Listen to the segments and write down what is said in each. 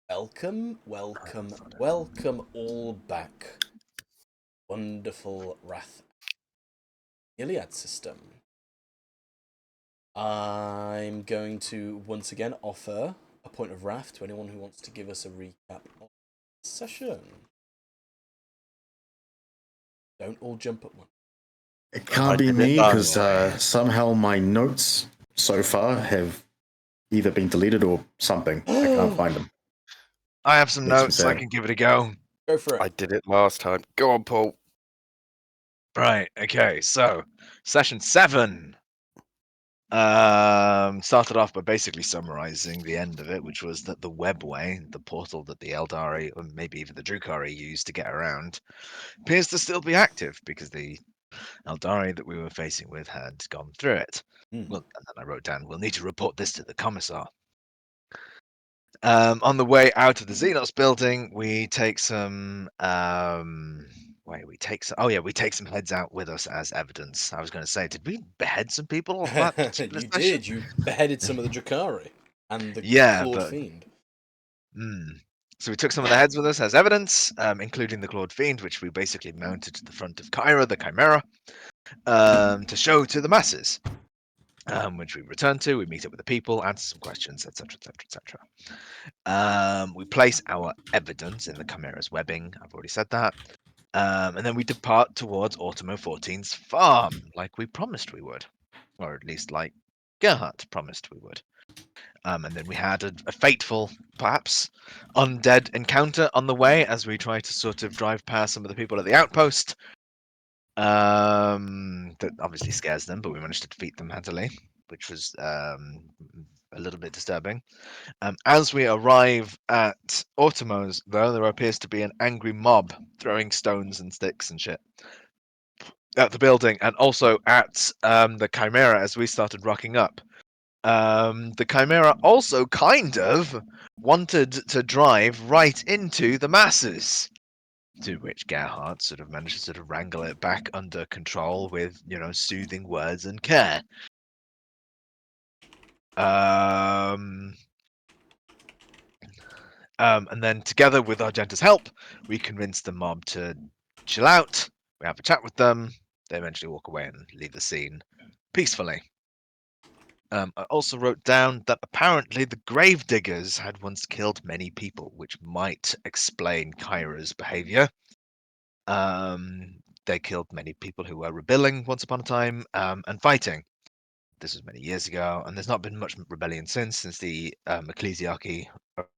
Welcome, welcome, welcome all back. Wonderful Wrath Gilead system. I'm going to once again offer a point of wrath to anyone who wants to give us a recap of the session. Don't all jump at once. It can't be me because somehow my notes so far have either been deleted or something. I can't find them. I have some Makes me notes. I sad. can give it a go. Go for it. I did it last time. Go on, Paul. Right. Okay. So, session 7 started off by basically summarizing the end of it, which was that the webway, the portal that the Eldari or maybe even the Drukhari used to get around, appears to still be active because the Eldari that we were facing with had gone through it. Well, and then I wrote down, we'll need to report this to the commissar. On the way out of the Xenos building, we take some. We take some heads out with us as evidence. I was going to say, did we behead some people on that particular You session? did. You beheaded some of the Drukhari and the Yeah, Clawed but Fiend. So we took some of the heads with us as evidence, including the Clawed Fiend, which we basically mounted to the front of Kyra, the Chimera, to show to the masses. Which we return to, we meet up with the people, answer some questions, etc., etc., etc. We place our evidence in the Chimera's webbing. I've already said that. And then we depart towards Automo 14's farm, like we promised we would, or at least like Gerhardt promised we would. And then we had a fateful, perhaps, undead encounter on the way as we tried to sort of drive past some of the people at the outpost. That obviously scares them, but we managed to defeat them handily, which was a little bit disturbing. As we arrive at Automo's, though, there appears to be an angry mob throwing stones and sticks and shit at the building, and also at the Chimera as we started rocking up. The Chimera also kind of wanted to drive right into the masses. To which Gerhardt sort of managed to sort of wrangle it back under control with, soothing words and care. And then together with Argenta's help, we convince the mob to chill out. We have a chat with them. They eventually walk away and leave the scene peacefully. I also wrote down that apparently the gravediggers had once killed many people, which might explain Kyra's behavior. They killed many people who were rebelling once upon a time and fighting. This was many years ago, and there's not been much rebellion since the Ecclesiarchy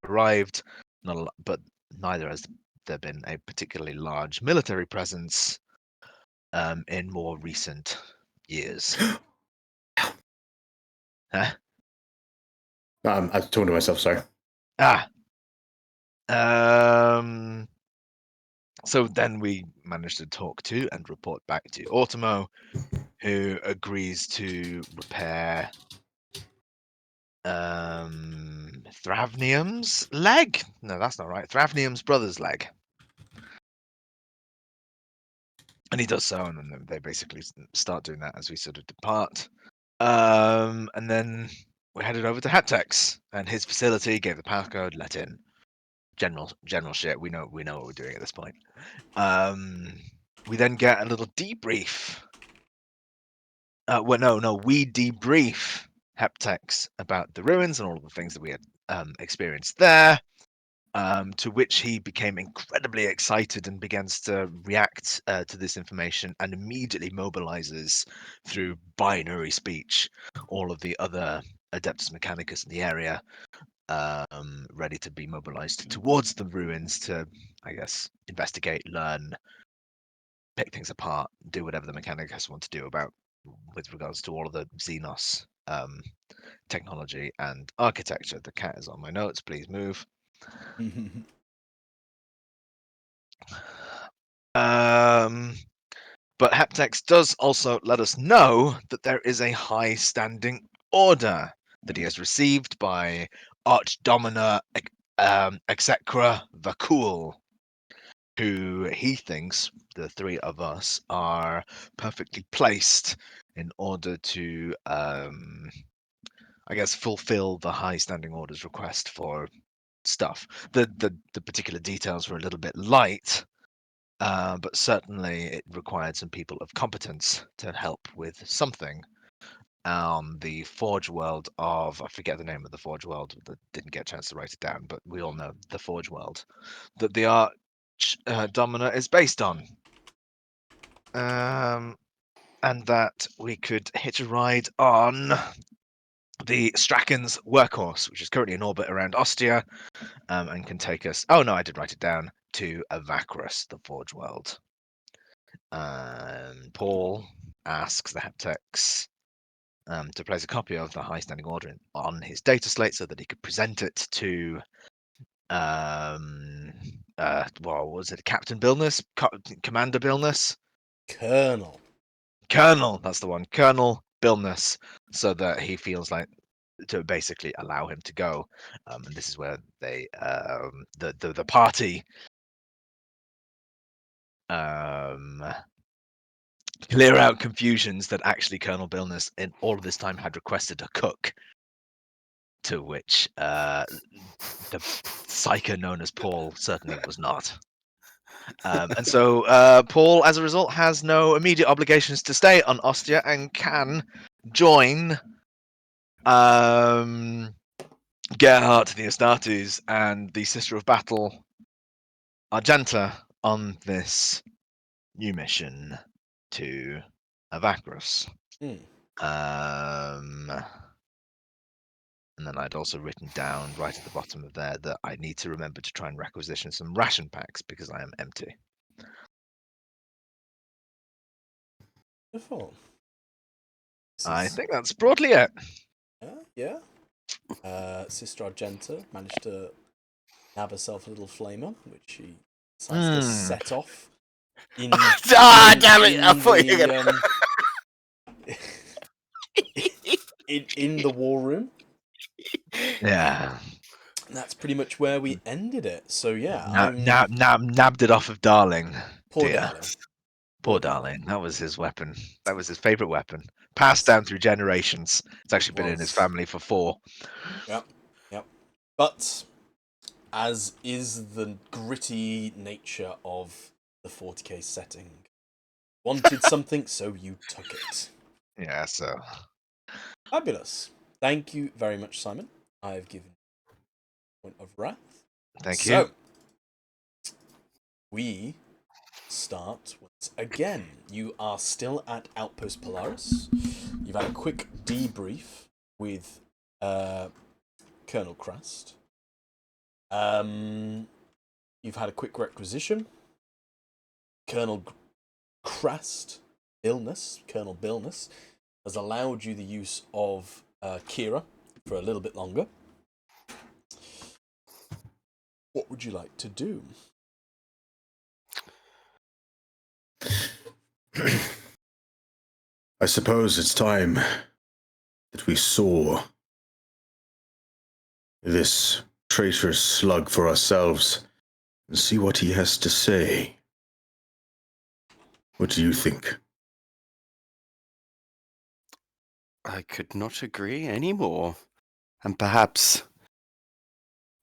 arrived. But neither has there been a particularly large military presence in more recent years. Huh? I was talking to myself, sorry. So then we managed to talk to and report back to Automo, who agrees to repair Thrafnium's leg? No, that's not right. Thrafnium's brother's leg. And he does so, and then they basically start doing that as we sort of depart. And then we headed over to Haptex, and his facility gave the passcode, let in. General shit. We know what we're doing at this point. We then get a little debrief. We debrief Haptex about the ruins and all of the things that we had experienced there. To which he became incredibly excited and begins to react to this information and immediately mobilizes through binary speech all of the other Adeptus Mechanicus in the area, ready to be mobilized towards the ruins to, I guess, investigate, learn, pick things apart, do whatever the Mechanicus want to do with regards to all of the Xenos technology and architecture. The cat is on my notes. Please move. But Haptex does also let us know that there is a high standing order that he has received by Archdomina Execra Vakul, who he thinks the three of us are perfectly placed in order to, I guess, fulfill the high standing order's request for stuff. The particular details were a little bit light, but certainly it required some people of competence to help with something. The Forge world of, I forget the name of the Forge world, that didn't get a chance to write it down, but we all know the Forge world that the Arch Dominant is based on. And that we could hitch a ride on the Straken's Workhorse, which is currently in orbit around Ostia, and can take us. Oh no, I did write it down, to Avacrus, the Forge world. Paul asks the Heptex to place a copy of the High Standing Order on his data slate so that he could present it to what was it, Captain Billness, Commander Billness, Colonel, that's the one, Colonel Billness, so that he feels like, to basically allow him to go. And this is where they the party clear out confusions that actually Colonel Billness in all of this time had requested a cook, to which the psyker known as Paul certainly was not. And so Paul, as a result, has no immediate obligations to stay on Ostia and can join Gerhardt, the Astartes, and the Sister of Battle, Argenta, on this new mission to Avacrus. And then I'd also written down right at the bottom of there that I need to remember to try and requisition some ration packs because I am empty. Wonderful. I think that's broadly it. Yeah. Sister Argenta managed to nab herself a little flamer, which she decides to set off in. Damn it! I thought you were gonna. in the war room. Yeah. And that's pretty much where we ended it. So yeah, Nabbed it off of Darling. Poor dear. Darling. Poor Darling. That was his weapon. That was his favourite weapon. Passed down through generations. It's actually been in his family for 4. Yep. But as is the gritty nature of the 40k setting, wanted something, so you took it. Yeah, so. Fabulous. Thank you very much, Simon. I've given you a point of wrath. Thank you. So, we start once again. You are still at Outpost Polaris. You've had a quick debrief with Colonel Crest. You've had a quick requisition. Colonel Billness has allowed you the use of Kira for a little bit longer. What would you like to do? I suppose it's time that we saw this traitorous slug for ourselves and see what he has to say. What do you think? I could not agree any more. And perhaps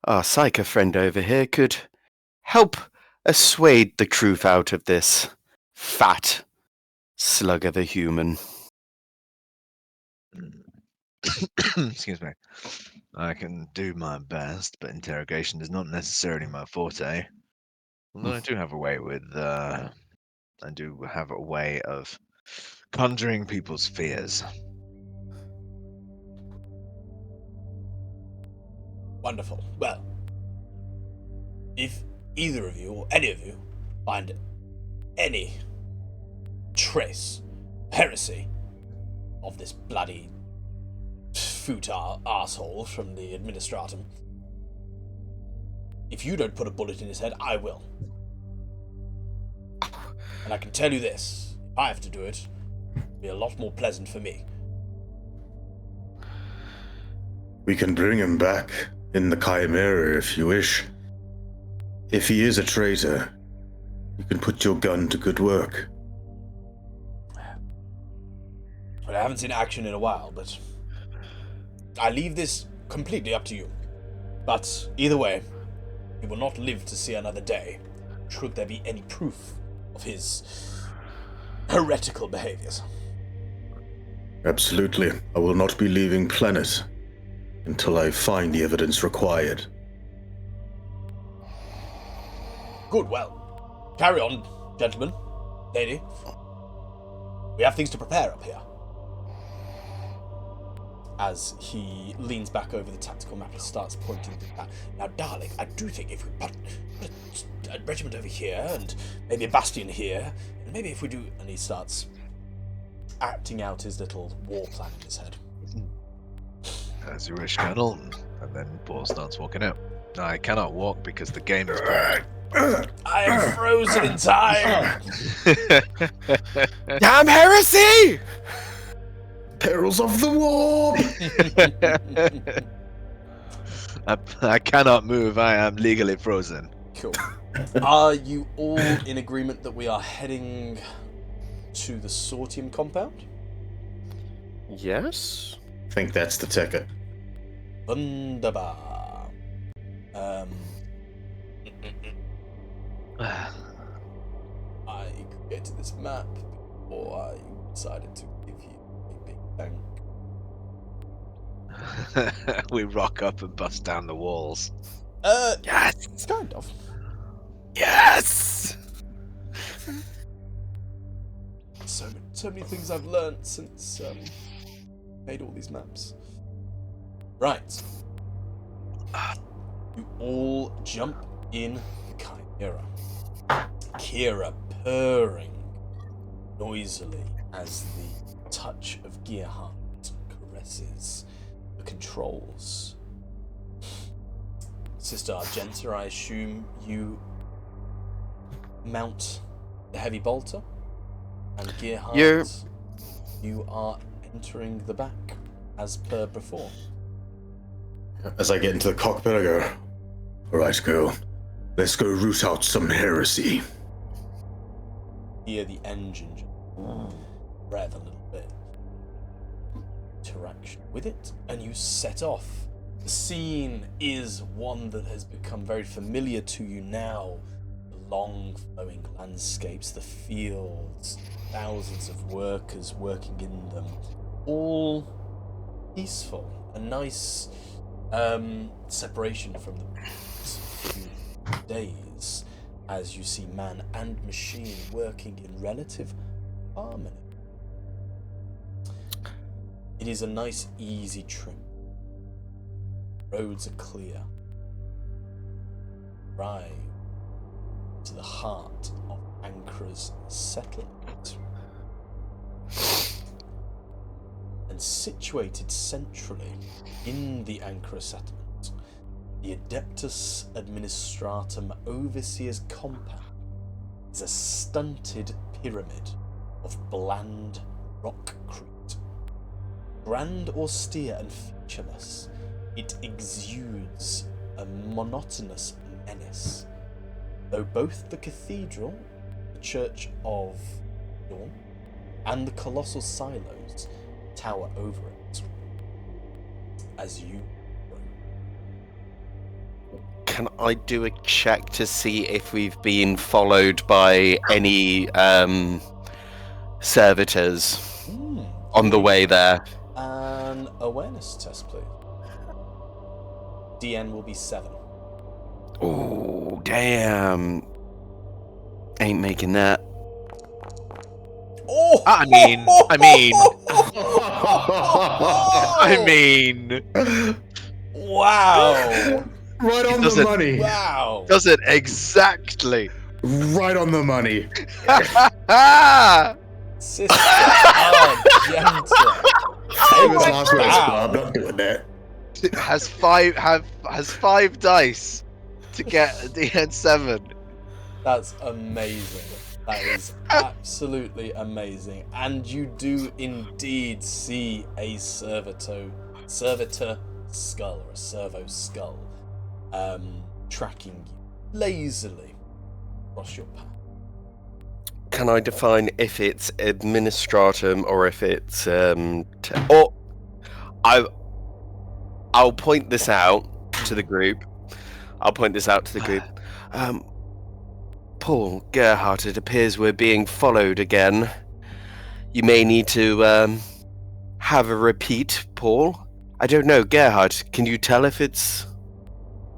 our psyker friend over here could help assuade the truth out of this fat slug of a human. Excuse me. I can do my best, but interrogation is not necessarily my forte. Although I do have a way with, I do have a way of conjuring people's fears. Wonderful. Well, if either of you, or any of you, find any trace, heresy of this bloody Futah arsehole from the Administratum, if you don't put a bullet in his head, I will. And I can tell you this, if I have to do it, it'll be a lot more pleasant for me. We can bring him back in the Chimera if you wish. If he is a traitor, you can put your gun to good work. Well, I haven't seen action in a while, but I leave this completely up to you. But either way, he will not live to see another day, should there be any proof of his heretical behaviors. Absolutely. I will not be leaving planet until I find the evidence required. Good, well, carry on, gentlemen, lady. We have things to prepare up here. As he leans back over the tactical map and starts pointing to that. Now, darling, I do think if we put a regiment over here, and maybe a bastion here, and maybe if we do... And he starts acting out his little war plan in his head. As you wish, Colonel. And then Paul starts walking out. I cannot walk because the game is paused. I am frozen in time! Damn heresy! Perils of the warp! I cannot move. I am legally frozen. Cool. Are you all in agreement that we are heading to the Sortium compound? Yes. I think that's the ticket. Wunderbar. I created this map before I decided to give you a big bank. We rock up and bust down the walls. Yes. Kind of. Yes. So many things I've learned since made all these maps. Right. You all jump in the Chimera. Kira purring noisily as the touch of Gearheart caresses the controls. Sister Argenta, I assume you mount the heavy bolter, and Gearheart, you are entering the back as per before. As I get into the cockpit, I go, alright, girl, let's go root out some heresy. Hear the engine rev a little bit. Interaction with it, and you set off. The scene is one that has become very familiar to you now. The long flowing landscapes, the fields, thousands of workers working in them, all peaceful. A nice separation from the previous few days, as you see man and machine working in relative harmony. It is a nice, easy trip. Roads are clear. Arrive to the heart of Ancra's settlement. And situated centrally in the Ancra settlement, the Adeptus Administratum Overseer's compound is a stunted pyramid of bland rockcrete. Grand, austere, and featureless, it exudes a monotonous menace, though both the cathedral, the Church of Dawn, and the colossal silos tower over it. As you Can I do a check to see if we've been followed by any servitors on the way there? An awareness test, please. DN will be 7. Oh, damn. Ain't making that. Oh! I mean. Wow! Right on does the it- money. Wow! Does it exactly. Right on the money. Sister Argenta. It was Take last it week's down. club, I'm not doing that. has five dice to get a DN7. That's amazing. That is absolutely amazing. And you do indeed see a servitor skull, or a servo skull, tracking you lazily across your path. Can I define if it's administratum or if it's I'll point this out to the group. I'll point this out to the group. Paul, Gerhardt, it appears we're being followed again. You may need to have a repeat, Paul. I don't know, Gerhardt, can you tell if it's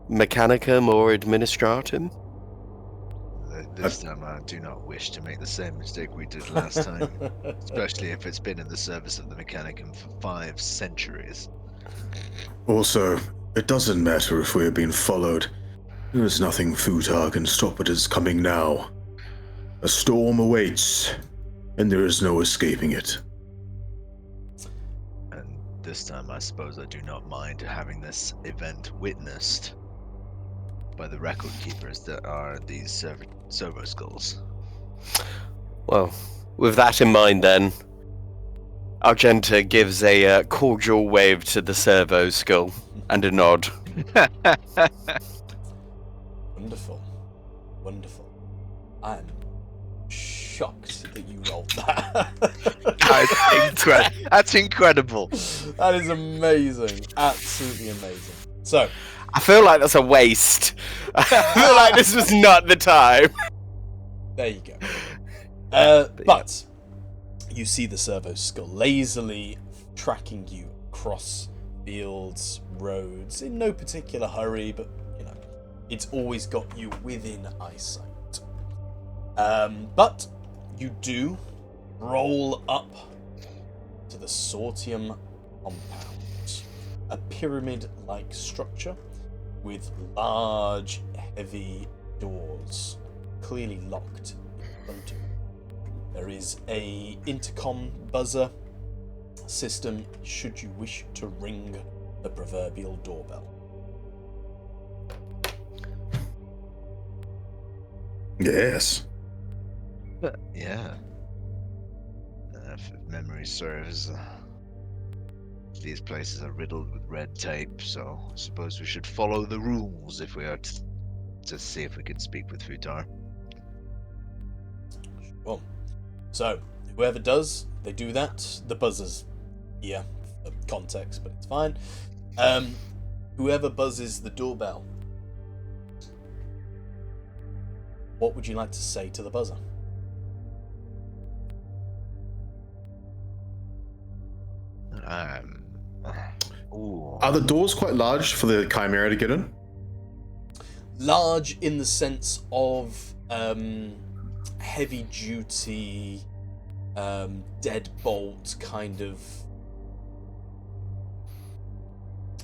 Mechanicum or Administratum? This time I do not wish to make the same mistake we did last time, especially if it's been in the service of the Mechanicum for 5 centuries. Also, it doesn't matter if we're being followed. There is nothing Futah can stop what is coming now. A storm awaits, and there is no escaping it. And this time I suppose I do not mind having this event witnessed by the record keepers that are these servo skulls. Well, with that in mind then, Argenta gives a cordial wave to the servo skull and a nod. Wonderful. Wonderful. I'm shocked that you rolled that. That's incredible. That is amazing. Absolutely amazing. So, I feel like that's a waste. I feel like this was not the time. there you go. But you see the servo skull lazily tracking you across fields, roads, in no particular hurry, but you know, it's always got you within eyesight. But you do roll up to the Sortium compound, a pyramid-like structure with large, heavy doors, clearly locked in front of you. There is a intercom buzzer system should you wish to ring the proverbial doorbell. Yes. Yeah. If memory serves, these places are riddled with red tape, so I suppose we should follow the rules if we are to see if we can speak with Futah. Well, so whoever does, they do that. The buzzer's here for context, but it's fine. Whoever buzzes the doorbell, what would you like to say to the buzzer? Are the doors quite large for the Chimera to get in? Large in the sense of heavy duty, deadbolt kind of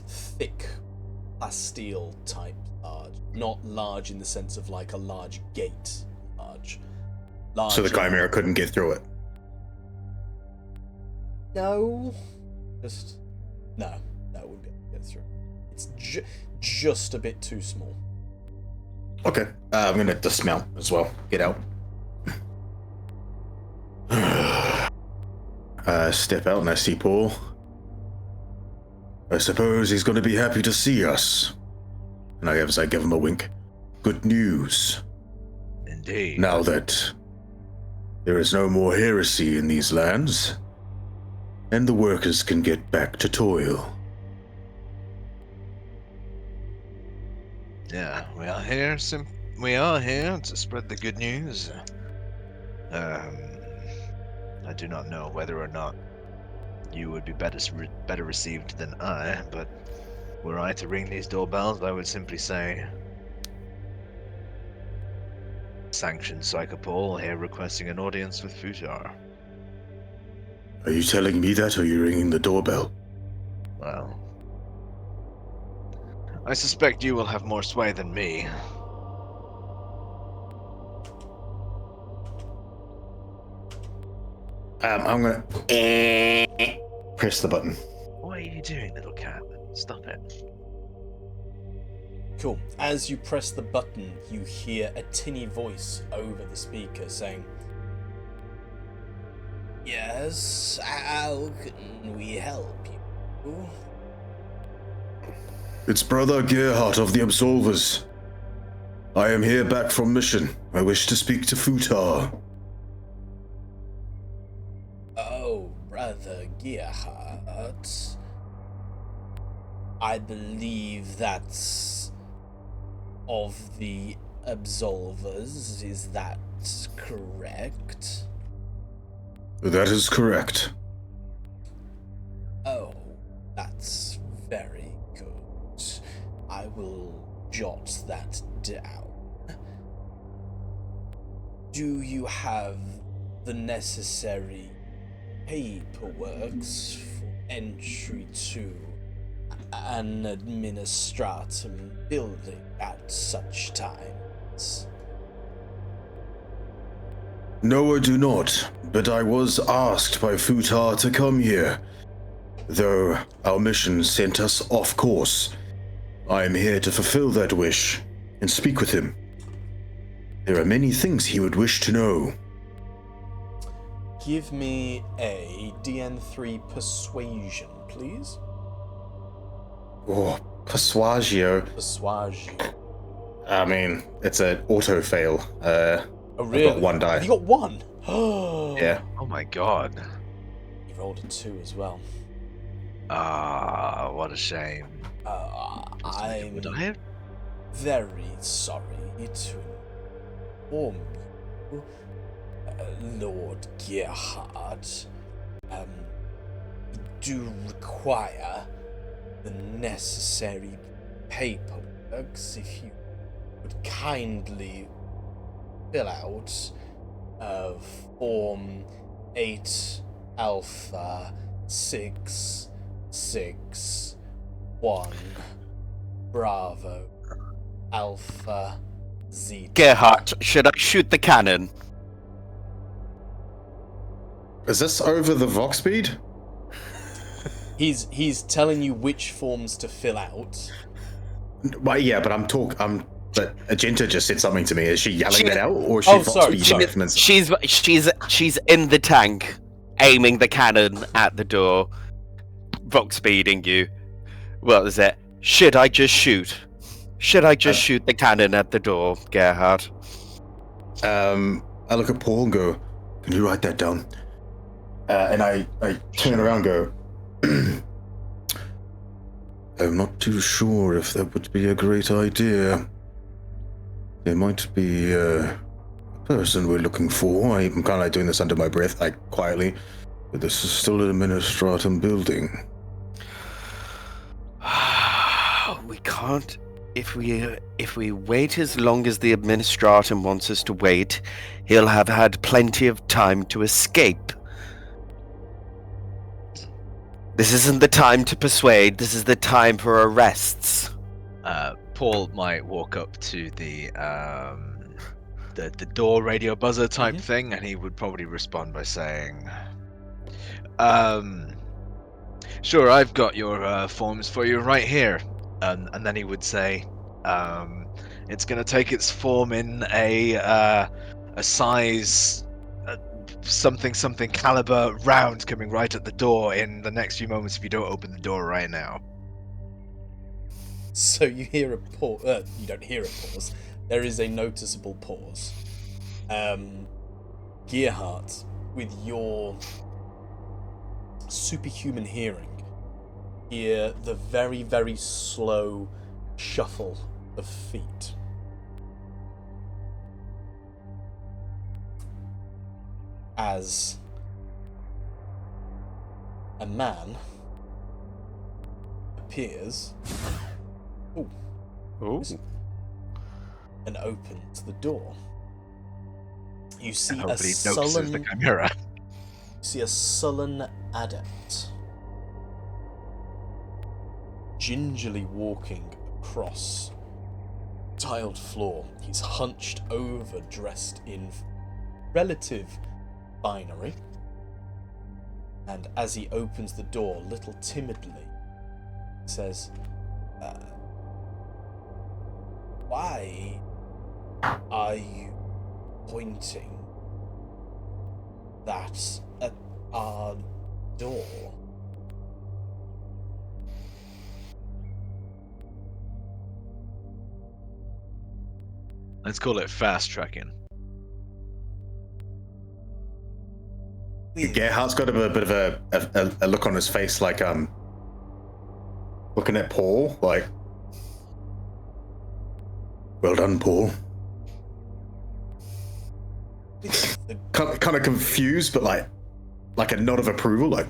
thick plasteel type large. Not large in the sense of like a large gate large. So the Chimera couldn't get through it? No. No, it wouldn't be able to get through. It's just a bit too small. Okay, I'm gonna dismount as well. Get out. Step out and I see Paul. I suppose he's gonna be happy to see us. And I give him a wink. Good news. Indeed. Now that there is no more heresy in these lands, and the workers can get back to toil. Yeah, we are here. We are here to spread the good news. I do not know whether or not you would be better received than I, but were I to ring these doorbells, I would simply say, "Sanctioned Psychopole here requesting an audience with Futah." Are you telling me that, or are you ringing the doorbell? Well, I suspect you will have more sway than me. I'm gonna press the button. What are you doing, little cat? Stop it. Cool. As you press the button, you hear a tinny voice over the speaker saying, "Yes, how can we help you?" It's Brother Gerhardt of the Absolvers. I am here back from mission. I wish to speak to Futah. Oh, Brother Gerhardt. I believe that's of the absolvers. Is that correct? That is correct. Oh, that's very good. I will jot that down. Do you have the necessary paperwork for entry to an administratum building at such times? No, I do not, but I was asked by Futah to come here. Though our mission sent us off course, I am here to fulfill that wish and speak with him. There are many things he would wish to know. Give me a DN3 persuasion, please. Oh, Persuasio. Persuasion. I mean, it's an auto fail. Oh, really? I've got one die. Have you got one? Yeah. Oh my god. You rolled a 2 as well. Ah, what a shame. I'm Would I have? very sorry to inform you, Lord Gerhard. We do require the necessary paperwork. If you would kindly fill out Form 8 Alpha 661 Bravo Alpha Zeta. Gerhardt, should I shoot the cannon? Is this over the Vox speed? He's telling you which forms to fill out. Well, yeah, but but Agenta just said something to me. Is she yelling She- that out, or is she Oh, Vox sorry, speed sorry. movements? She's in the tank, aiming the cannon at the door, vox speeding you. What is it? Should I just shoot? Should I just shoot the cannon at the door, Gerhard? I look at Paul and go, "Can you write that down?" And I turn around and go, "I'm not too sure if that would be a great idea. There might be a person we're looking for." I'm kind of like doing this under my breath, like quietly, but this is still an administratum building. We can't. If we wait as long as the administratum wants us to wait, he'll have had plenty of time to escape. This isn't the time to persuade. This is the time for arrests. Paul might walk up to the door radio buzzer type thing, and he would probably respond by saying, "Sure, I've got your forms for you right here." And then he would say, "It's going to take its form in a size something caliber round coming right at the door in the next few moments if you don't open the door right now." So you hear a pause. You don't hear a pause. There is a noticeable pause. Gerhard, with your superhuman hearing, hear the very, very slow shuffle of feet. As a man appears Ooh. and opens the door. You see And a hopefully notices the sullen, chimera. adept gingerly walking across tiled floor. He's hunched over, dressed in relative finery, and as he opens the door, little timidly, says, "Why are you pointing that at our door?" Let's call it fast tracking. Gerhardt's got a bit of a look on his face, like looking at Paul, like, well done, Paul. Kind of confused, but like a nod of approval, like,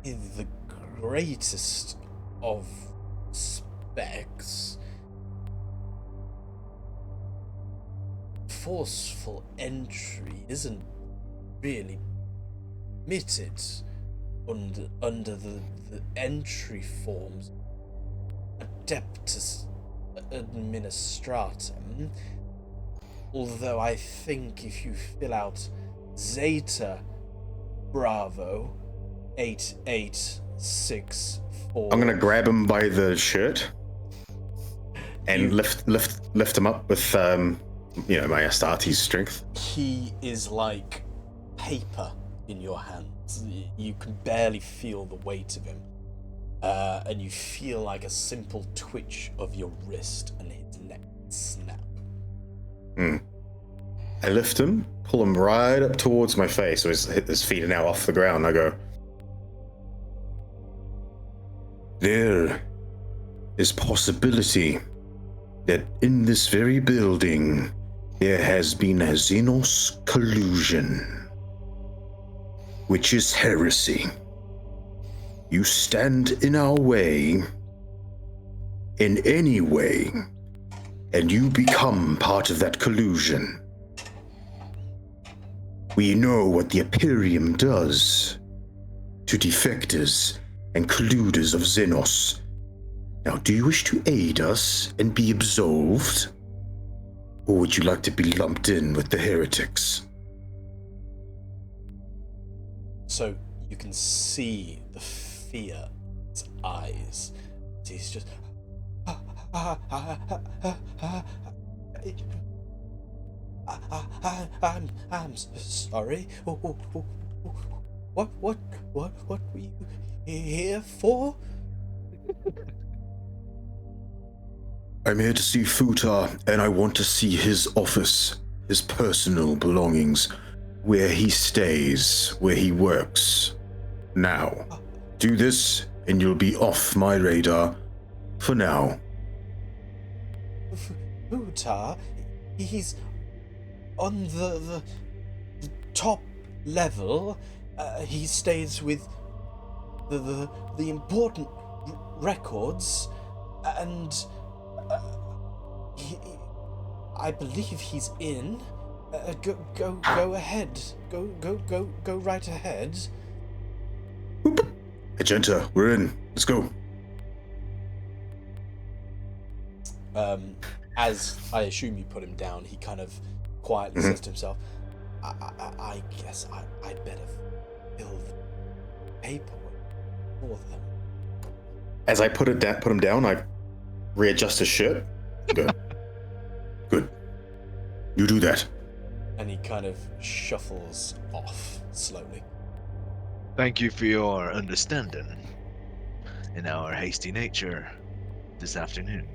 In the greatest of specs, forceful entry isn't really permitted under the entry forms Adeptus Administratum, although I think if you fill out Zeta Bravo 8864, I'm gonna grab him by the shirt and lift him up with my Astartes strength. He is like paper in your hands. You can barely feel the weight of him, and you feel like a simple twitch of your wrist and his neck snap. I lift him, pull him right up towards my face, so his feet are now off the ground. I go, there is possibility that in this very building there has been a Xenos collusion, which is heresy. You stand in our way, in any way, and you become part of that collusion. We know what the Imperium does to defectors and colluders of Xenos. Now, do you wish to aid us and be absolved? Or would you like to be lumped in with the heretics? So you can see the fear in his eyes. He's just I'm sorry. What were you here for? I'm here to see Futah, and I want to see his office, his personal belongings, where he stays, where he works. Now, do this, and you'll be off my radar for now. Futah, he's on the top level. He stays with the important records, and I believe he's in. Go ahead. Go right ahead. Agenta, we're in. Let's go. As I assume you put him down, he kind of quietly says to himself, I guess I'd better fill the paperwork for them. As I put him down, I readjust his shirt. Good. Good. You do that. And he kind of shuffles off slowly. Thank you for your understanding in our hasty nature this afternoon.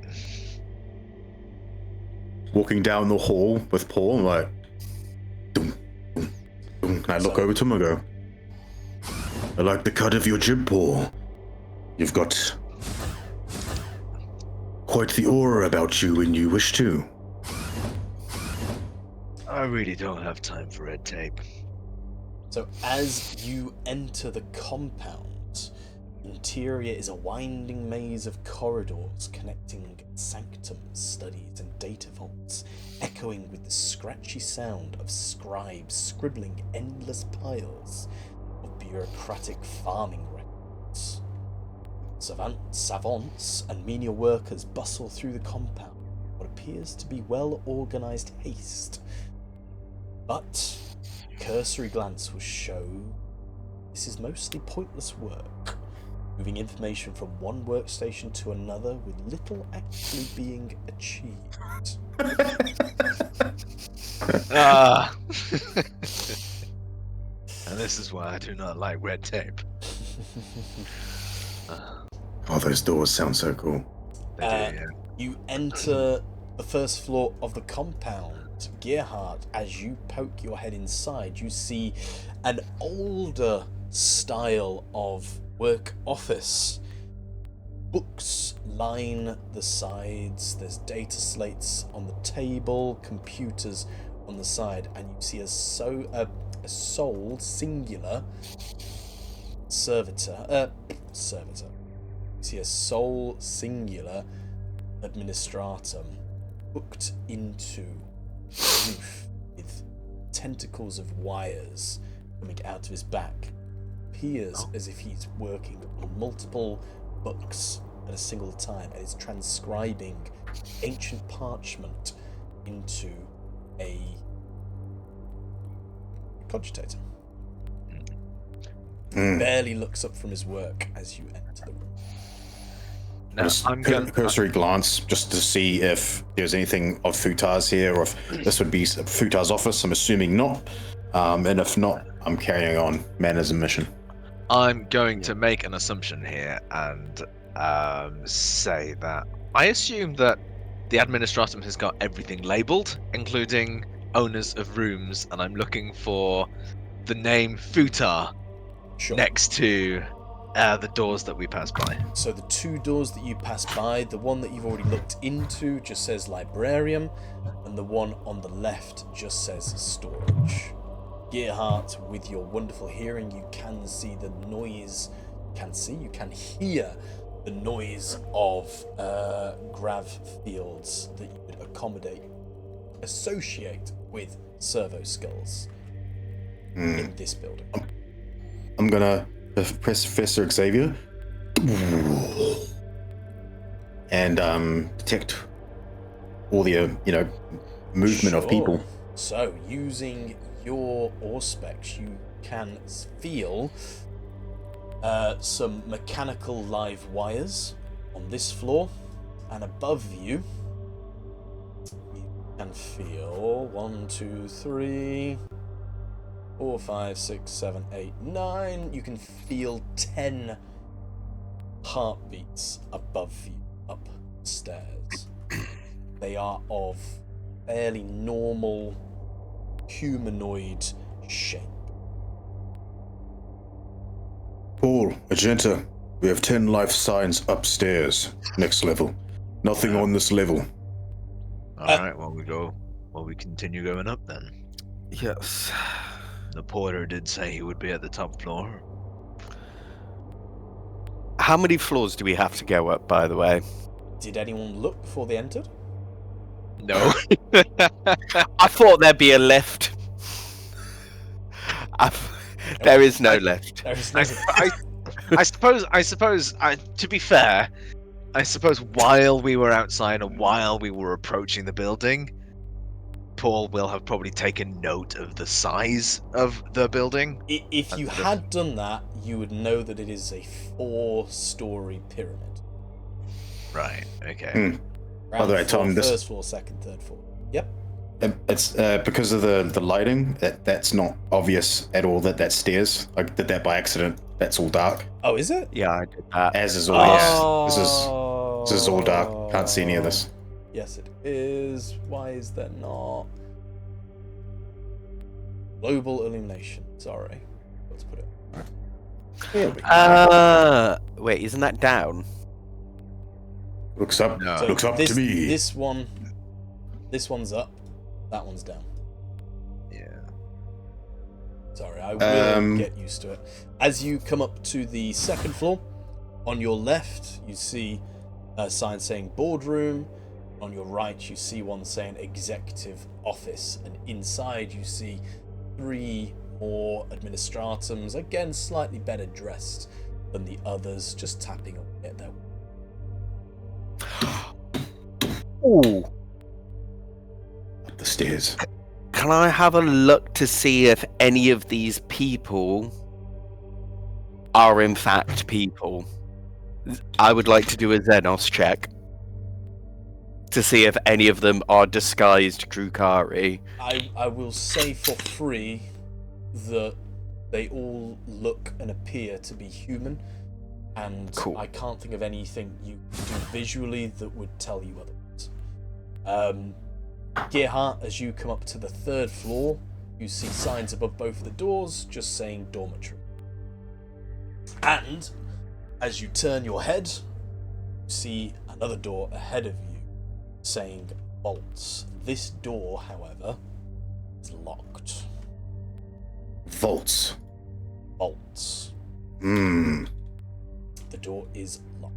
Walking down the hall with Paul, I'm like, dum, dum, dum. And I look over to him and go, I like the cut of your jib, Paul. You've got quite the aura about you when you wish to. I really don't have time for red tape. So as you enter the compound, interior is a winding maze of corridors connecting sanctums, studies, and data vaults, echoing with the scratchy sound of scribes scribbling endless piles of bureaucratic farming records. Savants and menial workers bustle through the compound in what appears to be well-organized haste. But a cursory glance will show this is mostly pointless work, moving information from one workstation to another with little actually being achieved. And this is why I do not like red tape. Oh, those doors sound so cool. They do, yeah. You enter the first floor of the compound. Gerhardt, as you poke your head inside, you see an older style of work office. Books line the sides. There's data slates on the table, computers on the side, and you see a sole singular servitor. You see a sole singular administratum hooked into the roof with tentacles of wires coming out of his back. Appears as if he's working on multiple books at a single time and is transcribing ancient parchment into a cogitator. Barely looks up from his work as you enter the room. Now, Just I'm going. cursory glance just to see if there's anything of Futah's here, or if this would be Futah's office. I'm assuming not. And if not, I'm carrying on mannerism mission. I'm going to make an assumption here and say that I assume that the administratum has got everything labelled, including owners of rooms, and I'm looking for the name Futah next to the doors that we pass by. So the two doors that you pass by, the one that you've already looked into just says librarium, and the one on the left just says storage. Gearhart, with your wonderful hearing, you can see the noise. You can hear the noise of grav fields that you could associate with servo skulls in this building. I'm gonna press Professor Xavier and detect all the movement of people. So using your auspex, you can feel some mechanical live wires on this floor, and above you can feel 1, 2, 3, 4, 5, 6, 7, 8, 9. You can feel 10 heartbeats above you upstairs. They are of fairly normal humanoid shape. Paul, Agenta, we have 10 life signs upstairs. Next level. Nothing on this level. Alright, we continue going up then. Yes. The porter did say he would be at the top floor. How many floors do we have to go up, by the way? Did anyone look before they entered? No. I thought there'd be a lift. There is no lift. There is no. I suppose. To be fair, I suppose while we were outside and while we were approaching the building, Paul will have probably taken note of the size of the building. If you had done that, you would know that it is a 4-story pyramid. Right. Okay. By the way, Tom, first floor, second, third floor. Yep. It's because of the lighting. That's not obvious at all. That stairs. I did that by accident. That's all dark. Oh, is it? Yeah, I did that. As is always. This is all dark. Can't see any of this. Yes, it is. Why is there not global illumination? Sorry, let's put it. Wait, isn't that down? Looks up. No. So Looks up to me. This one's up. That one's down. Yeah. Sorry, I will get used to it. As you come up to the second floor, on your left you see a sign saying boardroom. On your right you see one saying executive office, and inside you see 3 more administratums, again slightly better dressed than the others, just tapping away at their Ooh. Up the stairs. Can I have a look to see if any of these people are in fact people? I would like to do a Xenos check to see if any of them are disguised Drukari. I will say for free that they all look and appear to be human, and Cool. I can't think of anything you can do visually that would tell you otherwise. Gearhart, as you come up to the 3rd floor, you see signs above both of the doors just saying dormitory. And as you turn your head, see another door ahead of you saying vaults. This door, however, is locked. Vaults. Vaults. Hmm. The door is locked.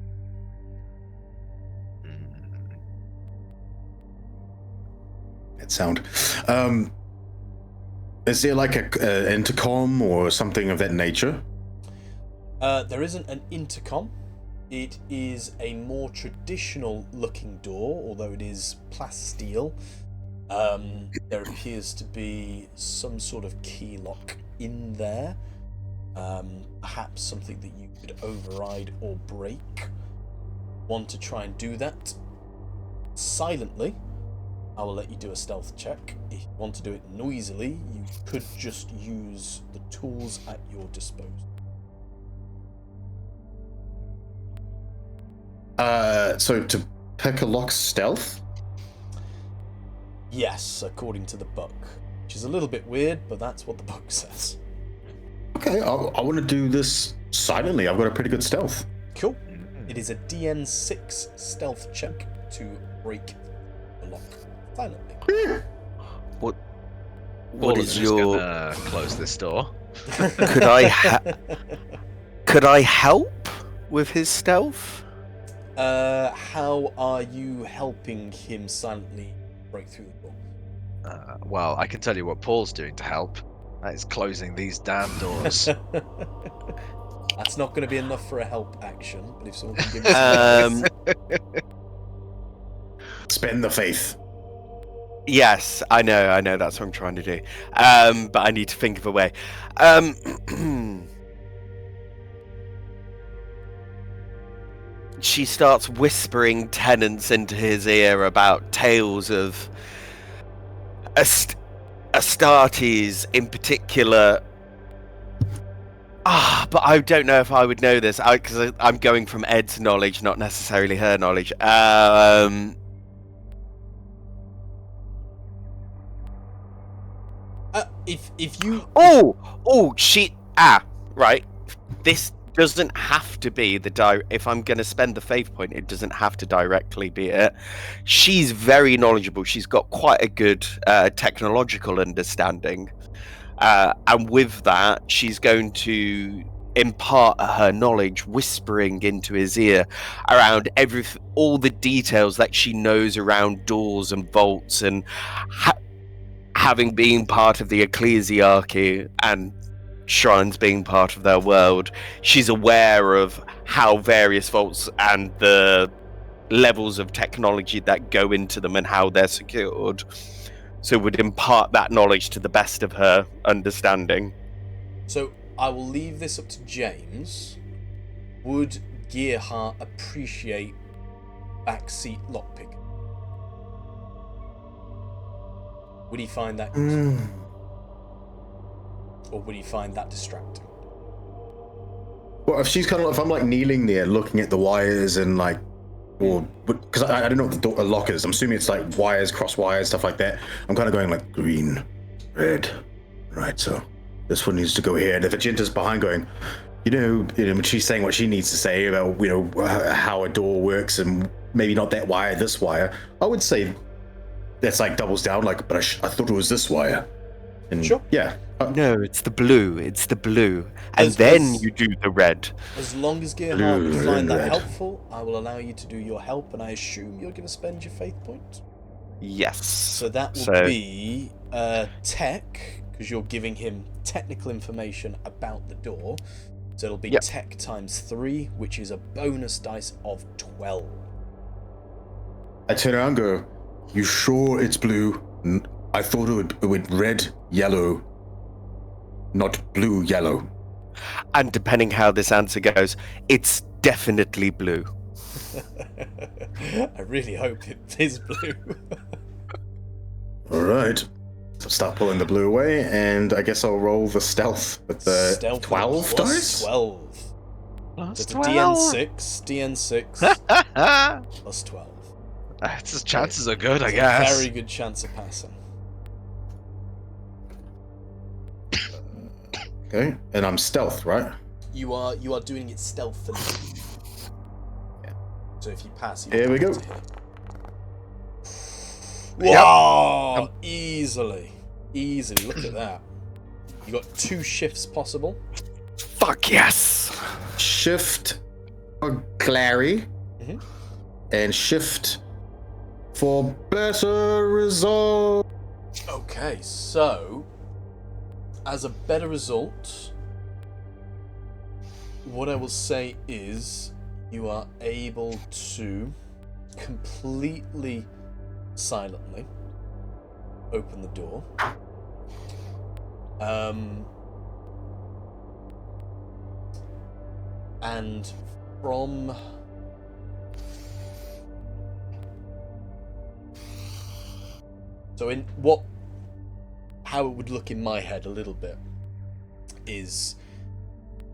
That sound. Is there like a intercom or something of that nature? There isn't an intercom. It is a more traditional looking door, although it is plasteel. There appears to be some sort of key lock in there. Perhaps something that you could override or break. Want to try and do that silently? I will let you do a stealth check. If you want to do it noisily, you could just use the tools at your disposal. So to pick a lock stealth? Yes, according to the book. Which is a little bit weird, but that's what the book says. Okay, I want to do this silently. I've got a pretty good stealth. Cool. It is a DN6 stealth check to break the lock silently. What Paul is just your? gonna close this door? Could I help with his stealth? How are you helping him silently break through the door? Well, I can tell you what Paul's doing to help. That is closing these damn doors. That's not going to be enough for a help action, but if someone can give me some Spend the faith. Yes, I know, that's what I'm trying to do. But I need to think of a way. She starts whispering tenets into his ear about tales of Astartes in particular. But I don't know if I would know this, because I'm going from Ed's knowledge, not necessarily her knowledge. If you right. This doesn't have to be the if I'm going to spend the faith point, it doesn't have to directly be it. She's very knowledgeable. She's got quite a good technological understanding, and with that, she's going to impart her knowledge, whispering into his ear around all the details that she knows around doors and vaults, and having been part of the Ecclesiarchy and shrines being part of their world, she's aware of how various vaults and the levels of technology that go into them and how they're secured. So would impart that knowledge to the best of her understanding. So I will leave this up to James. Would Gearhart appreciate backseat lockpick? Would he find that useful? Or would he find that distracting? Well, if she's kind of, if I'm like kneeling there looking at the wires and like, or because I don't know what the lock is. I'm assuming it's like wires, cross wires, stuff like that. I'm kind of going like green, red, right? So this one needs to go here. And if Agenta's behind, going, when she's saying what she needs to say about how a door works and maybe not that wire, this wire, I would say that's like doubles down. Like, but I thought it was this wire. And sure. Yeah. No, it's the blue. And then you do the red. As long as Gearhart Blue, would find that red. helpful, I will allow you to do your help, and I assume you're going to spend your faith point. Yes. So that will be tech, because you're giving him technical information about the door. So it'll be tech times 3, which is a bonus dice of 12. I turn around and go, you sure it's blue? I thought it would red, yellow, not blue, yellow. And depending how this answer goes, it's definitely blue. I really hope it is blue. All right. So start pulling the blue away, and I guess I'll roll the stealth with the Stealth 12 plus dice? 12. Plus So it's a 12. DN6 plus 12. His chances are good, I It's guess. a very good chance of passing. Okay, and I'm stealth, right? You are doing it stealthily. So if you pass, you Here we go. Wow! Easily. Look at that. You got 2 shifts possible. Fuck yes! Shift for Clary. Mhm. And shift for better result. Okay, so as a better result, what I will say is you are able to completely silently open the door. And from how it would look in my head a little bit is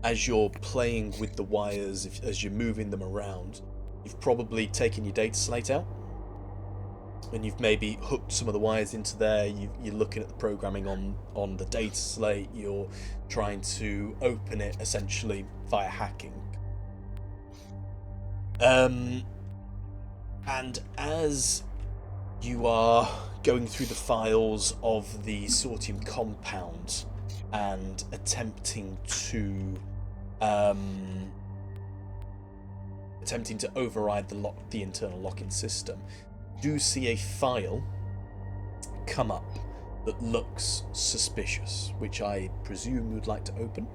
as you're playing with the wires, as you're moving them around, you've probably taken your data slate out and you've maybe hooked some of the wires into there. You're looking at the programming on the data slate. You're trying to open it essentially via hacking. And as you are going through the files of the Sortium compound and attempting to override the internal locking system, you do see a file come up that looks suspicious, which I presume you'd like to open.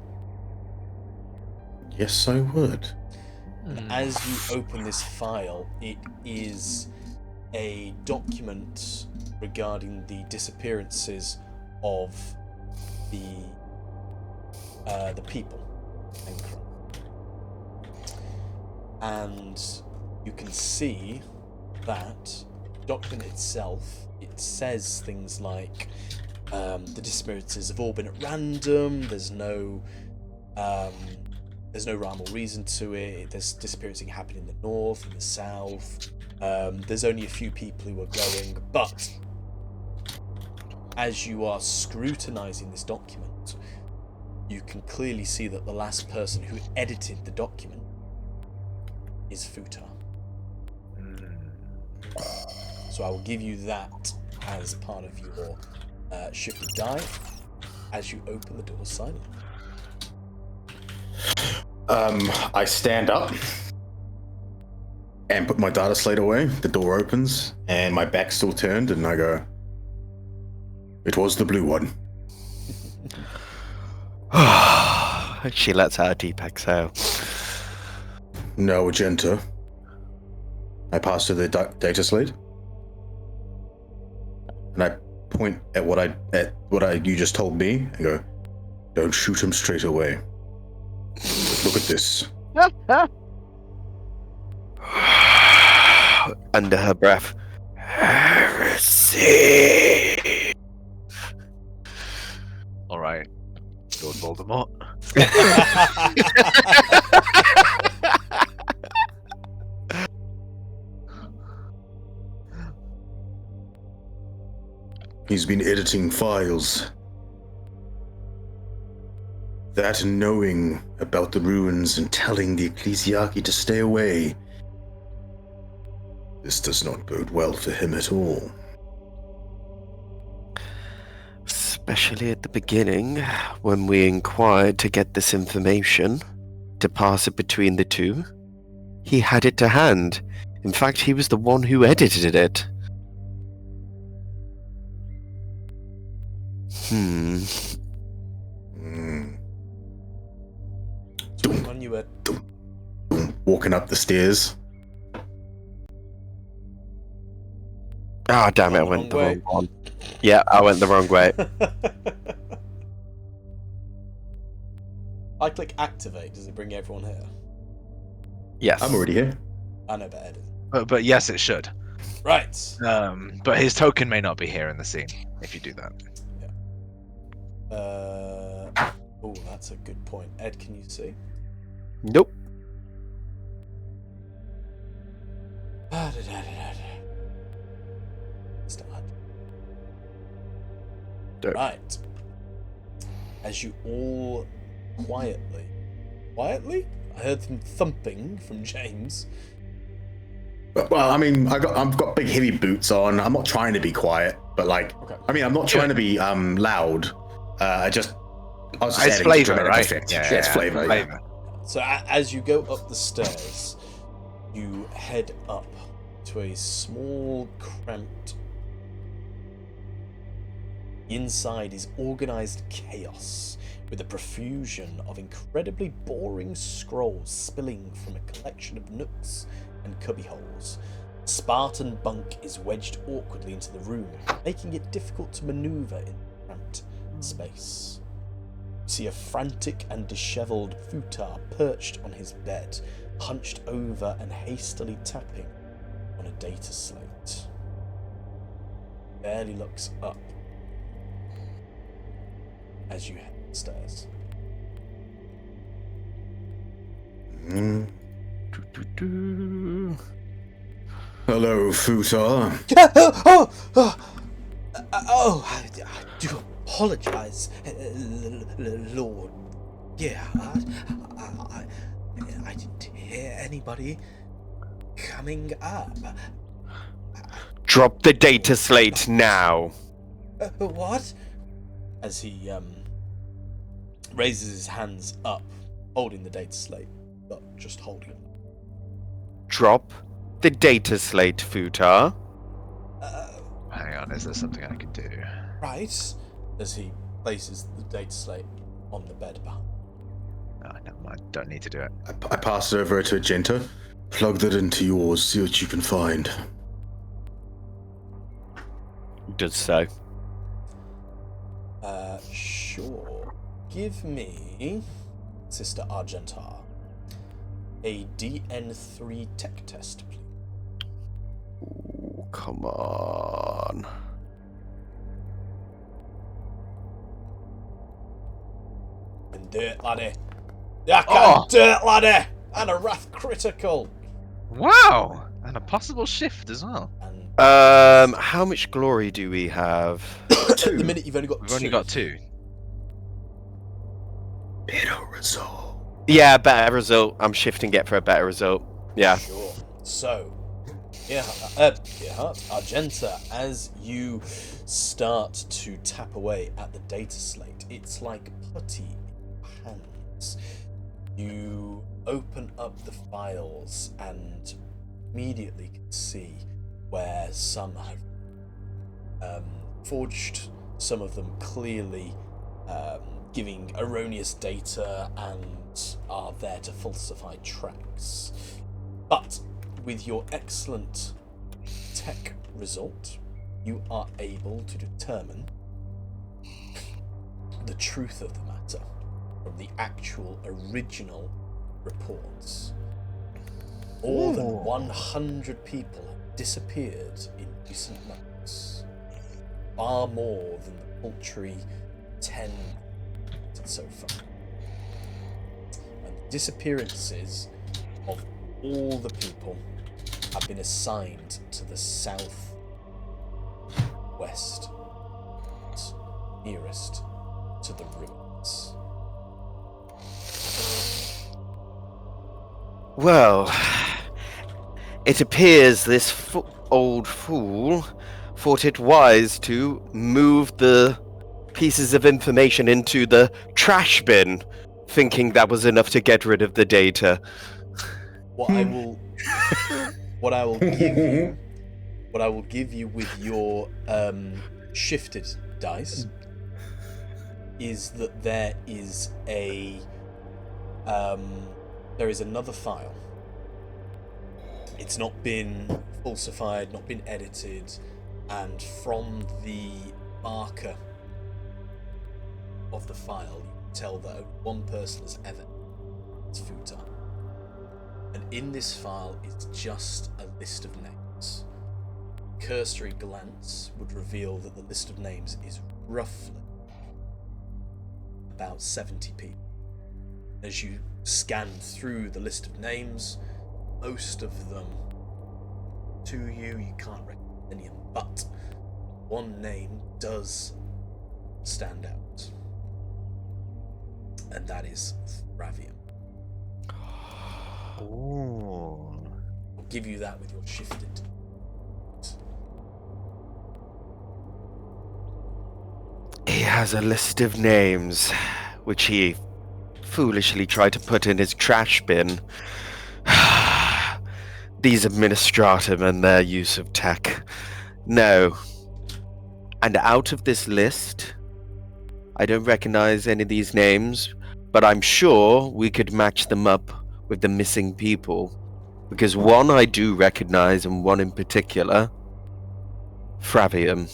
Yes, I would. And as you open this file, it is a document regarding the disappearances of the people, Ancra. And you can see that the document itself, it says things like the disappearances have all been at random. There's no rhyme or reason to it. There's disappearancing happening in the north, in the south. There's only a few people who are going, but as you are scrutinizing this document, you can clearly see that the last person who edited the document is Futah. So I will give you that as part of your shifted die as you open the door silently. I stand up and put my data slate away. The door opens and my back's still turned and I go, it was the blue one. She lets out a deep exhale. No agenda. I pass her the data slate. And I point at what you just told me and go, don't shoot him straight away. Look at this. Under her breath. Heresy. All right, Lord Voldemort. He's been editing files. That and knowing about the ruins and telling the Ecclesiarchy to stay away. This does not bode well for him at all. Especially at the beginning, when we inquired to get this information, to pass it between the two. He had it to hand. In fact, he was the one who edited it. When you were Walking up the stairs. Ah, damn it, I went the wrong one. Yeah, I went the wrong way. I click activate. Does it bring everyone here? Yes. I'm already here. I know, but edit. But yes, it should. Right. But his token may not be here in the scene if you do that. Oh, that's a good point. Ed, can you see? Nope. Start. Dope. Right. As you all quietly? I heard some thumping from James. Well, I mean, I've got big heavy boots on. I'm not trying to be quiet, but like, Okay. I mean, I'm not trying to be loud. I was just It's adding to flavour, dramatic right? effect. Yeah, it's flavor. flavour. So as you go up the stairs, you head up to a small, cramped. Inside is organised chaos, with a profusion of incredibly boring scrolls spilling from a collection of nooks and cubbyholes. A Spartan bunk is wedged awkwardly into the room, making it difficult to manoeuvre in the cramped space. You see a frantic and dishevelled Futah perched on his bed, hunched over and hastily tapping on a data slate. Barely looks up as you head upstairs. Hello, Futah. I do apologize, Lord. Yeah, I didn't hear anybody coming up. Drop the data slate now. What? As he raises his hands up, holding the data slate, but just holding it. Drop the data slate, Futah. Hang on, is there something I can do? Right. As he places the data slate on the bed behind. Oh, never mind. Don't need to do it. I pass it over to Agenta. Plug that into yours. See what you can find. Does so. Sure. Give me, Sister Argentar, a DN3 tech test, please. Ooh, come on. You can do it, laddie. You can do it, laddie! And a Wrath critical. Wow! And a possible shift as well. And How much glory do we have? at the minute you've only got We've two. only got 2. Better result. Yeah, better result. I'm shifting it for a better result. Yeah. Sure. So, Argenta, as you start to tap away at the data slate, it's like putty in your hands. You open up the files and immediately can see where some have forged, some of them clearly giving erroneous data and are there to falsify tracks. But with your excellent tech result, you are able to determine the truth of the matter from the actual original reports. More than 100 people have disappeared in recent months. Far more than the paltry 10 so far. And the disappearances of all the people have been assigned to the south west, nearest to the ruins. Well, it appears this old fool thought it wise to move the pieces of information into the trash bin, thinking that was enough to get rid of the data. What I will give you with your shifted dice is that there is another file. It's not been falsified, not been edited, and from the marker of the file, you can tell that only one person has ever. It's Futah. And in this file is just a list of names. A cursory glance would reveal that the list of names is roughly about 70 people. As you scan through the list of names, most of them to you can't recognize any of them, but one name does stand out. And that is Ravium. Ooh. give you that with your shifted. He has a list of names, which he foolishly tried to put in his trash bin. These administratum and their use of tech. No. And out of this list, I don't recognize any of these names, but I'm sure we could match them up with the missing people. Because one I do recognize, and one in particular, Fravium.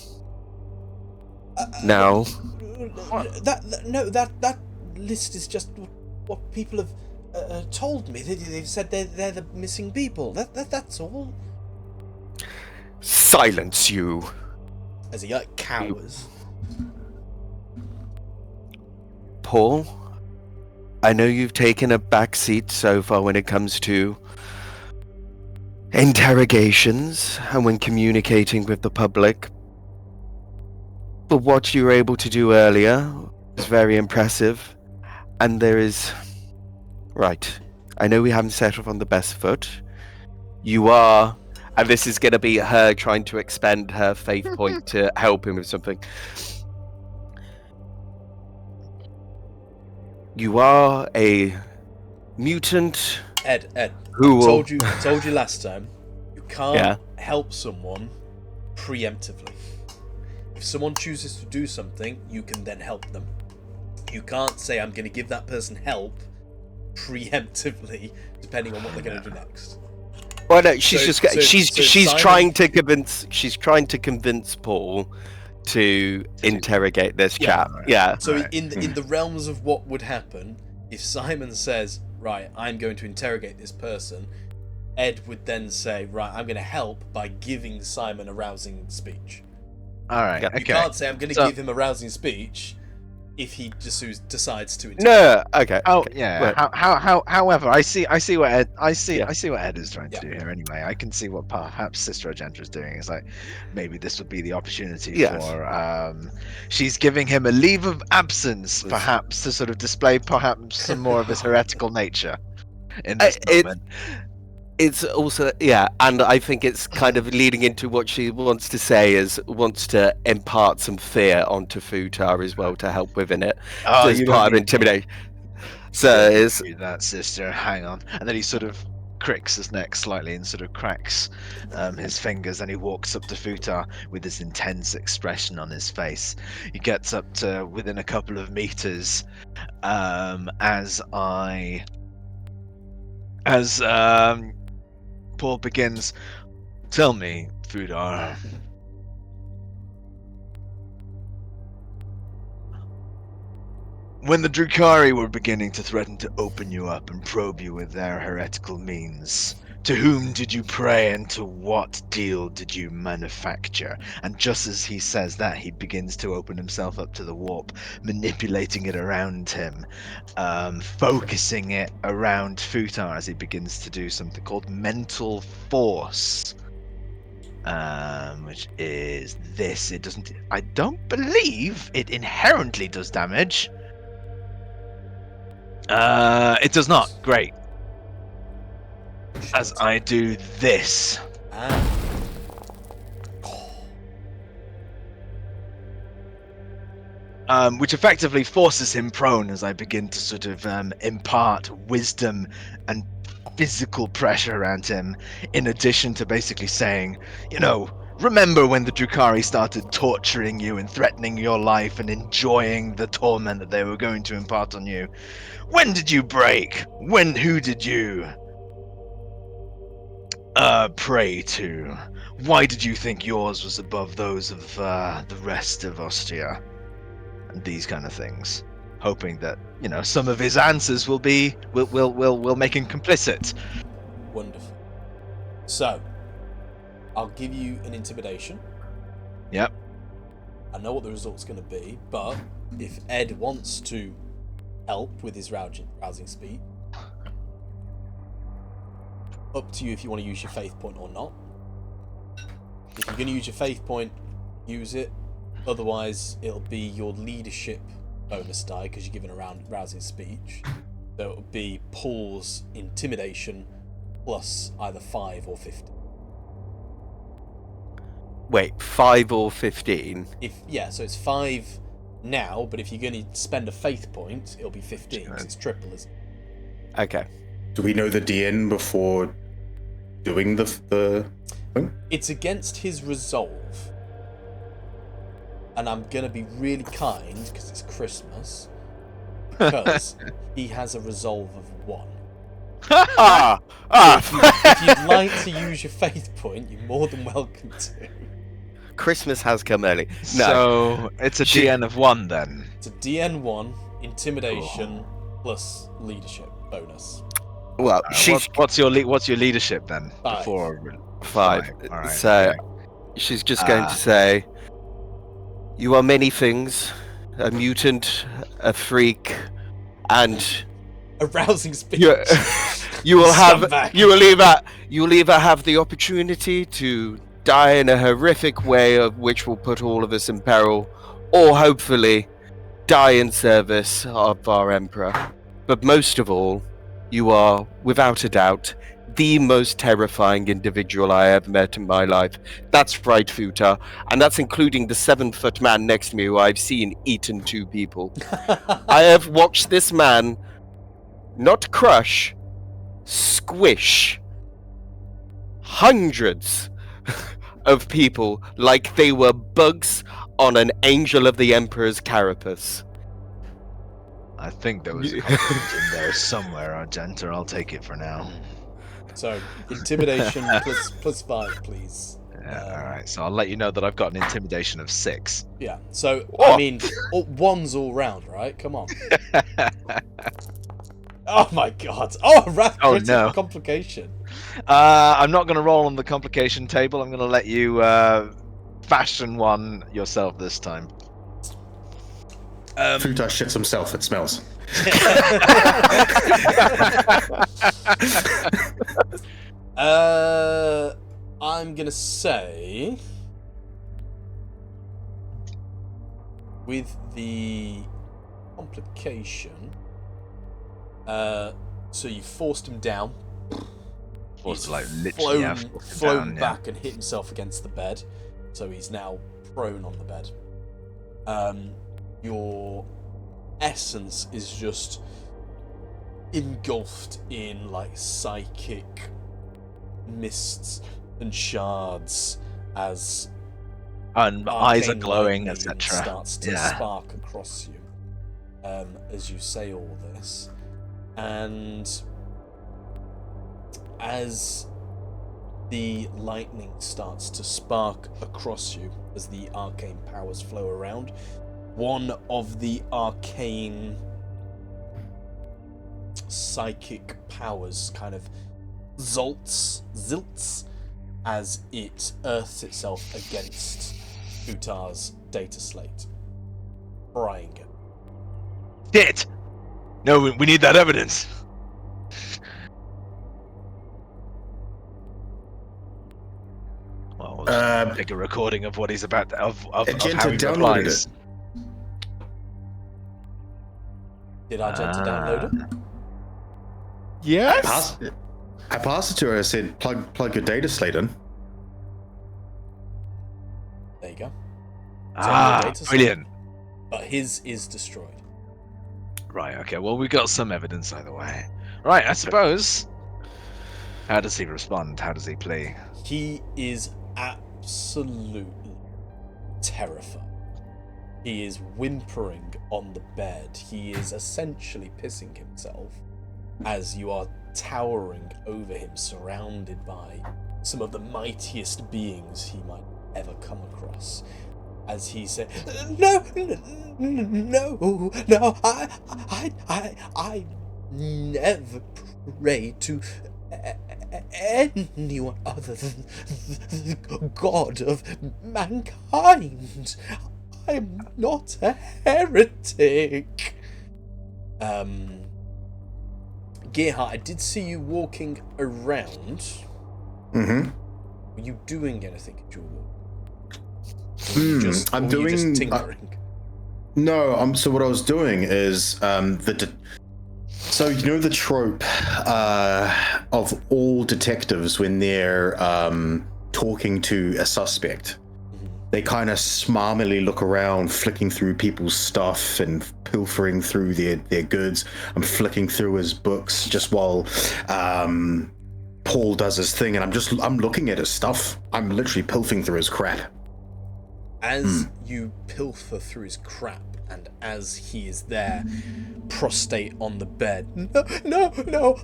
Now, That list is just what people have told me. They've said they're the missing people. That's all. silence you. As he cowers. Paul, I know you've taken a back seat so far when it comes to interrogations and when communicating with the public. But what you were able to do earlier was very impressive. And there is... Right. I know we haven't set off on the best foot. You are... And this is going to be her trying to expend her faith point to help him with something. You are a mutant Ed, who will... told you last time. You can't help someone preemptively. If someone chooses to do something, you can then help them. You can't say, I'm going to give that person help preemptively, depending on what they're going to do next. Well, no, she's Simon, trying to convince Paul to interrogate this chap. Yeah. So in the realms of what would happen, if Simon says, right, I'm going to interrogate this person, Ed would then say, right, I'm going to help by giving Simon a rousing speech. All right. Yeah. Okay. You can't say, I'm going to give him a rousing speech if he decides to interrogate. No. Okay. Oh okay. yeah. Right. However, I see what Ed. I see what Ed is trying Yeah. to do here. Anyway, I can see what perhaps Sister Xanthar is doing. It's like maybe this would be the opportunity Yes. for. She's giving him a leave of absence, perhaps to sort of display perhaps some more of his heretical nature in this moment. It's also, and I think it's kind of leading into what she wants to say is wants to impart some fear onto Futah as well to help within it. Oh, As you part of don't intimidation. So it's do that, sister. Hang on, and then he sort of cricks his neck slightly and sort of cracks his fingers, and he walks up to Futah with this intense expression on his face. He gets up to within a couple of meters as Paul begins. Tell me, Futah. When the Drukhari were beginning to threaten to open you up and probe you with their heretical means, to whom did you pray and to what deal did you manufacture? And just as he says that, he begins to open himself up to the warp, manipulating it around him, focusing it around Futah as he begins to do something called mental force. Which is this. It doesn't. I don't believe it inherently does damage. It does not. Great. As I do this. Which effectively forces him prone as I begin to sort of impart wisdom and physical pressure around him, in addition to basically saying, remember when the Drukhari started torturing you and threatening your life and enjoying the torment that they were going to impart on you? When did you break? Who did you pray to? Why did you think yours was above those of the rest of Ostia? And these kind of things, hoping that some of his answers will make him complicit. Wonderful. So, I'll give you an intimidation. Yep. I know what the result's going to be, but if Ed wants to help with his rousing speed, up to you if you want to use your faith point or not. If you're going to use your faith point, use it. Otherwise, it'll be your leadership bonus die because you're given a rousing speech. So it'll be Paul's intimidation plus either 5 or 15. Wait, 5 or 15? So it's 5 now, but if you're going to spend a faith point, it'll be 15 because it's triple, isn't it? Okay. Do we know the DN before doing the thing? It's against his resolve, and I'm going to be really kind because it's Christmas, because he has a resolve of 1. If you'd like to use your faith point, you're more than welcome to. Christmas has come early. No. So it's a DN of 1 then. It's a DN 1, intimidation plus leadership bonus. Well, what's your leadership then? 5. Before 5. All right. So she's just going to say, "You are many things: a mutant, a freak, and Arousing speech. you will Scumbag. you will either have the opportunity to die in a horrific way, of which will put all of us in peril, or hopefully die in service of our emperor. But most of all, you are, without a doubt, the most terrifying individual I have met in my life. That's right, Futah, and that's including the 7-foot man next to me who I've seen eaten 2 people. I have watched this man not crush, squish hundreds of people like they were bugs on an Angel of the Emperor's carapace. I think there was a compliment in there somewhere, Xanthar. I'll take it for now. So, intimidation plus 5, please. Yeah, all right. So I'll let you know that I've got an intimidation of 6. Yeah, so, I mean, 1's all round, right? Come on. Oh my god. Oh, no. Complication. I'm not going to roll on the complication table. I'm going to let you fashion one yourself this time. Futah shits himself, it smells. I'm gonna say with the complication, so you forced him down. Forced like literally flown back and hit himself against the bed, so he's now prone on the bed. Your essence is just engulfed in like psychic mists and shards as and eyes are arcane glowing, lightning etc. starts to spark across you as you say all this, and as the lightning starts to spark across you as the arcane powers flow around, one of the arcane psychic powers kind of zilts as it earths itself against Futah's data slate, frying it. Shit! No, we need that evidence. Well, we'll take a recording of what he's about of how he replies. Did I attempt to download it? Yes. I passed it to her. I said, "Plug your data slate in." There you go. Brilliant. But his is destroyed. Right, okay, well, we got some evidence either way. Right, I suppose. How does he respond? How does he play? He is absolutely terrified. He is whimpering on the bed. He is essentially pissing himself as you are towering over him, surrounded by some of the mightiest beings he might ever come across. As he said, "No, I never pray to anyone other than the God of mankind. I am not a heretic." Gearhart, I did see you walking around. Mm-hmm. Were you doing anything at your walk? I'm doing. Just tinkering. No, so what I was doing is So you know the trope of all detectives when they're talking to a suspect, they kind of smarmily look around, flicking through people's stuff and pilfering through their goods. I'm flicking through his books just while Paul does his thing, and I'm looking at his stuff. I'm literally pilfering through his crap. As you pilfer through his crap, and as he is there, prostrate on the bed, no,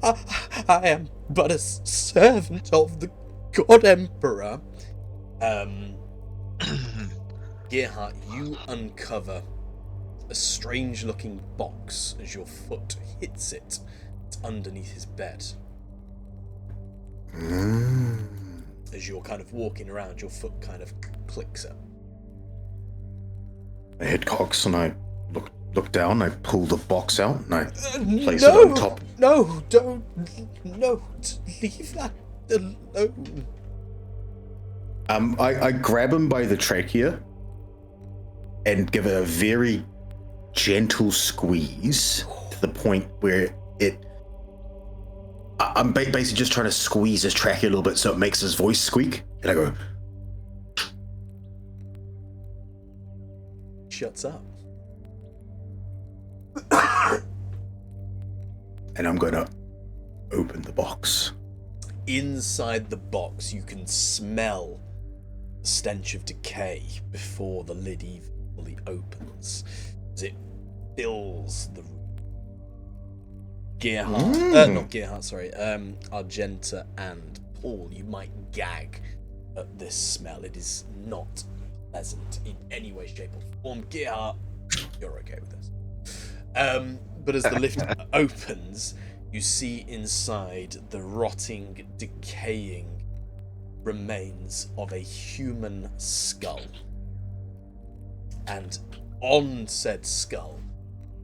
I am but a servant of the God Emperor. Gerhardt, you uncover a strange-looking box as your foot hits it. It's underneath his bed. As you're kind of walking around, your foot kind of clicks it. My head cocks and I look down, I pull the box out and I place it on top. No, leave that alone. I grab him by the trachea and give it a very gentle squeeze to the point where I'm basically just trying to squeeze his trachea a little bit so it makes his voice squeak. And I go, Shuts up. and I'm going to open the box. Inside the box, you can smell the stench of decay before the lid even fully opens, as it fills the room. Argenta and Paul, you might gag at this smell. It is not pleasant in any way, shape, or form. Gerhardt, you're okay with this. But as the lift opens, you see inside the rotting, decaying remains of a human skull. And on said skull,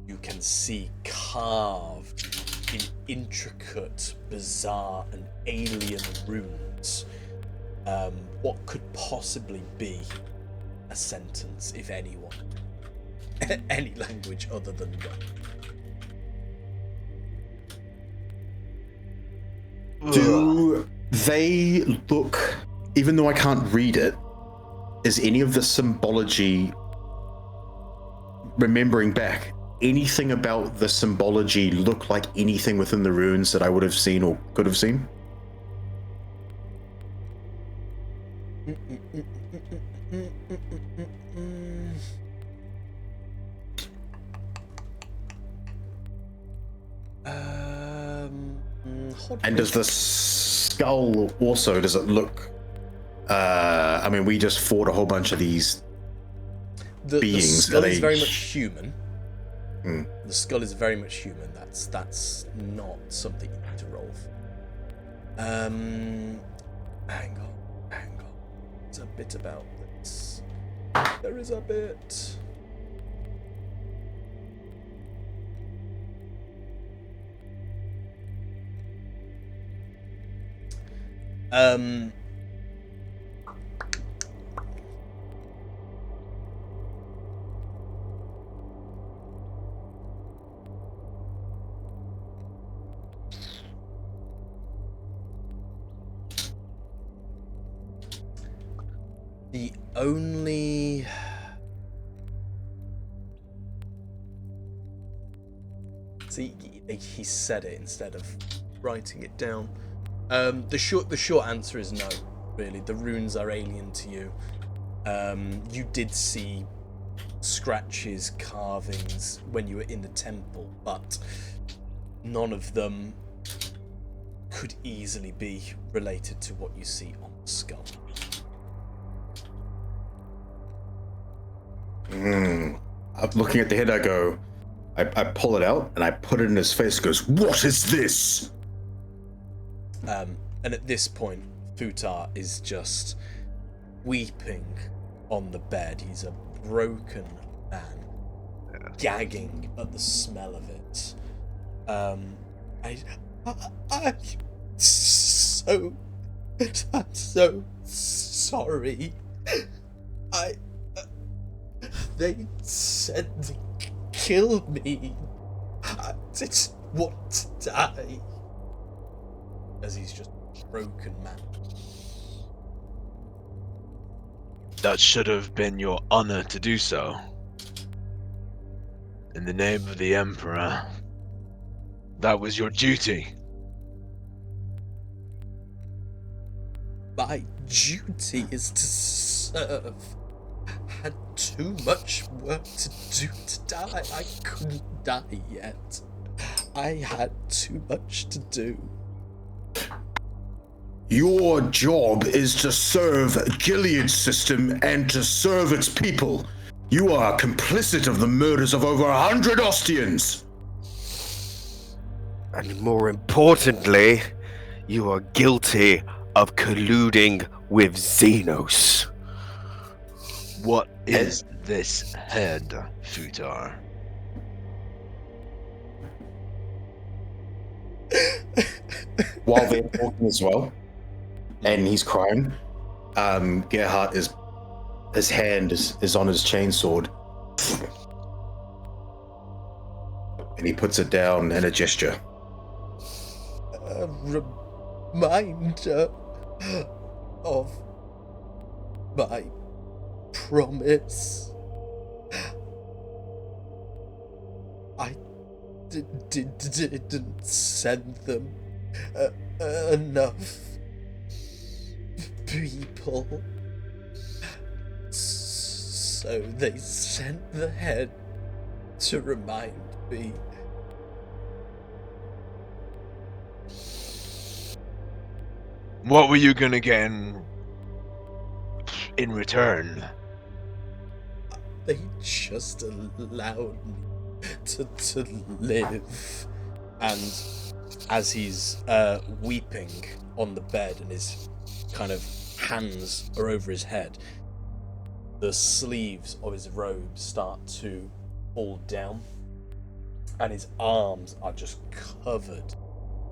you can see carved in intricate, bizarre, and alien runes what could possibly be a sentence, if anyone, any language other than God. Do they look, even though I can't read it, is any of the symbology, remembering back, anything about the symbology look like anything within the runes that I would have seen or could have seen? And does the skull also, does it look, I mean, we just fought a whole bunch of these beings. The skull is very much human. The skull is very much human. That's not something you need to roll for. Hang on. There's a bit about this. There is a bit. The only... See, he said it instead of writing it down. The short answer is no, really. The runes are alien to you. You did see scratches, carvings when you were in the temple, but none of them could easily be related to what you see on the skull. I'm looking at the head, I go, I pull it out and I put it in his face. He goes, "What is this?" And at this point, Futah is just weeping on the bed. He's a broken man, gagging at the smell of it. I'm so sorry. They said to kill me. want to die. As he's just a broken man. That should have been your honor to do so. In the name of the Emperor. That was your duty. My duty is to serve. I had too much work to do to die. I couldn't die yet. I had too much to do. Your job is to serve Gilead's system and to serve its people. You are complicit of the murders of over 100 Ostians. And more importantly, you are guilty of colluding with Xenos. What is this head, Futah? While they're talking as well, and he's crying, Gerhardt his hand is on his chainsword, and he puts it down in a gesture. A reminder of my promise. I didn't send them enough people, so they sent the head to remind me. What were you gonna get in return? They just allowed me to live. And as he's weeping on the bed and his kind of hands are over his head, the sleeves of his robe start to fall down, and his arms are just covered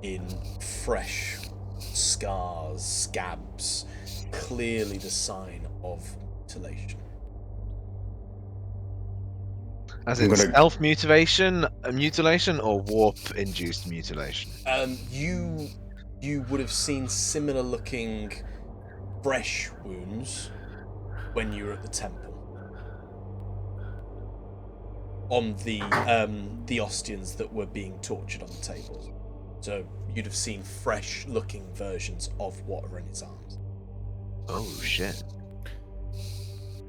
in fresh scars, scabs, clearly the sign of mutilation. As in self-mutilation, mutilation, or warp-induced mutilation? You would have seen similar looking fresh wounds when you were at the temple on the Ostians that were being tortured on the tables. So you'd have seen fresh looking versions of what are in his arms. Oh shit.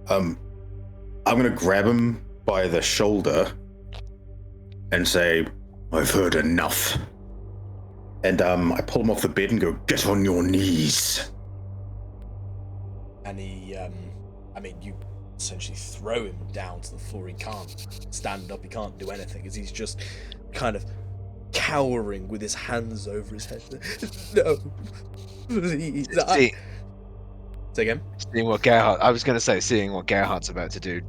I'm gonna grab him by the shoulder and say, I've heard enough. And I pull him off the bed and go, get on your knees. And he, you essentially throw him down to the floor. He can't stand up, he can't do anything, as he's just kind of cowering with his hands over his head. No, please. Say again? Seeing what Gerhardt's about to do,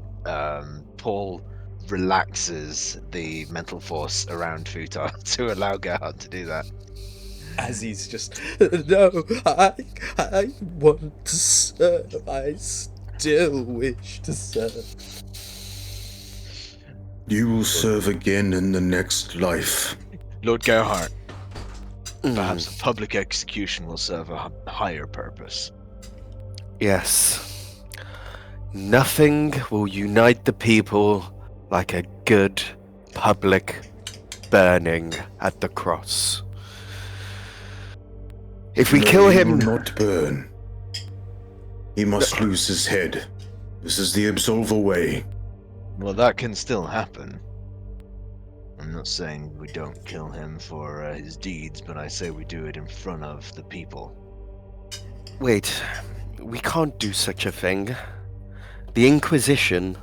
Paul relaxes the mental force around Futah to allow Gerhardt to do that. As he's just, no, I want to serve. I still wish to serve. You will serve again in the next life. Lord Gerhardt, perhaps a public execution will serve a higher purpose. Yes. Nothing will unite the people like a good public burning at the cross. If we kill him... He will not burn. He must lose his head. This is the absolver way. Well, that can still happen. I'm not saying we don't kill him for his deeds, but I say we do it in front of the people. Wait, we can't do such a thing. The Inquisition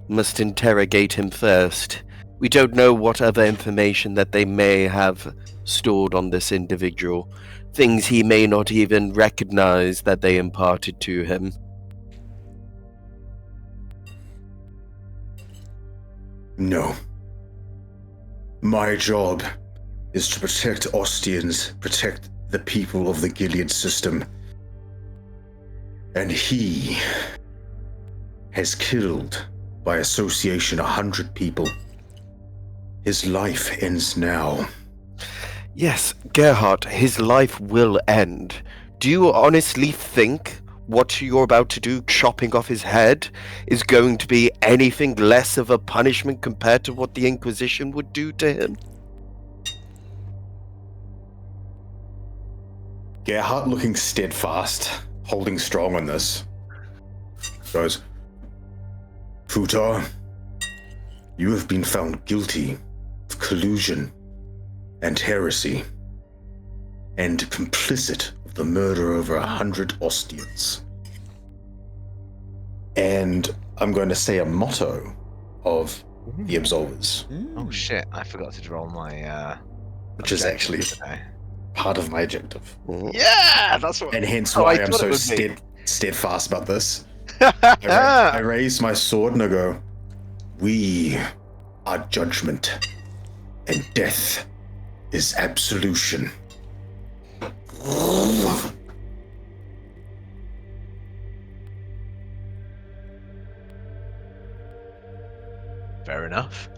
must interrogate him first. We don't know what other information that they may have stored on this individual. Things he may not even recognize that they imparted to him. No. My job is to protect Ostians, protect the people of the Gilead system. And he has killed, by association, 100 people. His life ends now. Yes, Gerhardt, his life will end. Do you honestly think what you're about to do, chopping off his head, is going to be anything less of a punishment compared to what the Inquisition would do to him? Gerhardt, looking steadfast, holding strong on this, goes, Futah, you have been found guilty of collusion and heresy, and complicit of the murder of over 100 Ostians. And I'm going to say a motto of the Absolvers, Oh shit! I forgot to draw my. which is actually today. part of my objective. Yeah, that's what. And hence Oh, why I I'm thought so it would be. steadfast about this. I raise my sword and I go, we are judgment, and death is absolution. Fair enough.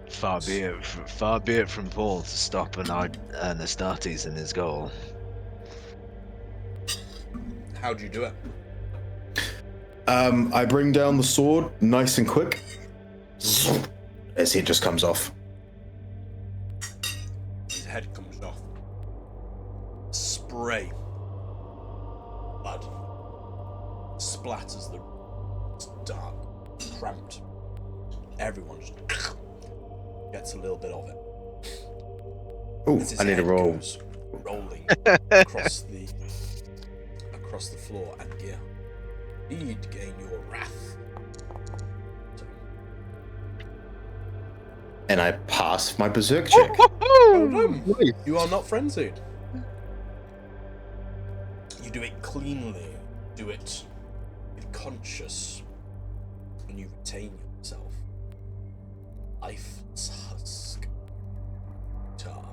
Far be it from Paul to stop an Astartes in his goal. How do you do it? I bring down the sword, nice and quick, as it just comes off. His head comes off. Spray. Blood. Splatters the room. It's dark. Cramped. Everyone just gets a little bit of it. Oh, As his I need a head roll. goes rolling across the floor, and yeah, need to gain your wrath. And I pass my berserk check. Well done. You are not frenzied. You do it cleanly. Do it with conscious, and you retain yourself. Lifeless husk. Tar.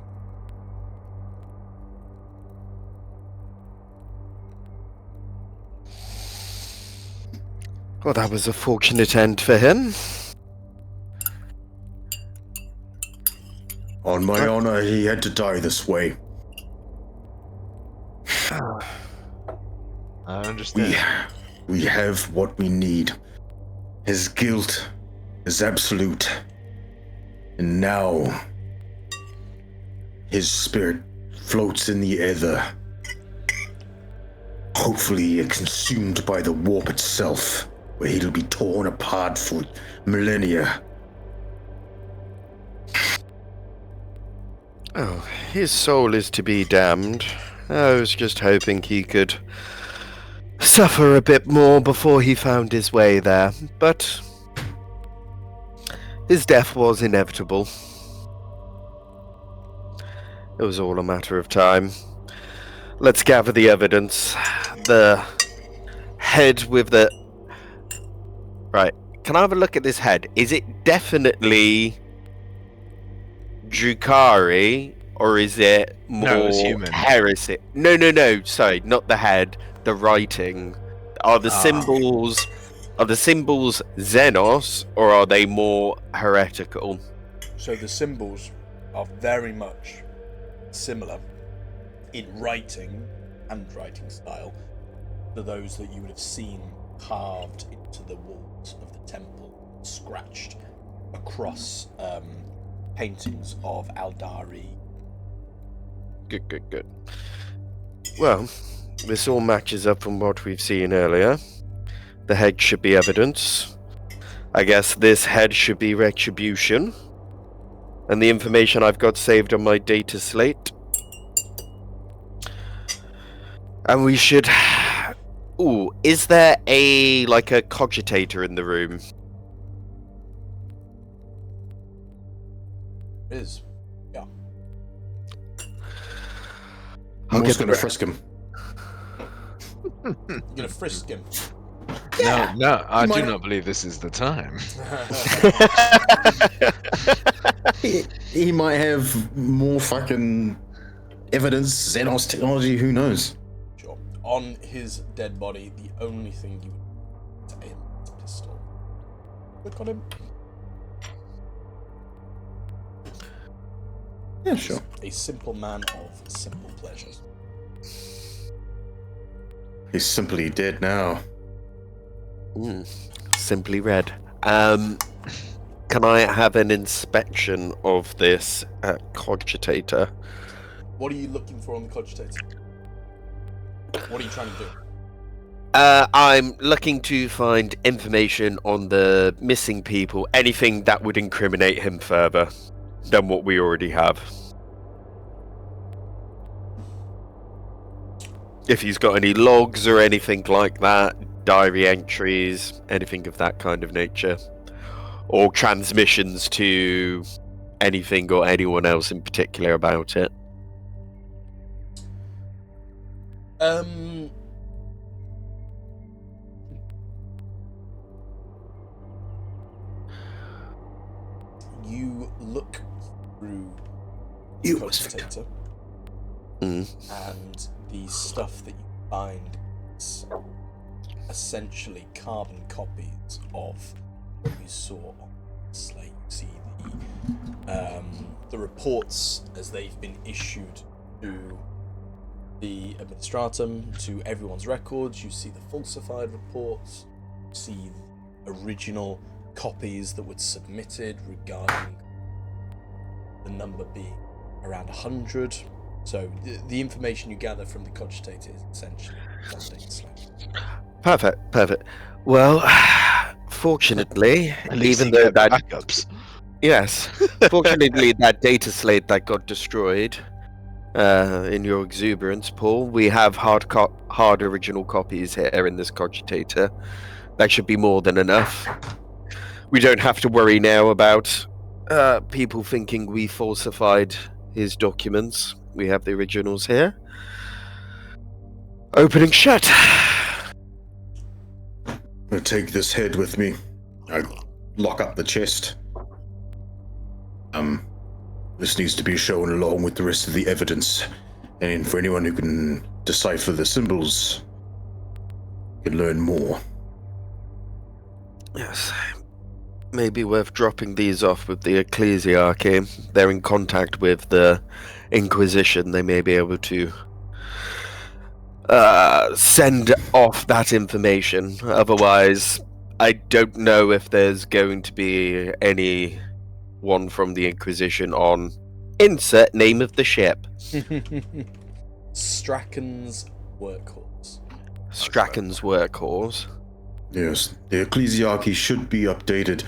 Well, that was a fortunate end for him. On my honor, he had to die this way. I understand. We have what we need. His guilt is absolute. And now, his spirit floats in the ether. Hopefully consumed by the warp itself, where he'll be torn apart for millennia. Oh, his soul is to be damned. I was just hoping he could suffer a bit more before he found his way there, but his death was inevitable. It was all a matter of time. Let's gather the evidence. The head with the... Right, can I have a look at this head? Is it definitely Drukari, or is it more No, it's human. heresy? No, sorry, not the head, the writing. Are the symbols Xenos, or are they more heretical? So the symbols are very much similar in writing, handwriting style, to those that you would have seen carved into the walls of the temple, scratched across paintings of Aldari. Good. Well, this all matches up from what we've seen earlier. The head should be evidence. I guess this head should be retribution. And the information I've got saved on my data slate. And we should... Ooh, is there a cogitator in the room? Is. Yeah. I'll I'm get just going to the- frisk him. You're gonna frisk him. No, I do not believe this is the time. He might have more fucking evidence, Xenos technology, who knows? Sure. On his dead body, the only thing you would aim is a pistol. Look on him. Yeah, sure. A simple man of simple pleasures. He's simply dead now. Simply read. Can I have an inspection of this cogitator? What are you looking for on the cogitator? What are you trying to do? I'm looking to find information on the missing people, anything that would incriminate him further than what we already have. If he's got any logs or anything like that, diary entries, anything of that kind of nature. Or transmissions to anything or anyone else in particular about it. You look through the You cogitator, and the stuff that you find is essentially carbon copies of what you saw on the slate. You see the reports as they've been issued to the administratum, to everyone's records. You see the falsified reports. You see the original copies that were submitted regarding the number being around 100. So the information you gather from the cogitator is essentially one data slate. Perfect. Well, fortunately, At least even you though get that backups. yes, fortunately that data slate that got destroyed in your exuberance, Paul, we have hard original copies here in this cogitator. That should be more than enough. We don't have to worry now about people thinking we falsified his documents. We have the originals here. Opening shut. I take this head with me. I lock up the chest. This needs to be shown along with the rest of the evidence. And for anyone who can decipher the symbols, can learn more. Yes. Maybe worth dropping these off with the Ecclesiarchy. They're in contact with the Inquisition. They may be able to send off that information. Otherwise, I don't know if there's going to be anyone from the Inquisition on insert name of the ship. Straken's Workhorse. Straken's Workhorse. Yes, the Ecclesiarchy should be updated,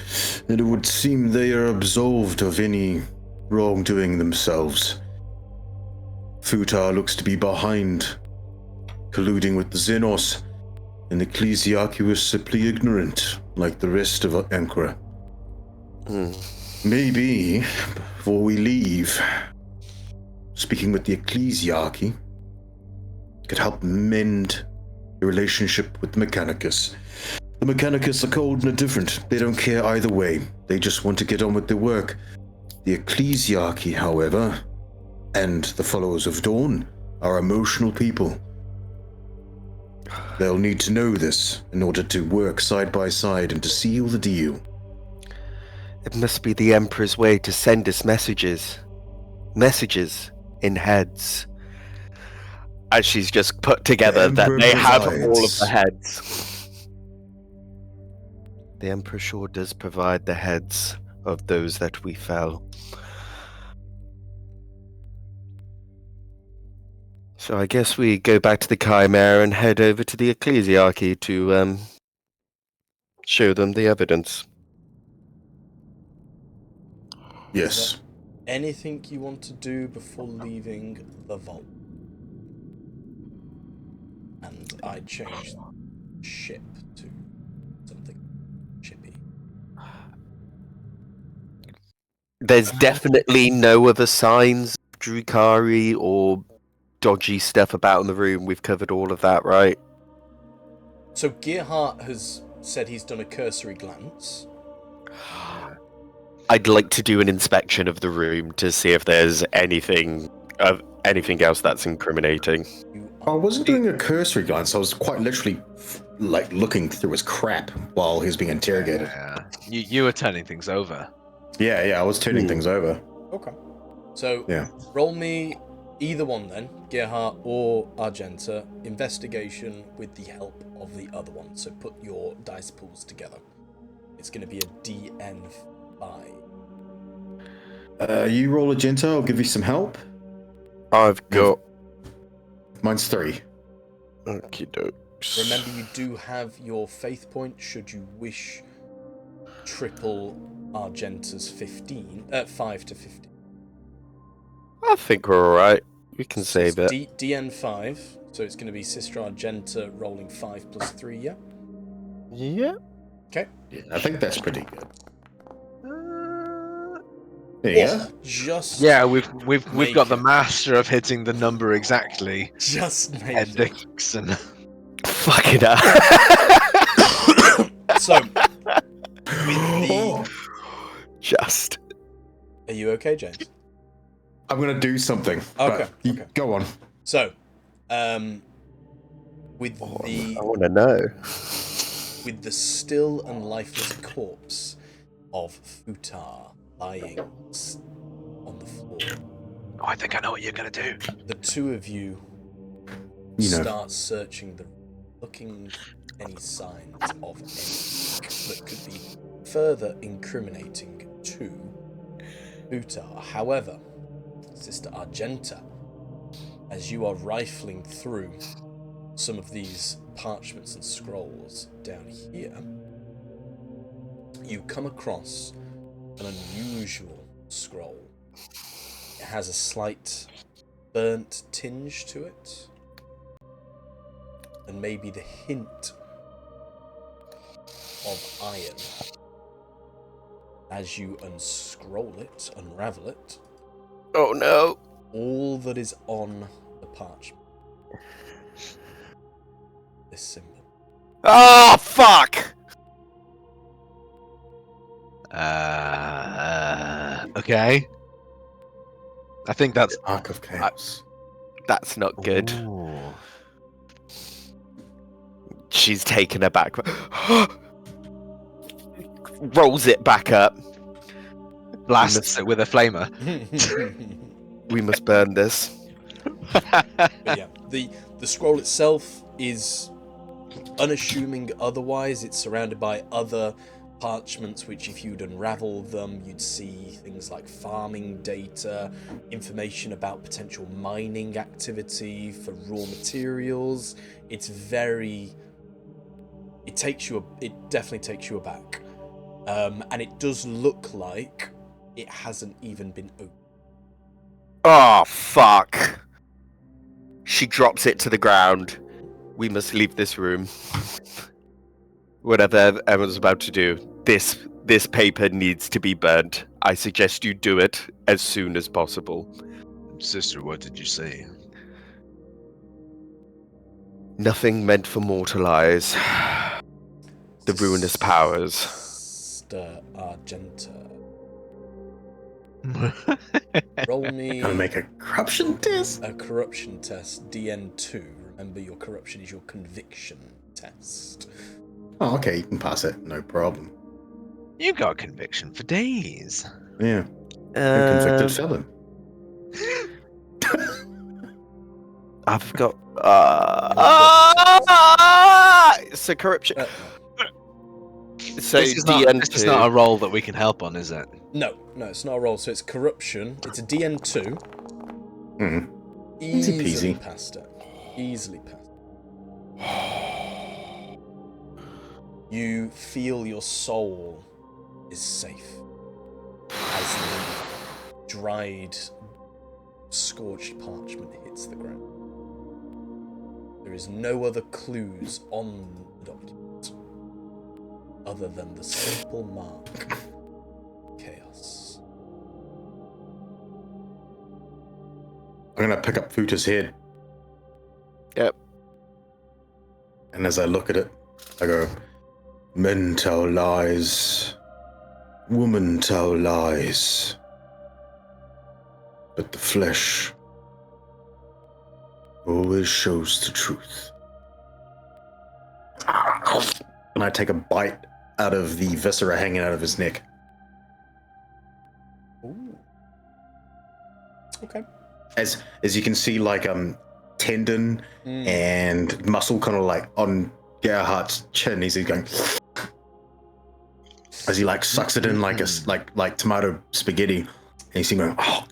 and it would seem they are absolved of any wrongdoing themselves. Futah looks to be behind, colluding with the Xenos, and the Ecclesiarchy was simply ignorant, like the rest of Ancra. Maybe, before we leave, speaking with the Ecclesiarchy could help mend the relationship with the Mechanicus. The Mechanicus are cold and indifferent. They don't care either way. They just want to get on with their work. The Ecclesiarchy, however, and the followers of Dawn are emotional people. They'll need to know this in order to work side by side and to seal the deal. It must be the Emperor's way to send us messages. Messages in heads. As she's just put together that Emperor they have all of provides. the heads. The Emperor sure does provide the heads of those that we fell. So I guess we go back to the Chimera and head over to the Ecclesiarchy to show them the evidence. Yes. Anything you want to do before leaving the vault? And I changed ship to something chippy. There's definitely no other signs of Drukari or dodgy stuff about in the room. We've covered all of that, right? So Gearhart has said he's done a cursory glance. I'd like to do an inspection of the room to see if there's anything else that's incriminating. I wasn't doing a cursory glance. I was quite literally, looking through his crap while he was being interrogated. Yeah. You were turning things over. Yeah, I was turning things over. Okay. So Yeah. roll me either one then, Gerhardt or Argenta, investigation with the help of the other one. So put your dice pools together. It's going to be a DN5. You roll Agenta, I'll give you some help. I've got. Mine's 3. Okie dokes. Remember, you do have your faith point should you wish triple Argenta's 5 to 15. I think we're alright. We can So save it's it. DN5, so it's going to be Sister Argenta rolling 5 plus 3, yeah? Yeah. Okay. Yeah, I think that's pretty good. Yeah. Just Yeah, we've Make got the it. master of hitting the number exactly. Just make Ed it. Dixon. Fuck it up. So, with the... Just. Are you okay, James? I'm gonna do something. Okay, But you okay. go on. So, with I the want to know. with the still and lifeless corpse of Futah lying on the floor, Oh, I think I know what you're gonna do. the two of you You know. start searching the room, looking for any signs of anything that could be further incriminating to Futah. However, Sister Argenta, as you are rifling through some of these parchments and scrolls down here, you come across an unusual scroll. It has a slight burnt tinge to it, and maybe the hint of iron. As you unravel it, Oh no. all that is on the parchment, this symbol. Oh, fuck! Okay. I think that's Arc of Chaos. That's not good. Ooh. She's taken aback. Rolls it back up. Blasts it with a flamer. We must burn this. But yeah, the scroll itself is unassuming otherwise. It's surrounded by other parchments which, if you'd unravel them, you'd see things like farming data, information about potential mining activity for raw materials. It definitely takes you aback. And it does look like it hasn't even been opened. Oh, fuck. She drops it to the ground. We must leave this room. Whatever everyone's about to do, this paper needs to be burnt. I suggest you do it as soon as possible. Sister, what did you say? Nothing meant for mortal eyes. The ruinous powers. Sister Argenta. Roll me Gonna make a corruption test. a corruption test, DN2. Remember, your corruption is your conviction test. Oh, okay, you can pass it. No problem. You got conviction for days. Yeah. A convicted felon. I've got. So corruption. So This is not a roll that we can help on, is it? No, it's not a roll, so it's corruption. It's a DN2. Mm. Easy Easily peasy. past it. Easily past it. You feel your soul is safe as the dried, scorched parchment hits the ground. There is no other clues on the document other than the simple mark chaos. I'm gonna pick up Futah's head. Yep. And as I look at it, I go, men tell lies, women tell lies, but the flesh always shows the truth. And I take a bite out of the viscera hanging out of his neck. Ooh. Okay. As you can see, like tendon and muscle kind of like on Gerhardt's chin. He's going as he like sucks it in like a like tomato spaghetti, and he's going, oh.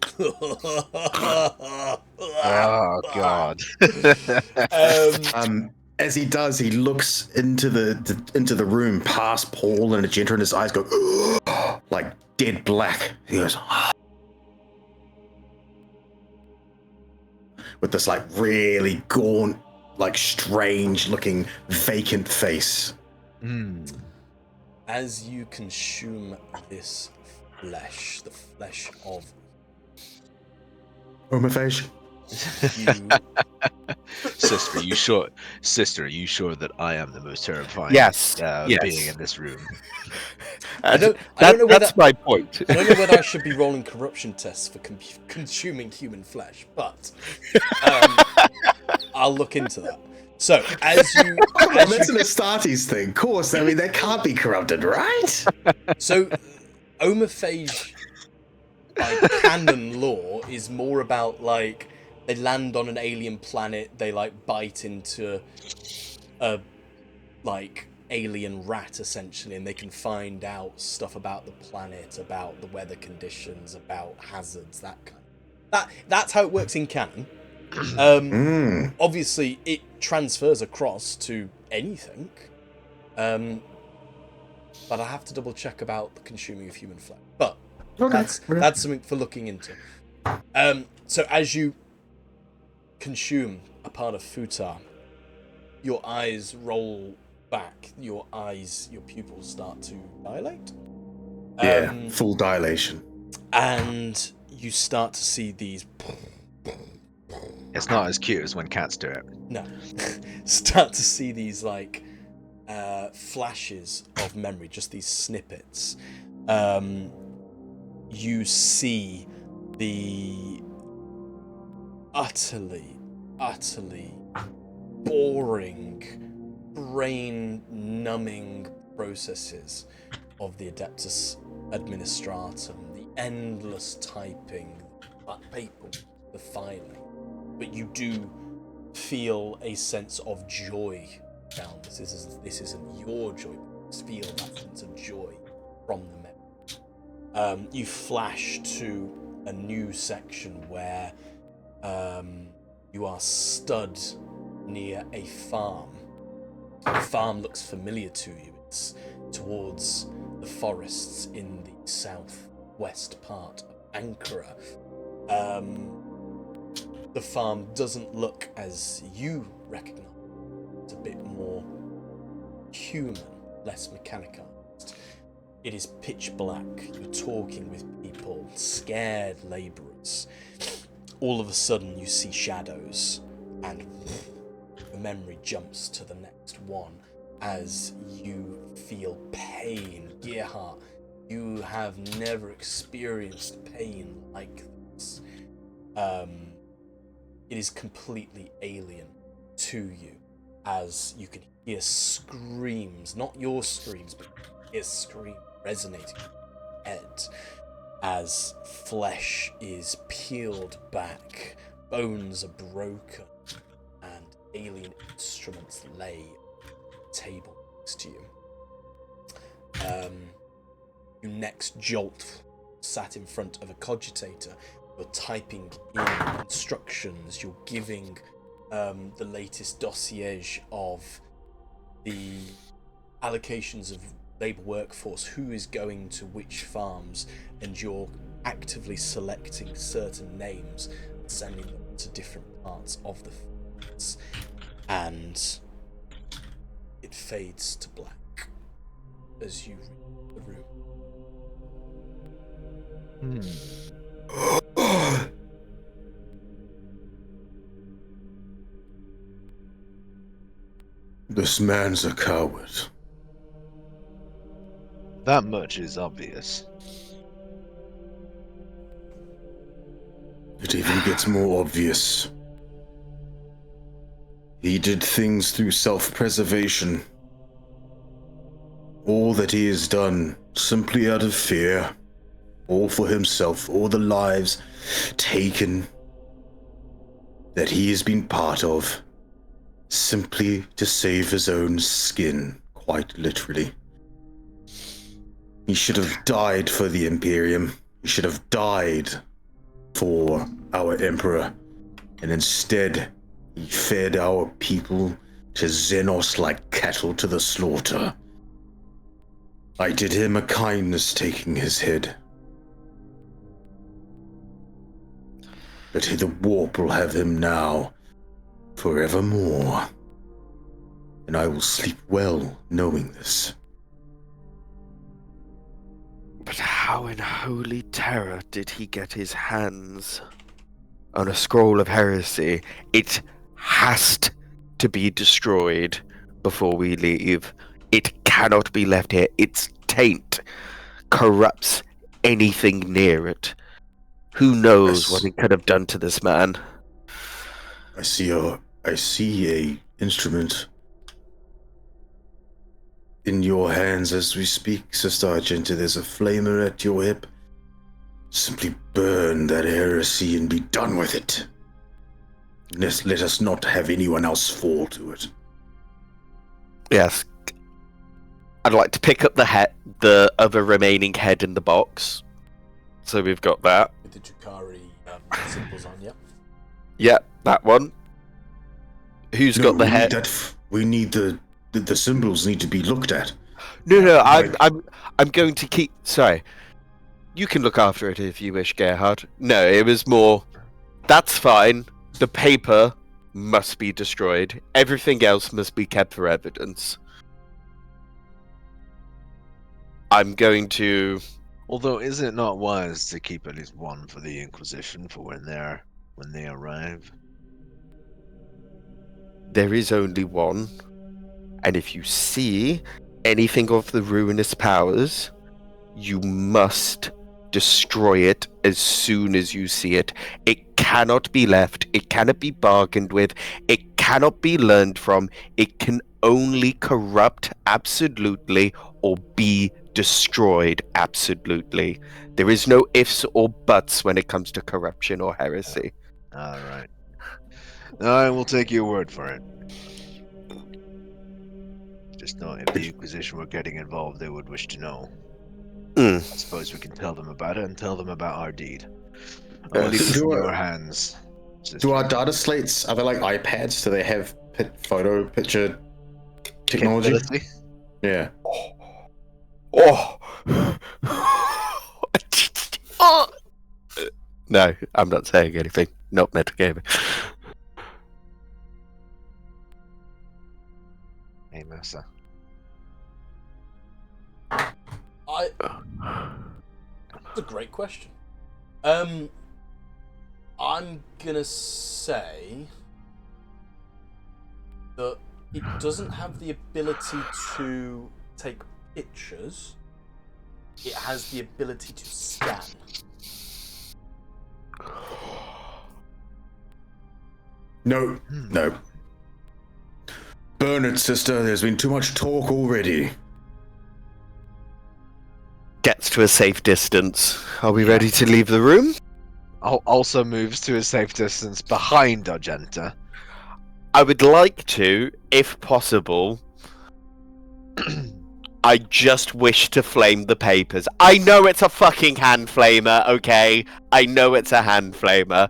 Oh God. As he does, he looks into the room past Paul and Agenta, and his eyes go like dead black. He goes with this like really gaunt, like strange looking vacant face. As you consume this flesh, the flesh of Homophage. you, Sister, are you sure that I am the most terrifying Yes. being in this room? I don't know whether that's my point. I don't know whether I should be rolling corruption tests for consuming human flesh, but I'll look into that. So, that's an Astartes thing, of course. I mean, that can't be corrupted, right? So, omophage, like canon lore, is more about like they land on an alien planet, they like bite into a like alien rat essentially, and they can find out stuff about the planet, about the weather conditions, about hazards, that kind of. That's how it works in canon. Obviously, it transfers across to anything, but I have to double check about the consuming of human flesh. But that's something for looking into. So as you consume a part of Futah, your eyes roll back. Your pupils start to dilate. Full dilation. And you start to see these. It's not as cute as when cats do it. No. Start to see these like flashes of memory, just these snippets. You see the utterly boring, brain-numbing processes of the Adeptus Administratum, the endless typing, the paper, the filing. But you do feel a sense of joy around this. This isn't your joy, but you feel that sense of joy from the memory. You flash to a new section where you are stood near a farm. The farm looks familiar to you. It's towards the forests in the southwest part of Ancra. The farm doesn't look as you recognise. It's a bit more human, less mechanicized. It is pitch black. You're talking with people, scared labourers. All of a sudden you see shadows, and the memory jumps to the next one as you feel pain. Gerhardt, you have never experienced pain like this. It is completely alien to you, as you can hear screams, not your screams, but you can hear screams resonating in your head as flesh is peeled back, bones are broken, and alien instruments lay on the table next to you. You next jolt, sat in front of a cogitator. You're typing in instructions, you're giving the latest dossier of the allocations of labour workforce, who is going to which farms, and you're actively selecting certain names and sending them to different parts of the fields. And it fades to black as you read the room. This man's a coward. That much is obvious. It even gets more obvious. He did things through self-preservation. All that he has done simply out of fear. all for himself, all the lives taken that he has been part of, simply to save his own skin, quite literally. He should have died for the Imperium. He should have died for our Emperor. And instead, he fed our people to Xenos like cattle to the slaughter. I did him a kindness taking his head. But the warp will have him now, forevermore. And I will sleep well knowing this. But how in holy terror did he get his hands on a scroll of heresy? It has to be destroyed before we leave. It cannot be left here. Its taint corrupts anything near it. Who knows what it could have done to this man? I see a instrument in your hands as we speak, Sister Argenta. There's a flamer at your hip. Simply burn that heresy and be done with it. Let us not have anyone else fall to it. Yes. I'd like to pick up the other remaining head in the box. So we've got that. With the Jukari symbols on, yep. Yep, that one. Who's got the head? We need the symbols need to be looked at. No, I'm going to keep. Sorry, you can look after it if you wish, Gerhard. No, it was more. That's fine. The paper must be destroyed. Everything else must be kept for evidence. I'm going to. Although, is it not wise to keep at least one for the Inquisition for when they arrive? There is only one, and if you see anything of the ruinous powers, you must destroy it as soon as you see it. It cannot be left. It cannot be bargained with. It cannot be learned from. It can only corrupt absolutely or be destroyed absolutely. There is no ifs or buts when it comes to corruption or heresy. All right. I will take your word for it. Just know if the Inquisition were getting involved, they would wish to know. I suppose we can tell them about it and tell them about our deed. I will leave this in your hands. Do our data slates, are they like iPads? Do they have picture technology? Capability? Yeah. No, I'm not saying anything. Not metagaming. Hey, Mercer. That's a great question. I'm gonna say that it doesn't have the ability to take pictures. It has the ability to scan. No. Burn it, sister. There's been too much talk already. Gets to a safe distance. Are we ready to leave the room? Also moves to a safe distance behind Argenta. I would like to, if possible. I just wish to flame the papers. I know it's a fucking hand flamer, okay? I know it's a hand flamer.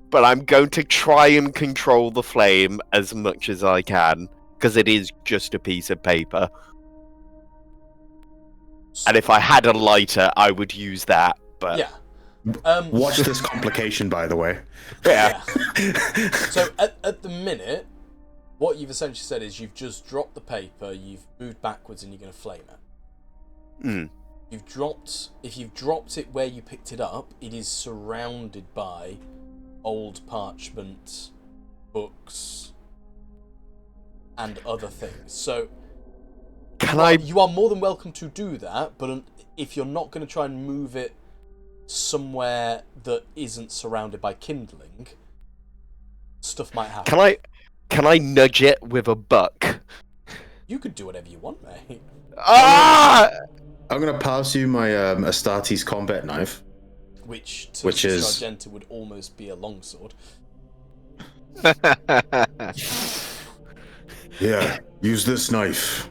But I'm going to try and control the flame as much as I can. Because it is just a piece of paper. And if I had a lighter, I would use that. But Yeah. Watch this complication, by the way. yeah. So at the minute, what you've essentially said is you've just dropped the paper, you've moved backwards, and you're going to flame it. If you've dropped it where you picked it up, it is surrounded by old parchment, books, and other things. So you are more than welcome to do that, but if you're not going to try and move it somewhere that isn't surrounded by kindling, stuff might happen. Can I nudge it with a buck? You could do whatever you want, mate. Ah! I'm gonna pass you my Astartes combat knife. Which to Which Sister is- Argenta would almost be a longsword. Yeah, use this knife.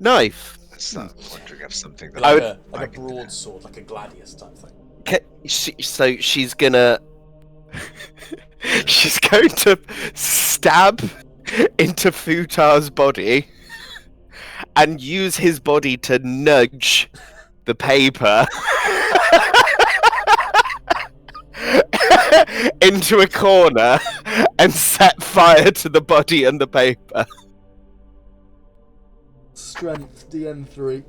Knife. Start wondering if something that Like I a I can do. broadsword, like a gladius type thing. So she's gonna she's going to stab into Futah's body and use his body to nudge the paper into a corner and set fire to the body and the paper. Strength DN3.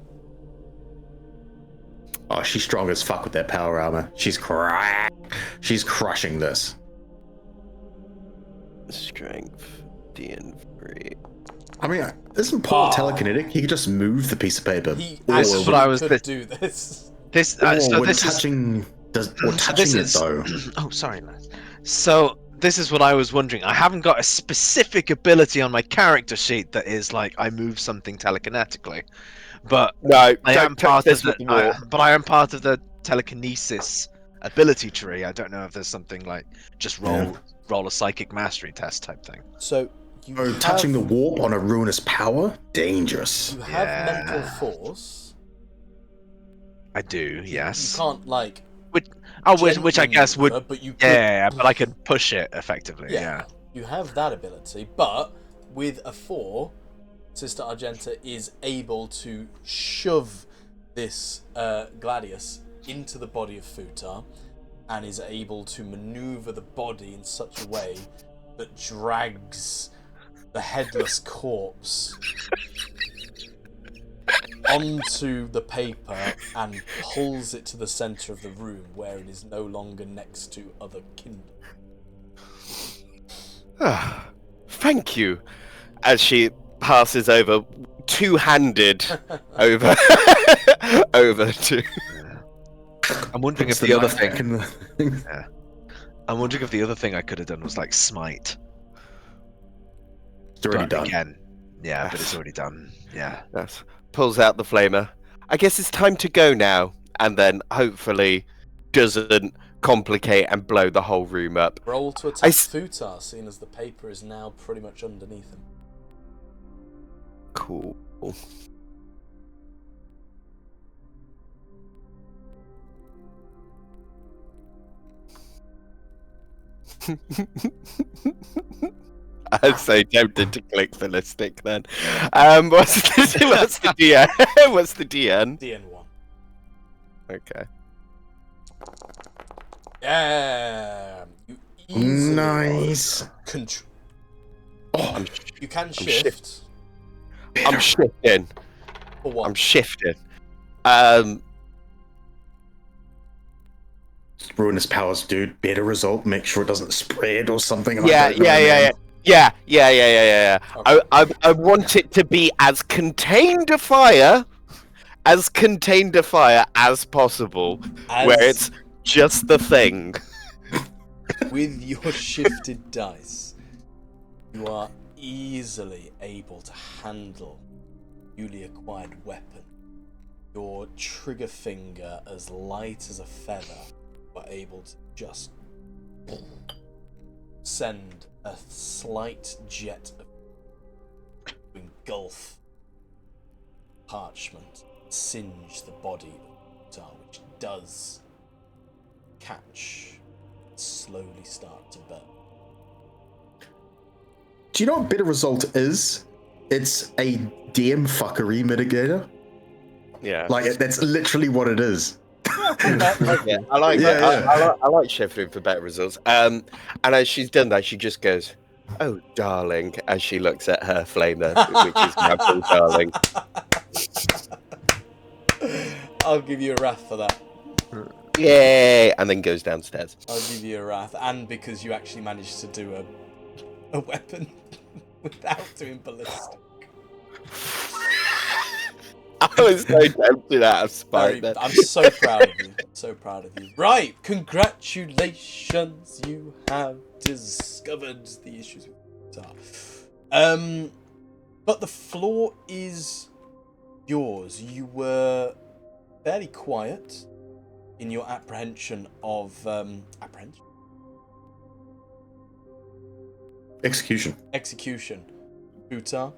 Oh, she's strong as fuck with that power armor. She's crushing this. Strength DN3. I mean, isn't Paul telekinetic? He could just move the piece of paper. He Or This is actually what I was- could do this. This or so when this is touching, or so touching this it is- though. Oh, sorry, lads. So this is what I was wondering. I haven't got a specific ability on my character sheet that is like I move something telekinetically, but No, I don't am touch part this of with the. the war. But I am part of the telekinesis ability tree. I don't know if there's something like just roll a psychic mastery test type thing. So you Oh, have, touching the warp on a ruinous power? Dangerous. you have Yeah. mental force. I do, yes. You can't like Which I gently guess would. maneuver, but you could, Yeah, but I could push it effectively. Yeah. You have that ability, but with a 4, Sister Argenta is able to shove this gladius into the body of Futah and is able to maneuver the body in such a way that drags the headless corpse onto the paper and pulls it to the center of the room where it is no longer next to other kindred. Thank you. As she passes over, two-handed over over to. I'm wondering if Puts the other knife thing. back in the- I'm wondering if the other thing I could have done was like smite. It's already But done. again, yeah, but it's already done. Yeah. Yes. Pulls out the flamer. I guess it's time to go now, and then hopefully doesn't complicate and blow the whole room up. Roll to I attack s- Futah, seeing as the paper is now pretty much underneath him. Cool. I'm so tempted to click ballistic then. What's the DN? What's the DN? DN1. Okay. Yeah. You easily Nice. Oh, you can shift. I'm shifting. For what? I'm shifting. Ruinous powers, dude. Better result. Make sure it doesn't spread or something. Yeah. Okay. I want it to be as contained a fire as possible, where it's just the thing. With your shifted dice, you are easily able to handle newly acquired weapon. Your trigger finger, as light as a feather, are able to just send a slight jet of to engulf parchment, singe the body of Futah, which does catch, slowly start to burn. Do you know what better result is? It's a DM fuckery mitigator. Yeah. Like that's literally what it is. Yeah, I like Yeah, that. yeah. I like shifting for better results. And as she's done that, she just goes, "Oh, darling," as she looks at her flamer, which is now called darling. I'll give you a wrath for that. Yay! And then goes downstairs. I'll give you a wrath, and because you actually managed to do a weapon without doing ballistic. I was so tempted out of spite. then. I'm so proud of you. So proud of you. Right, congratulations, you have discovered the issues with guitar. But the floor is yours. You were fairly quiet in your apprehension of Execution. Futah.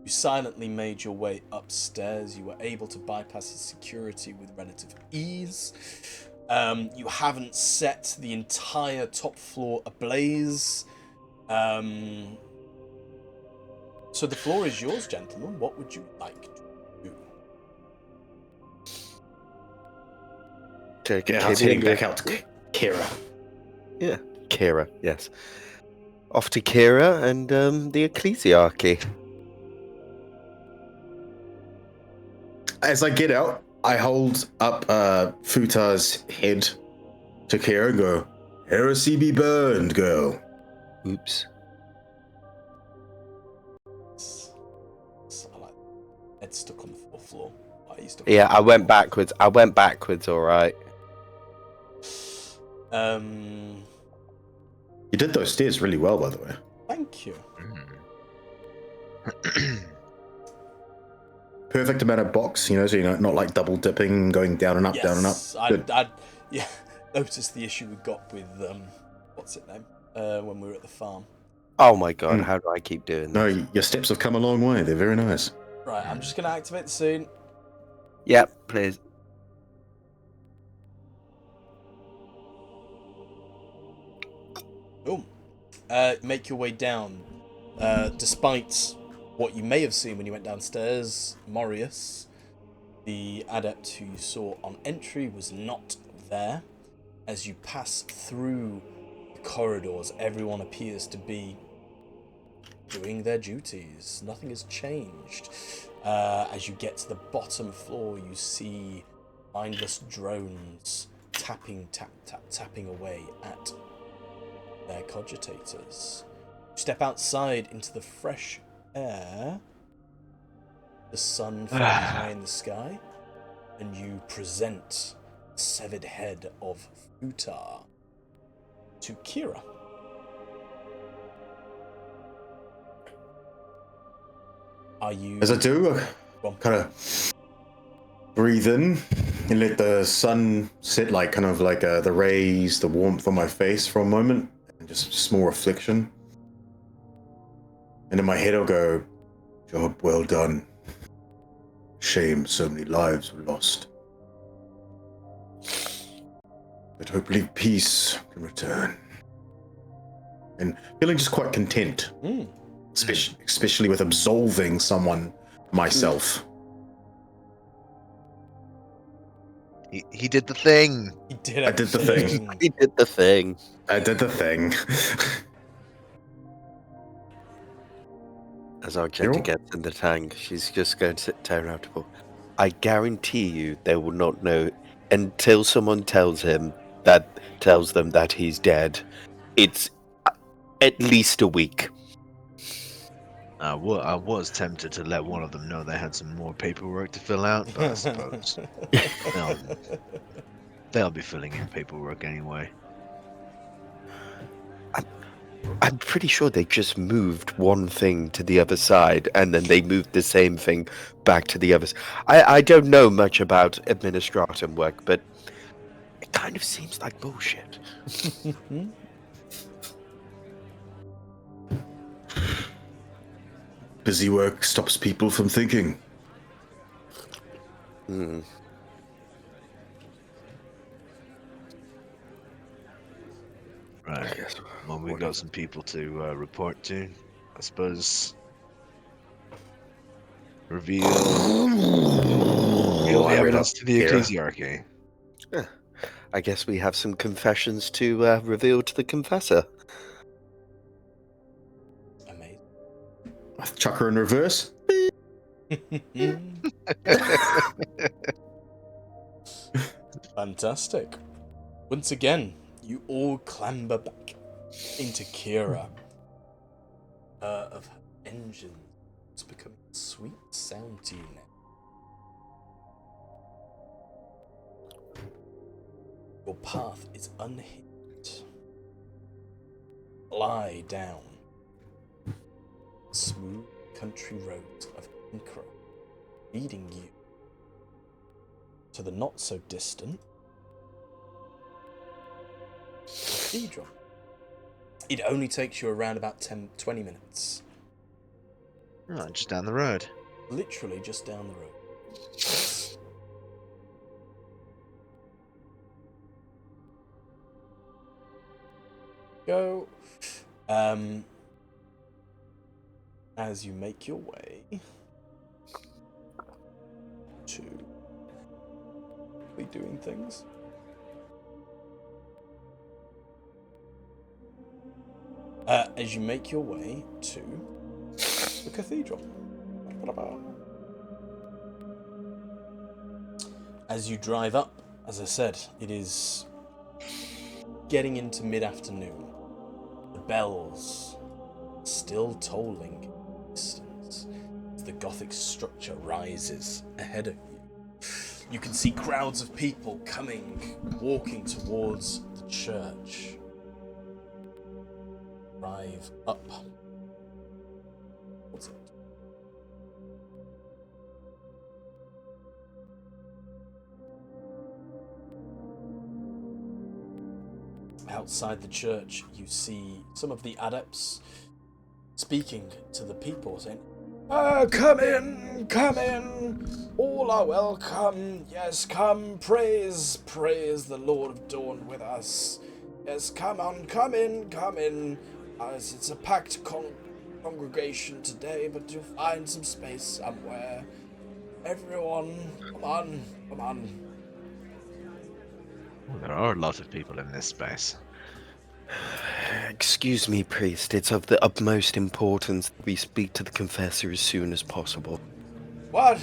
You silently made your way upstairs. You were able to bypass his security with relative ease. You haven't set the entire top floor ablaze. So the floor is yours, gentlemen. What would you like to do? Heading back out to Kira. Yeah, Kira, yes. Off to Kira and the Ecclesiarchy. As I get out, I hold up Futah's head to Kira and go, "Heresy be burned, girl." Oops. I like Ed's stuck on the fourth floor. Yeah, I went backwards. All right. You did those stairs really well, by the way. Thank you. Perfect amount of box, so not like double dipping, going down and up, down and up. I'd noticed the issue we got with what's it name when we were at the farm. Oh my god, how do I keep doing No, this? your steps have come a long way. They're very nice. Right, I'm just gonna activate the scene. Yep, please. Boom. Make your way down. Despite what you may have seen when you went downstairs, Morius, the adept who you saw on entry, was not there. As you pass through the corridors, everyone appears to be doing their duties. Nothing has changed. As you get to the bottom floor, you see mindless drones tapping away at their cogitators. Step outside into the fresh air, the sun flying high in the sky, and you present the severed head of Futah to Kira. Are you... As I do, I kind of breathe in and let the sun set, like kind of like the rays, the warmth on my face for a moment, and just a small reflection. And in my head I'll go, "Job well done. Shame so many lives were lost. But hopefully peace can return." And feeling just quite content. Especially with absolving someone myself. He did the thing. He did I did the thing. He did the thing. I did the thing. As Argenta gets in the tank, she's just going to turn around to Paul. I guarantee you they will not know until someone tells them that he's dead. It's at least a week. I was tempted to let one of them know they had some more paperwork to fill out, but I suppose they'll be filling in paperwork anyway. I'm pretty sure they just moved one thing to the other side, and then they moved the same thing back to the other side. I don't know much about administratum work, but it kind of seems like bullshit. Busy work stops people from thinking. Right. Well, we got some people to report to. I suppose. Reveal the evidence to the Ecclesiarchy. I guess we have some confessions to reveal to the confessor. Amazing. Chuck her in reverse. Fantastic. Once again, you all clamber back into Kira. Of her engine. It's becoming a sweet sound to you now. Your path is unhinged. Lie down. Smooth country roads of Ancra leading you to the not so distant cathedral. It only takes you around about 20 minutes. Oh, just down the road. Literally just down the road. Go. As you make your way to be doing things. As you make your way to the cathedral. As you drive up, as I said, it is getting into mid-afternoon. The bells still tolling in the distance as the Gothic structure rises ahead of you. You can see crowds of people coming, walking towards the church. Drive up. What's it? Outside the church, you see some of the adepts speaking to the people, saying, come in, all are welcome, yes, come, praise the Lord of Dawn with us, yes, come on, come in, it's a packed congregation today, but you'll find some space somewhere, everyone, come on. There are a lot of people in this space. Excuse me, priest. It's of the utmost importance that we speak to the confessor as soon as possible. What?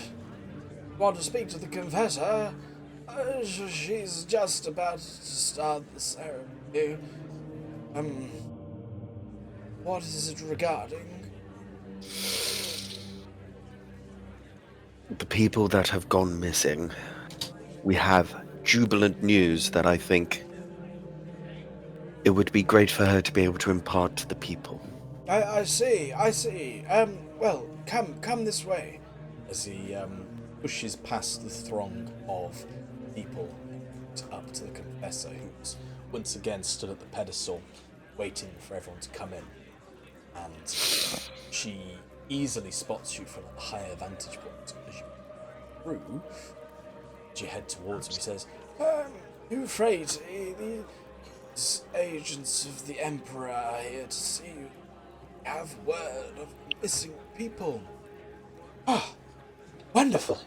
Want to speak to the confessor? She's just about to start the ceremony. What is it regarding? The people that have gone missing. We have jubilant news that I think it would be great for her to be able to impart to the people. I see. Well, come this way. As he pushes past the throng of people up to the confessor, who's once again stood at the pedestal, waiting for everyone to come in. And she easily spots you from a higher vantage point as you go through. As you head towards him, he says, "You afraid these agents of the Emperor are here to see you. Have word of missing people." Ah, wonderful.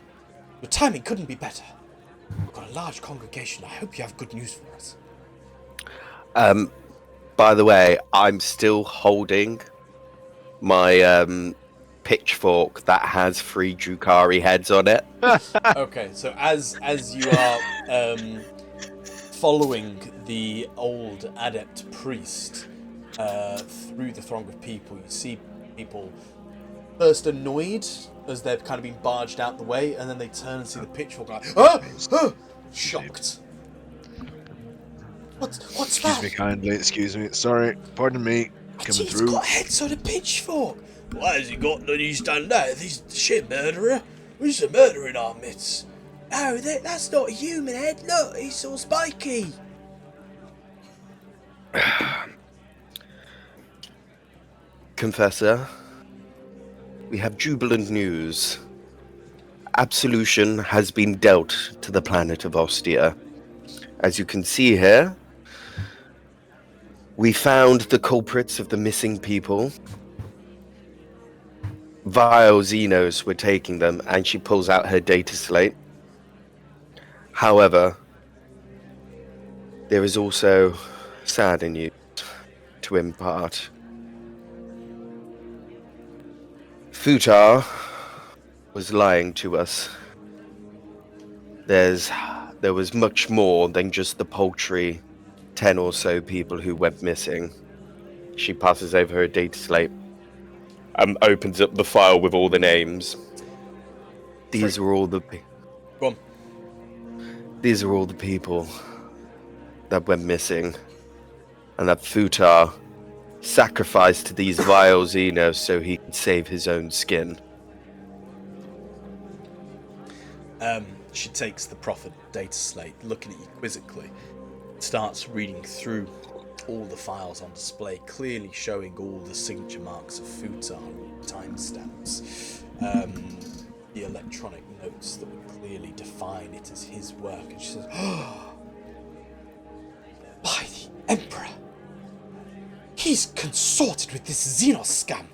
Your timing couldn't be better. We've got a large congregation. I hope you have good news for us. By the way, I'm still holding my pitchfork that has 3 Drukhari heads on it. Okay, so as you are following the old adept priest through the throng of people, you see people first annoyed as they've kind of been barged out the way, and then they turn and see the pitchfork like, shocked. What's Excuse that? me kindly, excuse me. Sorry, pardon me. Coming He's through. got heads on a pitchfork. Why has he got that he's done that? He's shit murderer. He's a murderer in our midst. No, that's not a human head. Look, he's all spiky. Confessor, we have jubilant news. Absolution has been dealt to the planet of Ostia. As you can see here, we found the culprits of the missing people. Vile Xenos were taking them, and she pulls out her data slate. However, there is also sadder news to impart. Futah was lying to us. There was much more than just the paltry 10 or so people who went missing. She passes over her data slate and opens up the file with all the names. These are all the Go on. These are all the people that went missing, and that Futah sacrificed to these vile Xenos so he could save his own skin. She takes the proffered data slate, looking at you quizzically, starts reading through all the files on display, clearly showing all the signature marks of Futah, timestamps, the electronic notes that would clearly define it as his work. And she says, "Oh, by the Emperor! He's consorted with this Xenos scam!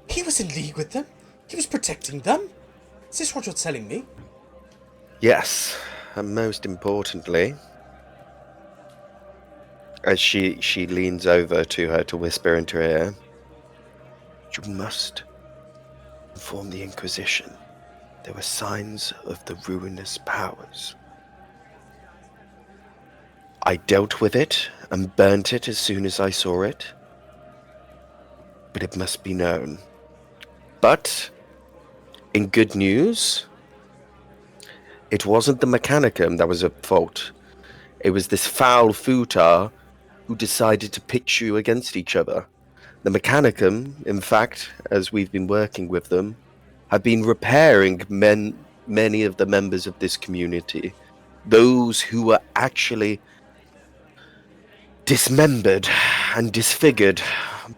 He was in league with them. He was protecting them. Is this what you're telling me?" Yes, and most importantly, as she leans over to her to whisper into her ear, "You must inform the Inquisition. There were signs of the ruinous powers. I dealt with it and burnt it as soon as I saw it, but it must be known. But, in good news, it wasn't the Mechanicum that was at fault. It was this foul Futah who decided to pitch you against each other. The Mechanicum, in fact, as we've been working with them, have been repairing many of the members of this community. Those who were actually dismembered and disfigured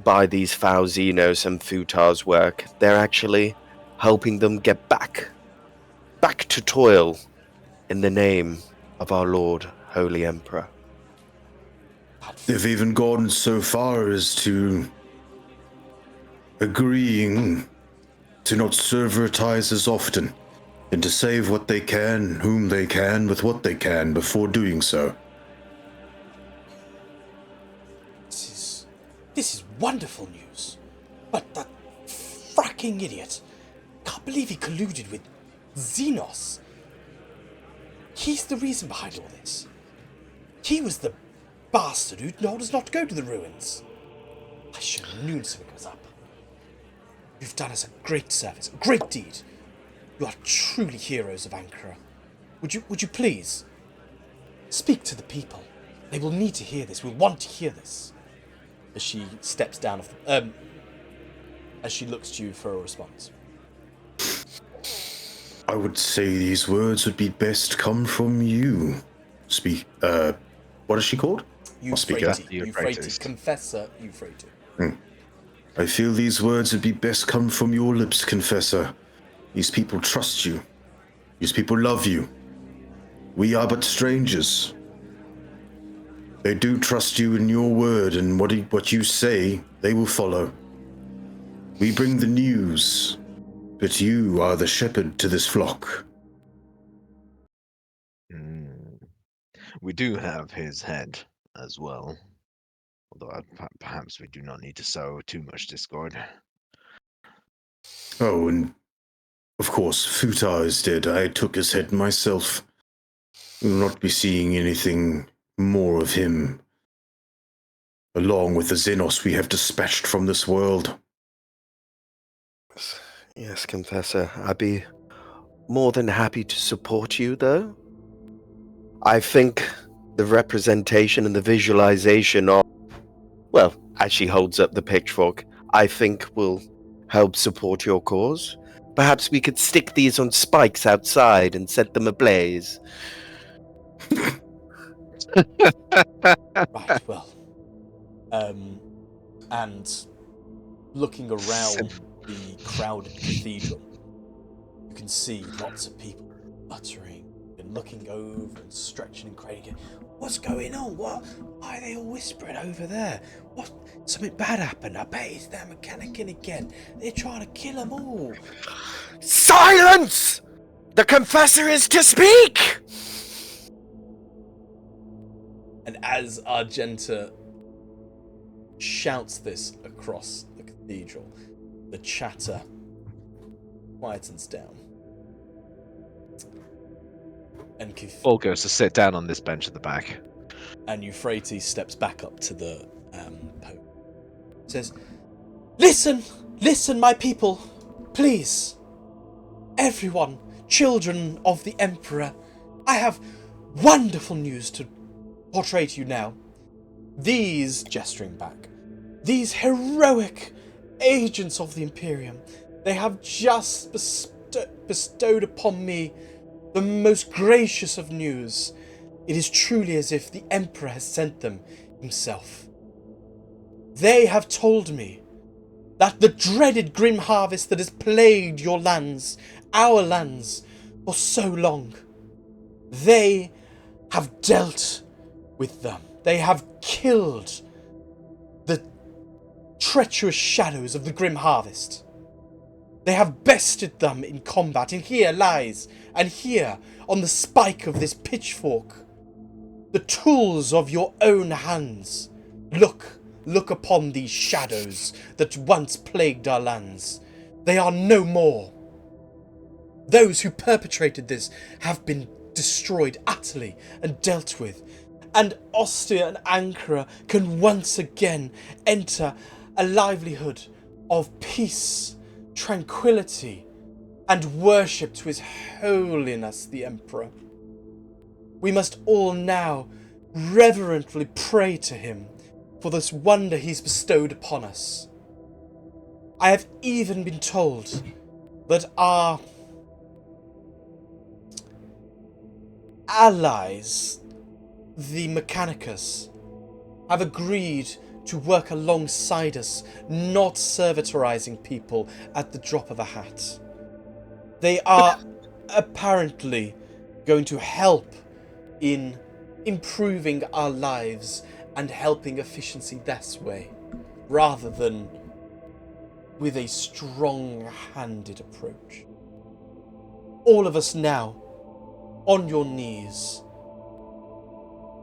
by these foul Xenos and Futah's work. They're actually helping them get back to toil in the name of our Lord, Holy Emperor." They've even gone so far as to agreeing to not serveritize as often and to save what they can, whom they can, with what they can before doing so. This is wonderful news. But that fracking idiot, can't believe he colluded with Xenos. He's the reason behind all this. He was the bastard who told us not to go to the ruins. I should have known something was up. You've done us a great service, a great deed. You are truly heroes of Ancra. Would you please speak to the people? They will need to hear this. Will want to hear this. As she steps down off as she looks to you for a response. I would say these words would be best come from you. What is she called? Euphrates. Confessor Euphrates. I feel these words would be best come from your lips, Confessor. These people trust you. These people love you. We are but strangers. They do trust you in your word, and what you say, they will follow. We bring the news, but you are the shepherd to this flock. We do have his head as well, although perhaps we do not need to sow too much discord. Oh, and of course, Futah is dead. I took his head myself. We will not be seeing anything more of him, along with the Xenos we have dispatched from this world. Yes, Confessor, I'd be more than happy to support you, though. I think the representation and the visualization of, well, as she holds up the pitchfork, I think will help support your cause. Perhaps we could stick these on spikes outside and set them ablaze. Right, well. And looking around the crowded cathedral, you can see lots of people muttering and looking over and stretching and craning. What's going on? Why are they all whispering over there? What? Something bad happened. I bet it's that Mechanicum again. They're trying to kill them all. Silence! The Confessor is to speak! And as Argenta shouts this across the cathedral, the chatter quietens down. And Paul goes to sit down on this bench at the back. And Euphrates steps back up to the Pope. Says, Listen, my people, please. Everyone, children of the Emperor, I have wonderful news to portray to you now. These, gesturing back, these heroic agents of the Imperium, they have just bestowed upon me the most gracious of news. It is truly as if the Emperor has sent them himself. They have told me that the dreaded grim harvest that has plagued your lands, our lands, for so long, they have dealt with them. They have killed the treacherous shadows of the grim harvest. They have bested them in combat, and here lies, and here, on the spike of this pitchfork, the tools of your own hands. Look upon these shadows that once plagued our lands. They are no more. Those who perpetrated this have been destroyed utterly and dealt with, and Ostia and Ancra can once again enter a livelihood of peace, tranquility, and worship to His Holiness the Emperor. We must all now reverently pray to him for this wonder he's bestowed upon us. I have even been told that our allies, the Mechanicus, have agreed to work alongside us, not servitorizing people at the drop of a hat. They are apparently going to help in improving our lives and helping efficiency this way, rather than with a strong-handed approach. All of us now, on your knees,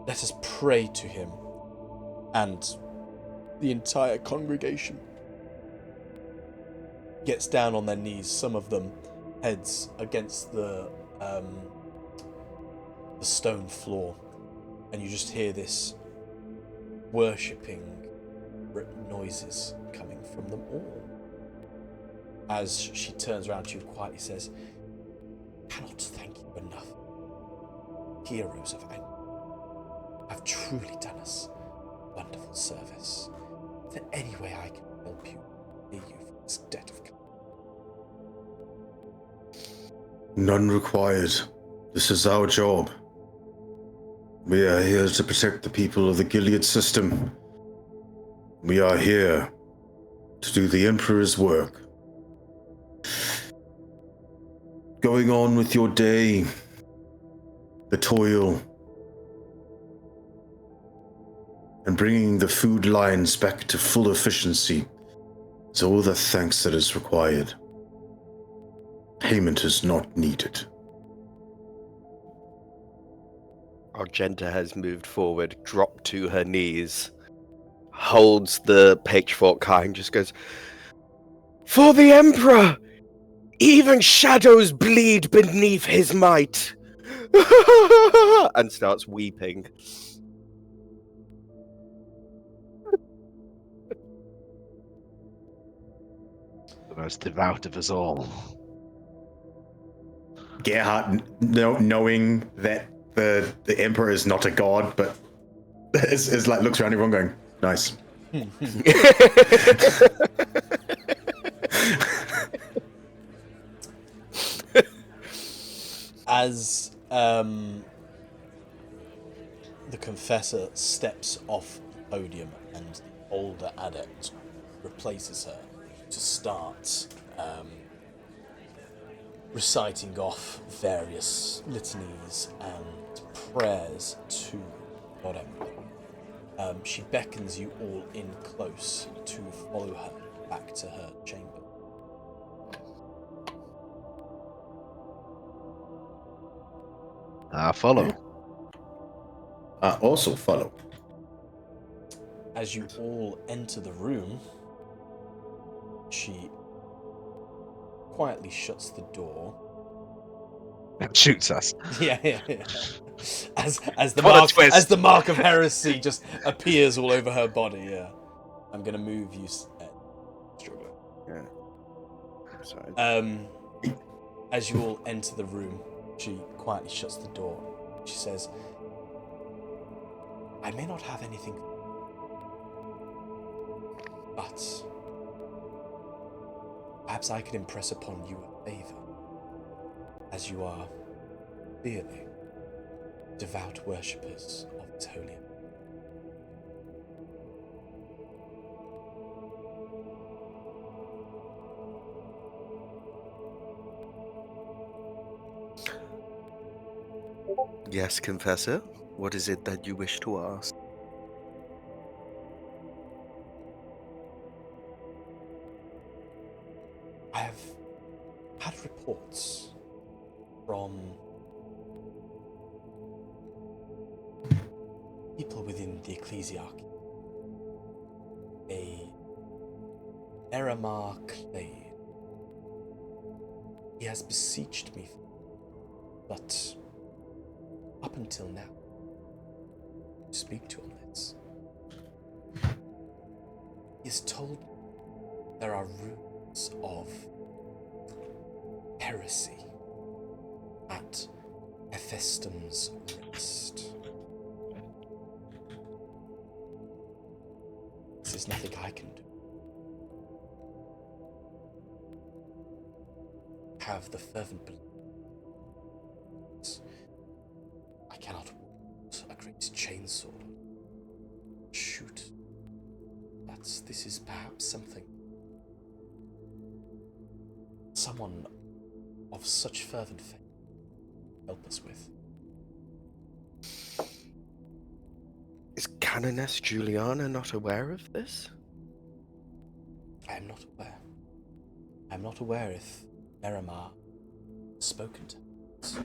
let us pray to him. And the entire congregation gets down on their knees, some of them heads against the stone floor, and you just hear this worshipping noises coming from them all. As she turns around to you and quietly says, "Cannot thank you enough, heroes of Ancra. Have truly done us wonderful service. Is there any way I can help you, pay you for this debt of kindness?" None required. This is our job. We are here to protect the people of the Gilead system. We are here to do the Emperor's work. Going on with your day, the toil, and bringing the food lines back to full efficiency is all the thanks that is required. Payment is not needed. Argenta has moved forward, dropped to her knees, holds the pitchfork high and just goes, "For the Emperor! Even shadows bleed beneath his might!" and starts weeping. The most devout of us all. Gerhardt, knowing that the Emperor is not a god, but is like looks around everyone going, "Nice." As the Confessor steps off the podium and the older adept replaces her to start reciting off various litanies and prayers to God Emperor, she beckons you all in close to follow her back to her chamber. I follow. I also follow. As you all enter the room, she quietly shuts the door. Shoots us. Yeah. As the What a mark twist. as the mark of heresy just appears all over her body. Yeah, I'm gonna move you, struggler. Yeah. Sorry. As you all enter the room, she quietly shuts the door. She says, "I may not have anything, but perhaps I could impress upon you a favor, as you are clearly devout worshippers of his holy. Yes, Confessor. What is it that you wish to ask? I have had reports from people within the Ecclesiarchy. A Eramar Clade. He has beseeched me, but up until now, to speak to him, he has told me there are rumors of heresy at Hephaestus's rest. This is nothing I can do. Have the fervent belief. I cannot wield a great chainsaw, shoot, but this is perhaps something someone of such fervent faith help us with. Is Canoness Juliana not aware of this? I am not aware. I am not aware if Eramar has spoken to us.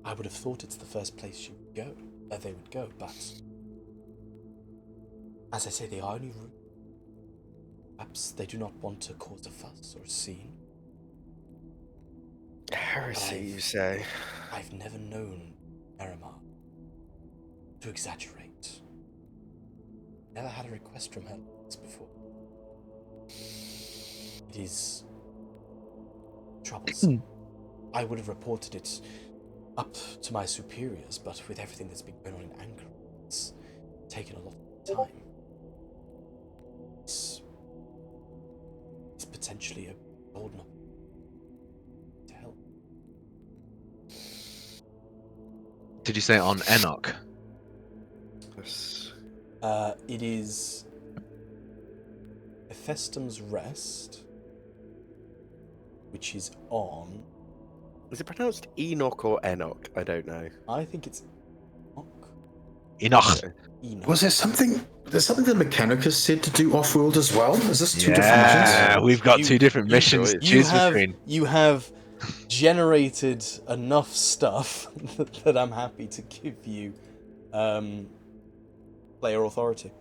I would have thought it's the first place they would go, but as I say, they are only rumors. Perhaps they do not want to cause a fuss or a scene. Heresy, you say? I've never known Eramar to exaggerate. Never had a request from her like this before. It is troublesome. I would have reported it up to my superiors, but with everything that's been going on in Ancra, it's taken a lot of time. It's potentially a golden opportunity to help. Did you say on Enoch? Yes. It is Hephaestus's rest, which is on. Is it pronounced Enoch or Enoch? I don't know. I think it's Enoch. Enoch. Was there something? There's something that Mechanicus said to do off-world as well. Is this two different missions? Yeah, we've got You- two different you- missions to choose between. You have generated enough stuff that I'm happy to give you player authority.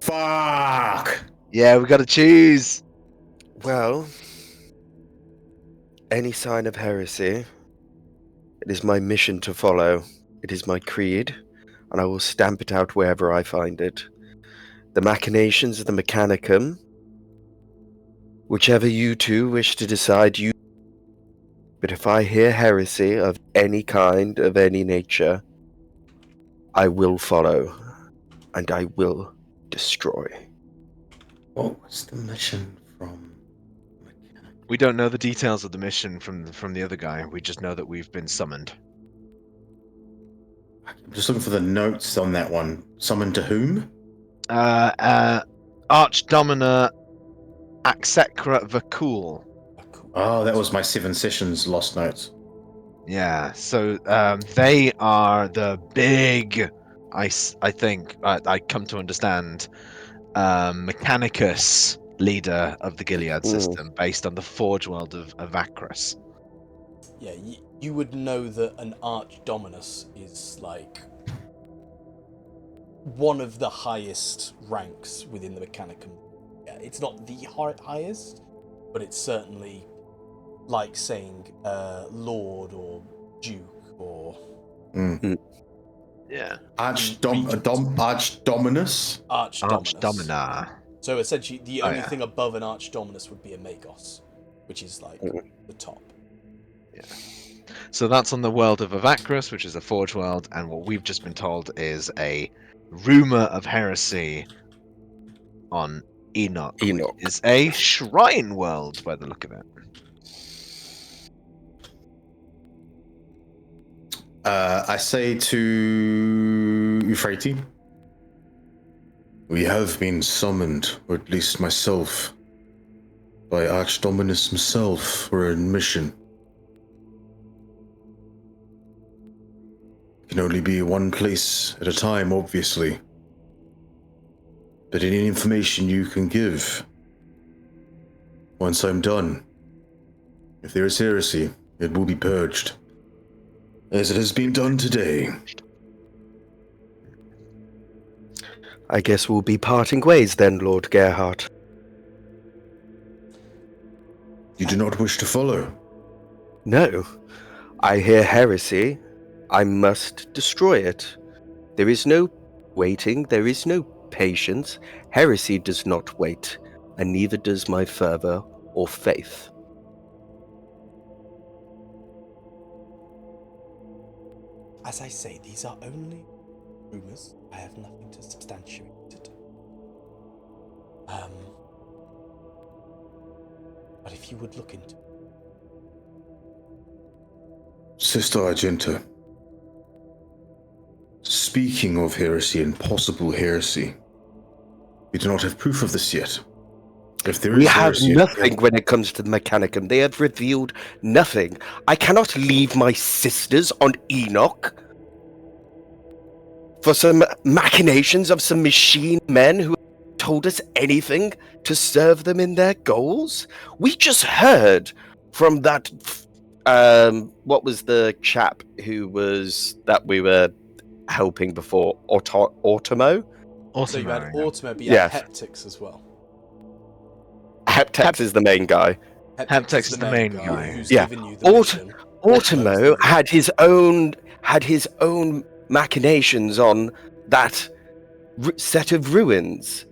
Fuck! Yeah, we got to choose. Well, any sign of heresy, it is my mission to follow. It is my creed, and I will stamp it out wherever I find it. The machinations of the Mechanicum, whichever you two wish to decide, you. But if I hear heresy of any kind, of any nature, I will follow, and I will destroy. What was the mission from Mechanicus? We don't know the details of the mission from the other guy. We just know that we've been summoned. I'm just looking for the notes on that one. Summoned to whom? Archdomina Ancra Vakul. Oh, that was my 7 sessions lost notes. Yeah, so they are the big, I think, I come to understand, Mechanicus leader of the Gilead system, based on the Forge world of Acris. Yeah, you would know that an Archdominus is like one of the highest ranks within the Mechanicum. Yeah, it's not the highest, but it's certainly like saying Lord or Duke or Yeah, Archdominus? Archdomina. So essentially, the only thing above an Archdominus would be a Magos, which is like the top. Yeah. So that's on the world of Avacris, which is a Forge world, and what we've just been told is a rumor of heresy on Enoch. Which is a shrine world by the look of it. I say to Euphrates, we have been summoned, or at least myself, by Archdominus himself for a mission. It can only be one place at a time, obviously. But any information you can give, once I'm done, if there is heresy, it will be purged, as it has been done today. I guess we'll be parting ways then, Lord Gerhardt. You do not wish to follow? No. I hear heresy. I must destroy it. There is no waiting, there is no patience. Heresy does not wait, and neither does my fervor or faith. As I say, these are only rumours. I have nothing to substantiate it. But if you would look into it. Sister Argenta, speaking of heresy and possible heresy, we do not have proof of this yet. If there We is have heresy, nothing when it comes to the Mechanicum. They have revealed nothing. I cannot leave my sisters on Enoch for some machinations of some machine men who told us anything to serve them in their goals. We just heard from that what was the chap who was that we were helping before? Automo? So you had Automo, but you Yes. had Heptix as well. Heptex is the main guy. Heptix is the main guy. Who's Yeah. given you the mission. Automo had his own machinations on that set of ruins.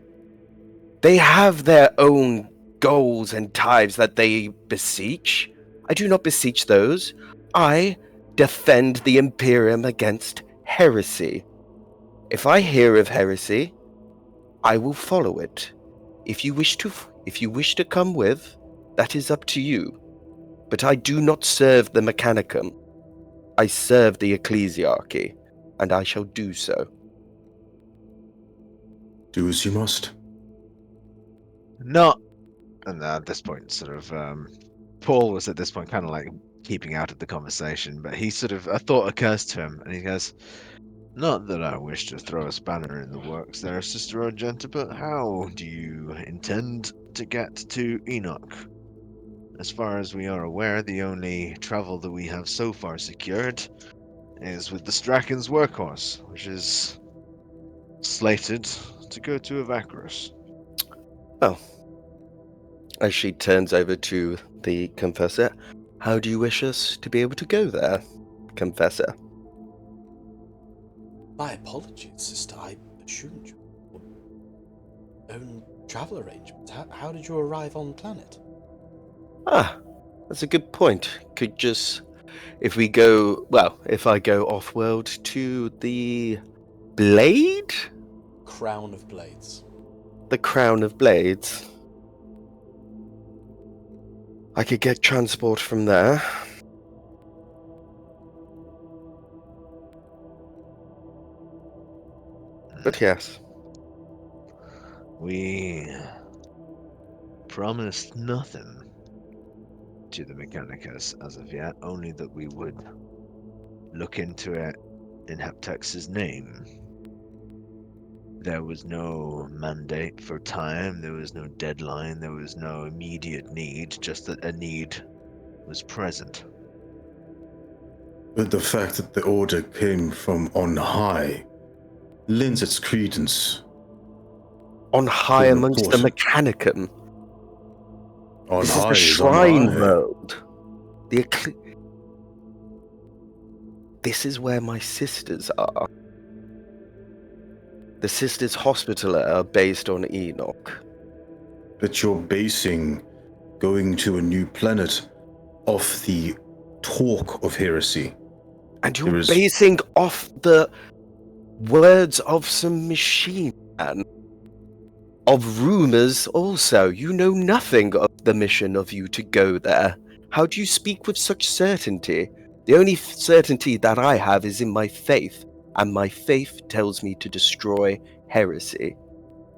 They have their own goals and ties that they beseech. I do not beseech those. I defend the Imperium against heresy. If I hear of heresy, I will follow it. If you wish to come with, that is up to you. But I do not serve the Mechanicum. I serve the Ecclesiarchy, and I shall do so. do as you must. Not. And at this point, sort of, Paul was at this point kind of like keeping out of the conversation, but he sort of, a thought occurs to him, and he goes, "Not that I wish to throw a spanner in the works there, Sister Argenta, but how do you intend to get to Enoch? As far as we are aware, the only travel that we have so far secured is with the Straken's Workhorse, which is slated to go to Evacrus." As she turns over to the Confessor, how do you wish us to be able to go there, Confessor? My apologies, sister. I assumed you had your own travel arrangements. How did you arrive on planet? That's a good point. Could just, if I go off-world to the Blade? Crown of Blades. The Crown of Blades. I could get transport from there. But yes. We promised nothing to the Mechanicus as of yet, only that we would look into it in Heptex's name. There was no mandate for time, there was no deadline, there was no immediate need, just that a need was present. But the fact that the order came from on high lends its credence. On high Good amongst the report. Mechanicum. On This high is the is on Shrine high. World. This is where my sisters are. The Sisters Hospitaller are based on Enoch. But you're basing going to a new planet off the talk of heresy. And you're There is- basing off the words of some machine man. Of rumors also. You know nothing of the mission of you to go there. How do you speak with such certainty? The only certainty that I have is in my faith, and my faith tells me to destroy heresy.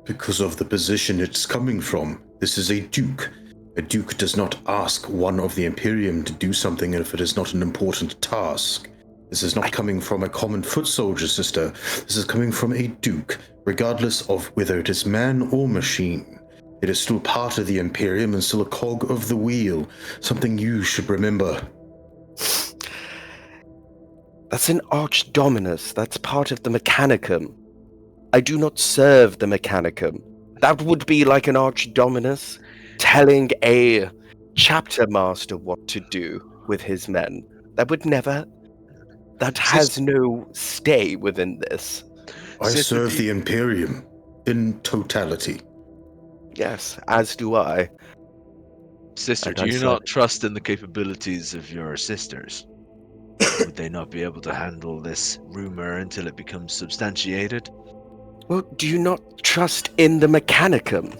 Because of the position it's coming from. This is a duke. A duke does not ask one of the Imperium to do something if it is not an important task. This is not coming from a common foot soldier, sister. This is coming from a duke, regardless of whether it is man or machine. It is still part of the Imperium and still a cog of the wheel. Something you should remember. That's an Archdominus. That's part of the Mechanicum. I do not serve the Mechanicum. That would be like an Archdominus telling a chapter master what to do with his men. That would never... That has no stay within this. I serve the Imperium in totality. Yes, as do I. Sister, Like do I you said. not trust in the capabilities of your sisters? Would they not be able to handle this rumor until it becomes substantiated? Well, do you not trust in the Mechanicum?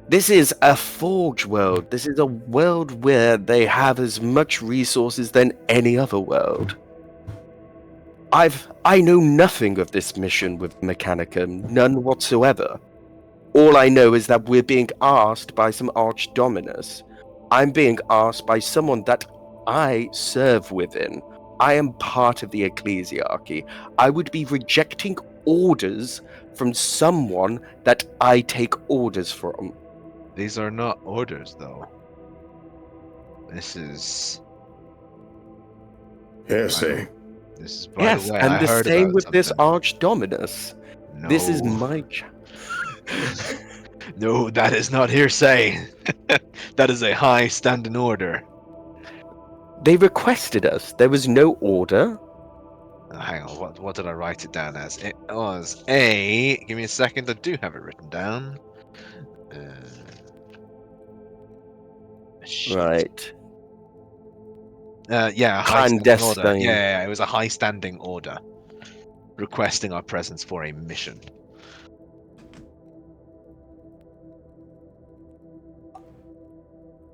This is a forge world. This is a world where they have as much resources than any other world. I know nothing of this mission with Mechanicum, none whatsoever. All I know is that we're being asked by some Archdominus. I'm being asked by someone that I serve within. I am part of the Ecclesiarchy. I would be rejecting orders from someone that I take orders from. These are not orders, though. This is... Hearsay. This is, by Yes, the way, and I the heard same about with this something. Archdominus. No. This is my... No, that is not hearsay. That is a high standing order. They requested us. There was no order. Hang on, what did I write it down as? It was a... Give me a second, I do have it written down. Shit. Right. Yeah, a high-standing order. Clandestine. Yeah, it was a high-standing order requesting our presence for a mission.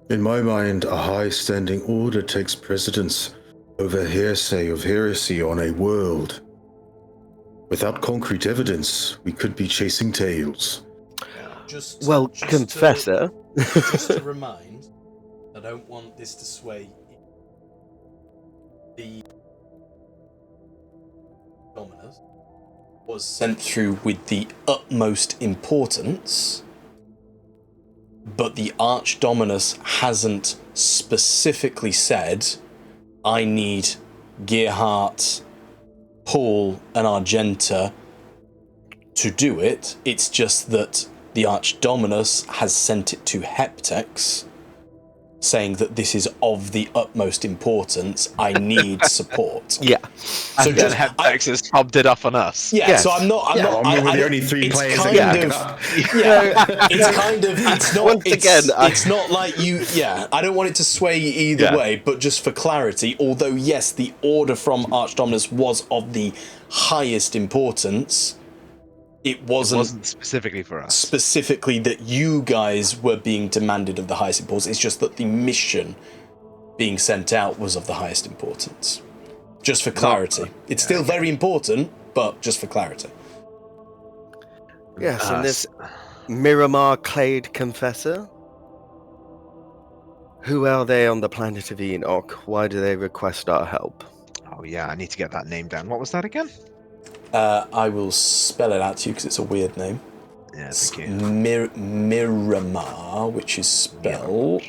In my mind, a high-standing order takes precedence over hearsay of heresy on a world. Without concrete evidence, we could be chasing tails. Well, Confessor. Just to remind, I don't want this to sway. The Dominus was sent through with the utmost importance, but the Archdominus hasn't specifically said, I need Gerhardt, Paul, and Argenta to do it. It's just that the Archdominus has sent it to Heptex, saying that this is of the utmost importance. I need support. Yeah. So And just then Heptex has fobbed it up on us. Yeah, Yes. so I'm not. we're the only three it's players kind that of, can up. it's kind of. It's not. Once it's, again, it's not like you. Yeah, I don't want it to sway either Yeah. way. But just for clarity, although yes, the order from Archdominus was of the highest importance, it wasn't specifically for us. specifically that you guys were being demanded of the highest importance. It's just that the mission being sent out was of the highest importance. Just for clarity. It's still very important, but just for clarity. Yes, and this Miramar Clade Confessor? Who are they on the planet of Enoch? Why do they request our help? Oh yeah, I need to get that name down. What was that again? I will spell it out to you because it's a weird name. Yeah, It's thank you. Miramar, which is spelled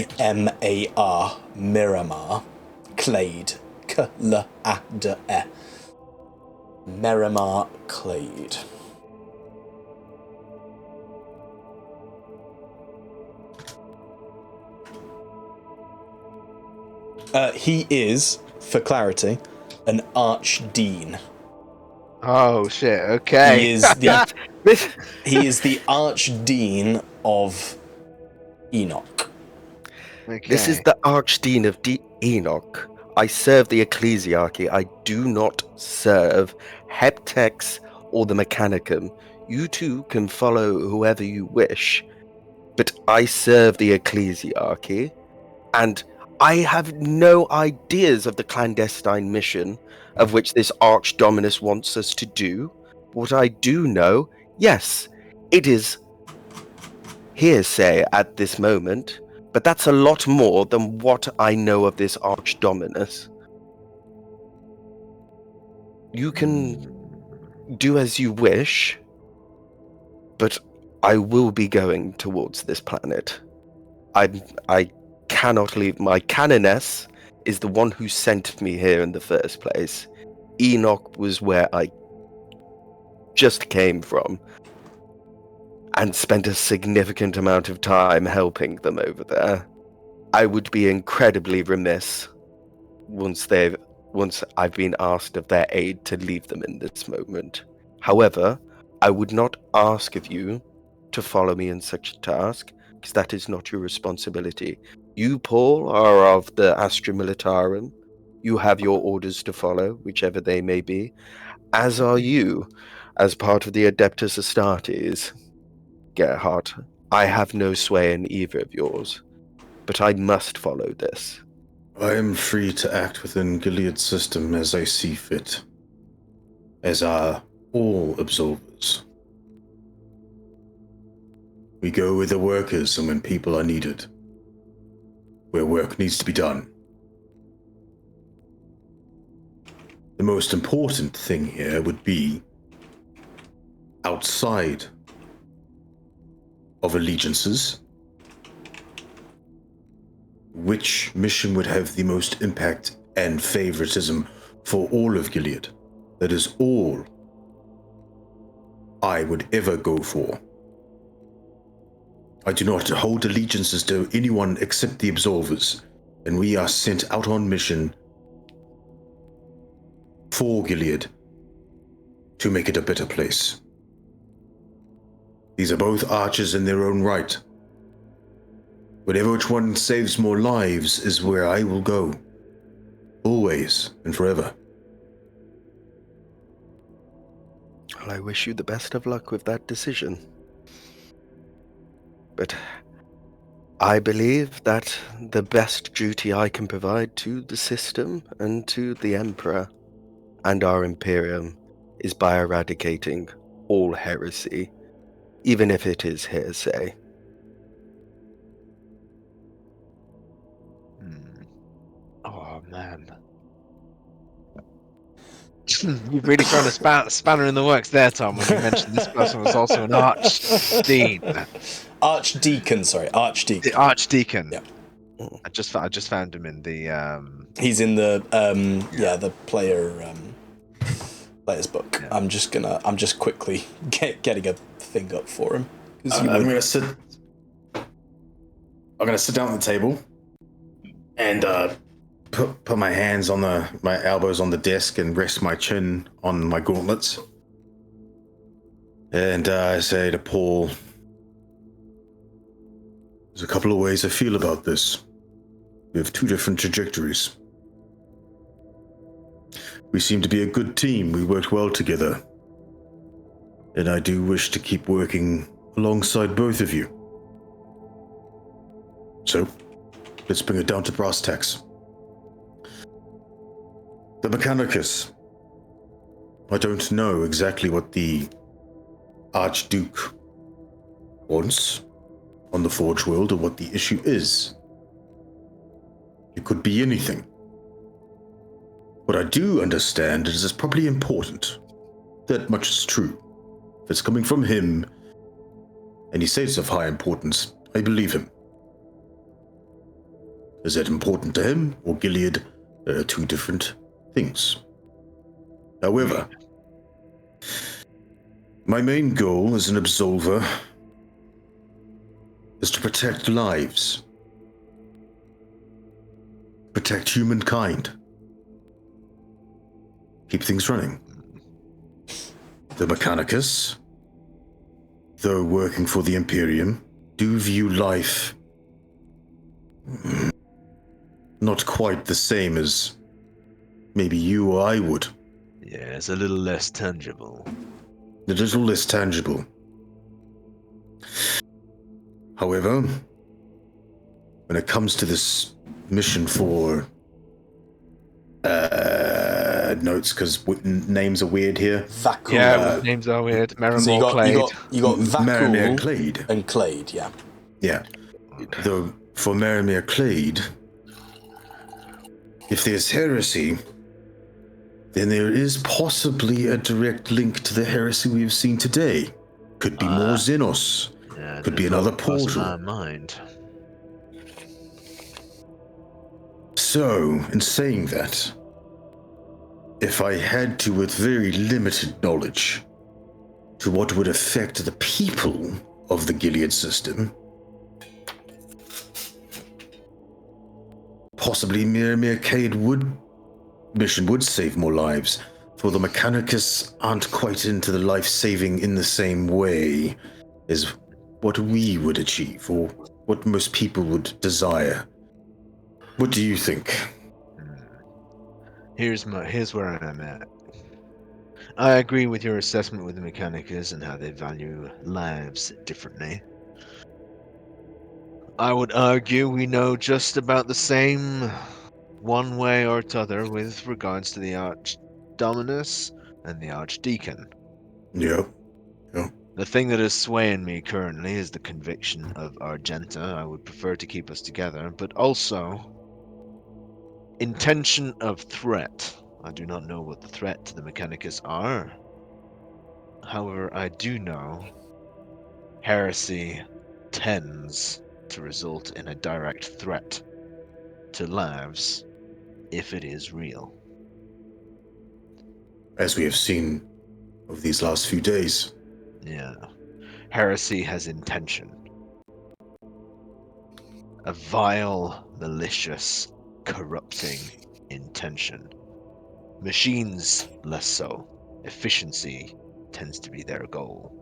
M-E-R-R-A-M-A-R, Miramar, Clade, K-L-A-D-E, Miramar Clade. He is, for clarity, an archdean. Oh shit! Okay. He is the he is the archdean of Enoch. Okay. This is the Archdean of Enoch. I serve the Ecclesiarchy. I do not serve Heptex or the Mechanicum. You two can follow whoever you wish. but I serve the Ecclesiarchy, and I have no ideas of the clandestine mission of which this Archdominus wants us to do. What I do know, yes, it is hearsay at this moment, but that's a lot more than what I know of this Archdominus. You can do as you wish, but I will be going towards this planet. I cannot leave. My canoness is the one who sent me here in the first place. Enoch was where I just came from and spent a significant amount of time helping them over there. I would be incredibly remiss once I've been asked of their aid to leave them in this moment. However, I would not ask of you to follow me in such a task, because that is not your responsibility. You, Paul, are of the Astra Militarum. You have your orders to follow, whichever they may be, as are you, as part of the Adeptus Astartes. Gerhardt, I have no sway in either of yours, but I must follow this. I am free to act within Gilead's system as I see fit, as are all absolvers. We go where the work is and when people are needed, where work needs to be done. The most important thing here would be outside of allegiances. Which mission would have the most impact and favoritism for all of Gilead? That is all I would ever go for. I do not hold allegiances to anyone except the absolvers, and we are sent out on mission for Gilead to make it a better place. These are both archers in their own right. Whatever which one saves more lives is where I will go. Always and forever. Well, I wish you the best of luck with that decision. But I believe that the best duty I can provide to the system and to the Emperor and our Imperium is by eradicating all heresy, even if it is hearsay. Oh, man. You've really thrown a spanner in the works there, Tom, when you mentioned this person was also an archdeacon. Archdeacon, sorry, Archdeacon. The archdeacon. Yeah. I just found him in the. He's in the the player's book. Yeah. I'm just quickly getting a thing up for him. I'm gonna sit down at the table and put my hands on my elbows on the desk and rest my chin on my gauntlets. And I say to Paul, there's a couple of ways I feel about this. We have two different trajectories. We seem to be a good team. We worked well together. And I do wish to keep working alongside both of you. So, let's bring it down to brass tacks. The Mechanicus. I don't know exactly what the Archduke wants on the Forge World or what the issue is. It could be anything. What I do understand is it's probably important. That much is true. If it's coming from him, and he says it's of high importance, I believe him. Is that important to him or Gilead? There are two different things. However, my main goal as an absolver is to protect lives. Protect humankind. Keep things running. The Mechanicus, though working for the Imperium, do view life not quite the same as maybe you or I would. Yeah, it's a little less tangible. A little less tangible. However, when it comes to this mission for notes, because names are weird here. Vakul. Yeah, names are weird. So Meramor you got Maramir Vakul Clade. and Clade, yeah. Yeah. Though for Maramir Clade, if there's heresy, then there is possibly a direct link to the heresy we've seen today. Could be more Xenos. Yeah, Could be the another thought crossed portal. my mind. So, in saying that, if I had to, with very limited knowledge, to what would affect the people of the Gilead system, possibly Miramir Cade mission would save more lives, for the Mechanicus aren't quite into the life-saving in the same way as what we would achieve, or what most people would desire. What do you think? Here's where I'm at. I agree with your assessment with the Mechanicus and how they value lives differently. I would argue we know just about the same one way or t'other with regards to the Archdominus and the Archdeacon. Yep. The thing that is swaying me currently is the conviction of Argenta. I would prefer to keep us together, but also intention of threat. I do not know what the threat to the Mechanicus are. However, I do know heresy tends to result in a direct threat to lives if it is real. As we have seen over these last few days. Yeah. Heresy has intention. A vile, malicious, corrupting intention. Machines, less so. Efficiency tends to be their goal.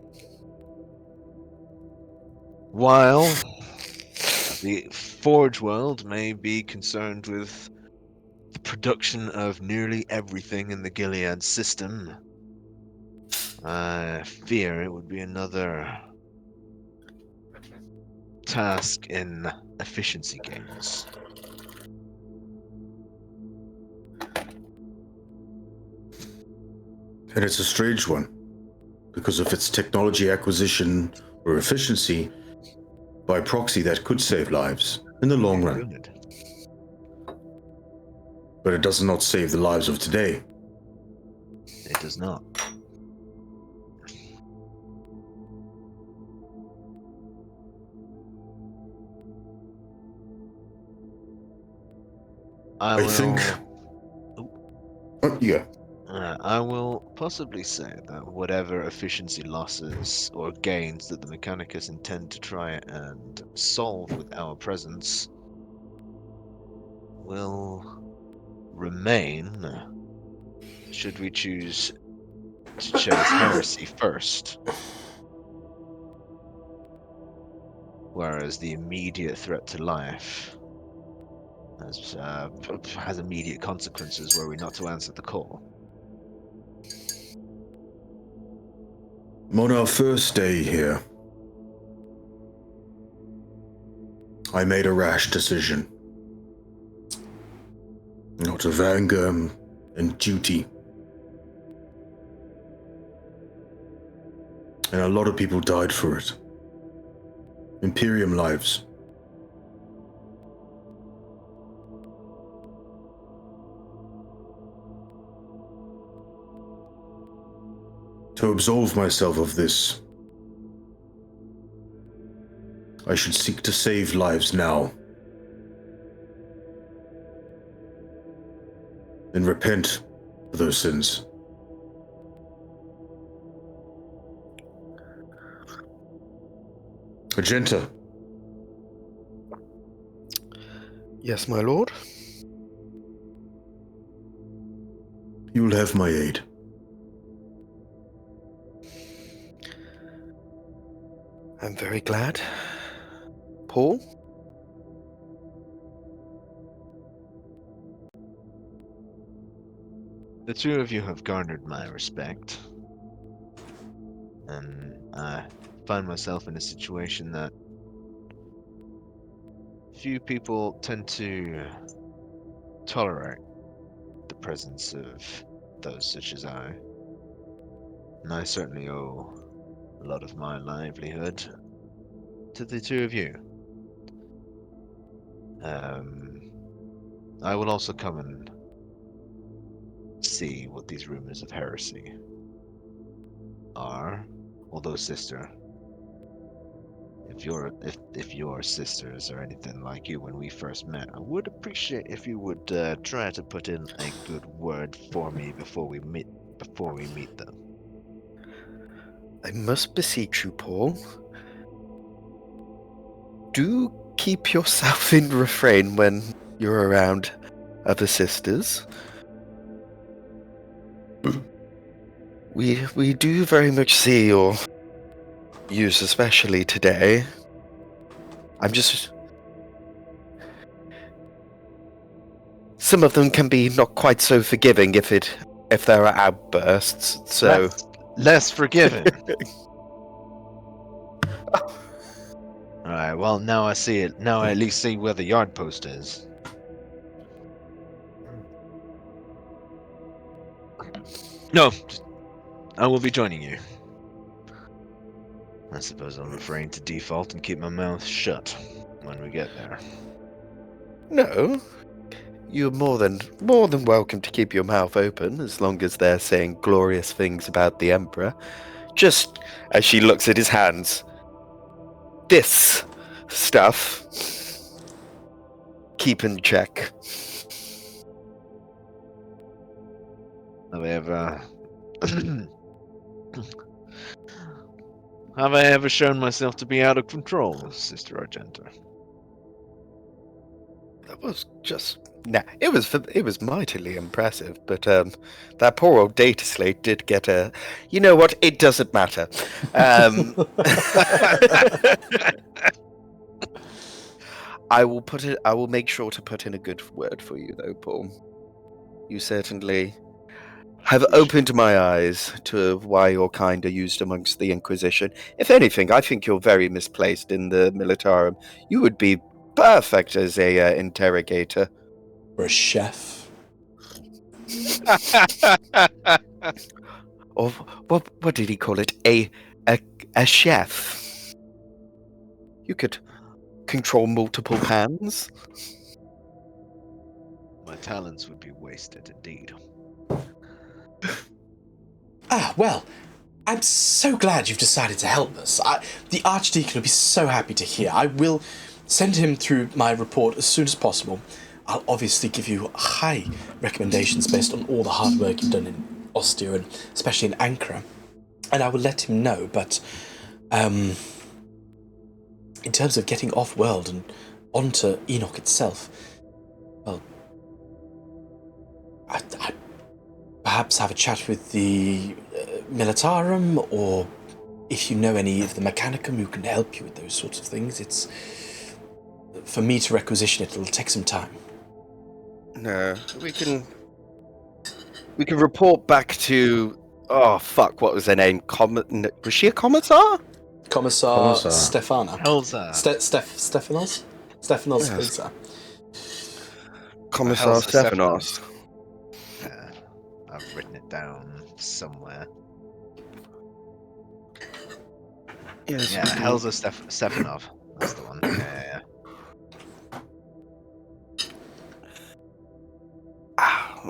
While the Forge world may be concerned with the production of nearly everything in the Gilead system, I fear it would be another task in efficiency gains. And it's a strange one, because of its technology acquisition or efficiency, by proxy that could save lives in the long run. Good. But it does not save the lives of today. It does not. I think... Oh, yeah. I will possibly say that whatever efficiency losses or gains that the Mechanicus intend to try and solve with our presence will remain should we choose to chase heresy first. Whereas the immediate threat to life has immediate consequences were we not to answer the call. On our first day here, I made a rash decision. Out of anger and duty. And a lot of people died for it. Imperium lives. To absolve myself of this, I should seek to save lives now. And repent for those sins. Magenta. Yes, my lord. You will have my aid. I'm very glad. Paul? The two of you have garnered my respect. And I find myself in a situation that few people tend to tolerate the presence of those such as I. And I certainly owe a lot of my livelihood to the two of you. I will also come and see what these rumors of heresy are. Although, sister, if your sisters are anything like you when we first met, I would appreciate if you would try to put in a good word for me before we meet them. I must beseech you, Paul. Do keep yourself in refrain when you're around other sisters. We do very much see your use, especially today. I'm just... Some of them can be not quite so forgiving if there are outbursts, so... Less forgiving. Alright, well, now I see it. Now I at least see where the yard post is. No, I will be joining you. I suppose I'll refrain to default and keep my mouth shut when we get there. No. You're more than welcome to keep your mouth open, as long as they're saying glorious things about the Emperor. Just as she looks at his hands, this stuff, keep in check. Have I ever shown myself to be out of control, Sister Argenta? That was just... Nah, it was mightily impressive, but that poor old data slate did get a... You know what? It doesn't matter. I will make sure to put in a good word for you, though, Paul. You certainly have opened my eyes to why your kind are used amongst the Inquisition. If anything, I think you're very misplaced in the Militarum. You would be perfect as a interrogator. Or a chef. Or what did he call it? A chef. You could control multiple pans. My talents would be wasted indeed. Well, I'm so glad you've decided to help us. The Archdeacon will be so happy to hear. I will send him through my report as soon as possible. I'll obviously give you high recommendations based on all the hard work you've done in Ostia and especially in Ancra. And I will let him know, but in terms of getting off-world and onto Enoch itself, well, I perhaps have a chat with the Militarum, or if you know any of the Mechanicum who can help you with those sorts of things. It's... For me to requisition it, it'll take some time. No, we can report back to... Oh, fuck, what was her name? Was she a commissar? Commissar Stefana. Helza. Stephanos? Stephanos Yes. Helza. Commissar Helza Stephanos. Yeah, I've written it down somewhere. Yes, Yeah, Helza Stefanov. That's the one. Yeah.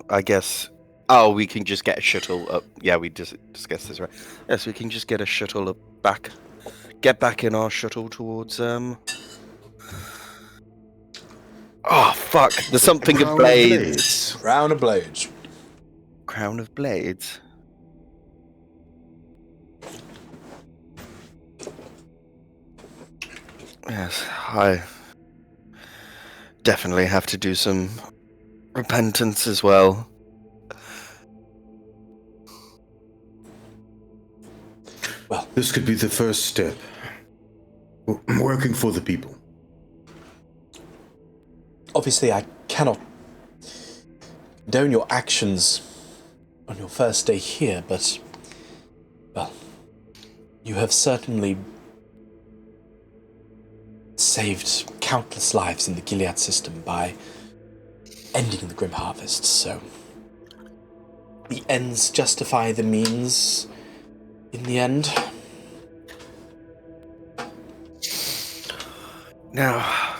I guess... Oh, we can just get a shuttle up. Yeah, we just discussed this, right? Yes, we can just get a shuttle up back. Get back in our shuttle towards... Oh, fuck. There's something of blades. Crown of Blades. Crown of Blades. Yes, I definitely have to do some repentance as well. Well, This could be the first step. Working for the people. obviously I cannot condone your actions on your first day here, but, well, you have certainly saved countless lives in the Gilead system by ending the Grim Harvest, so the ends justify the means in the end. Now,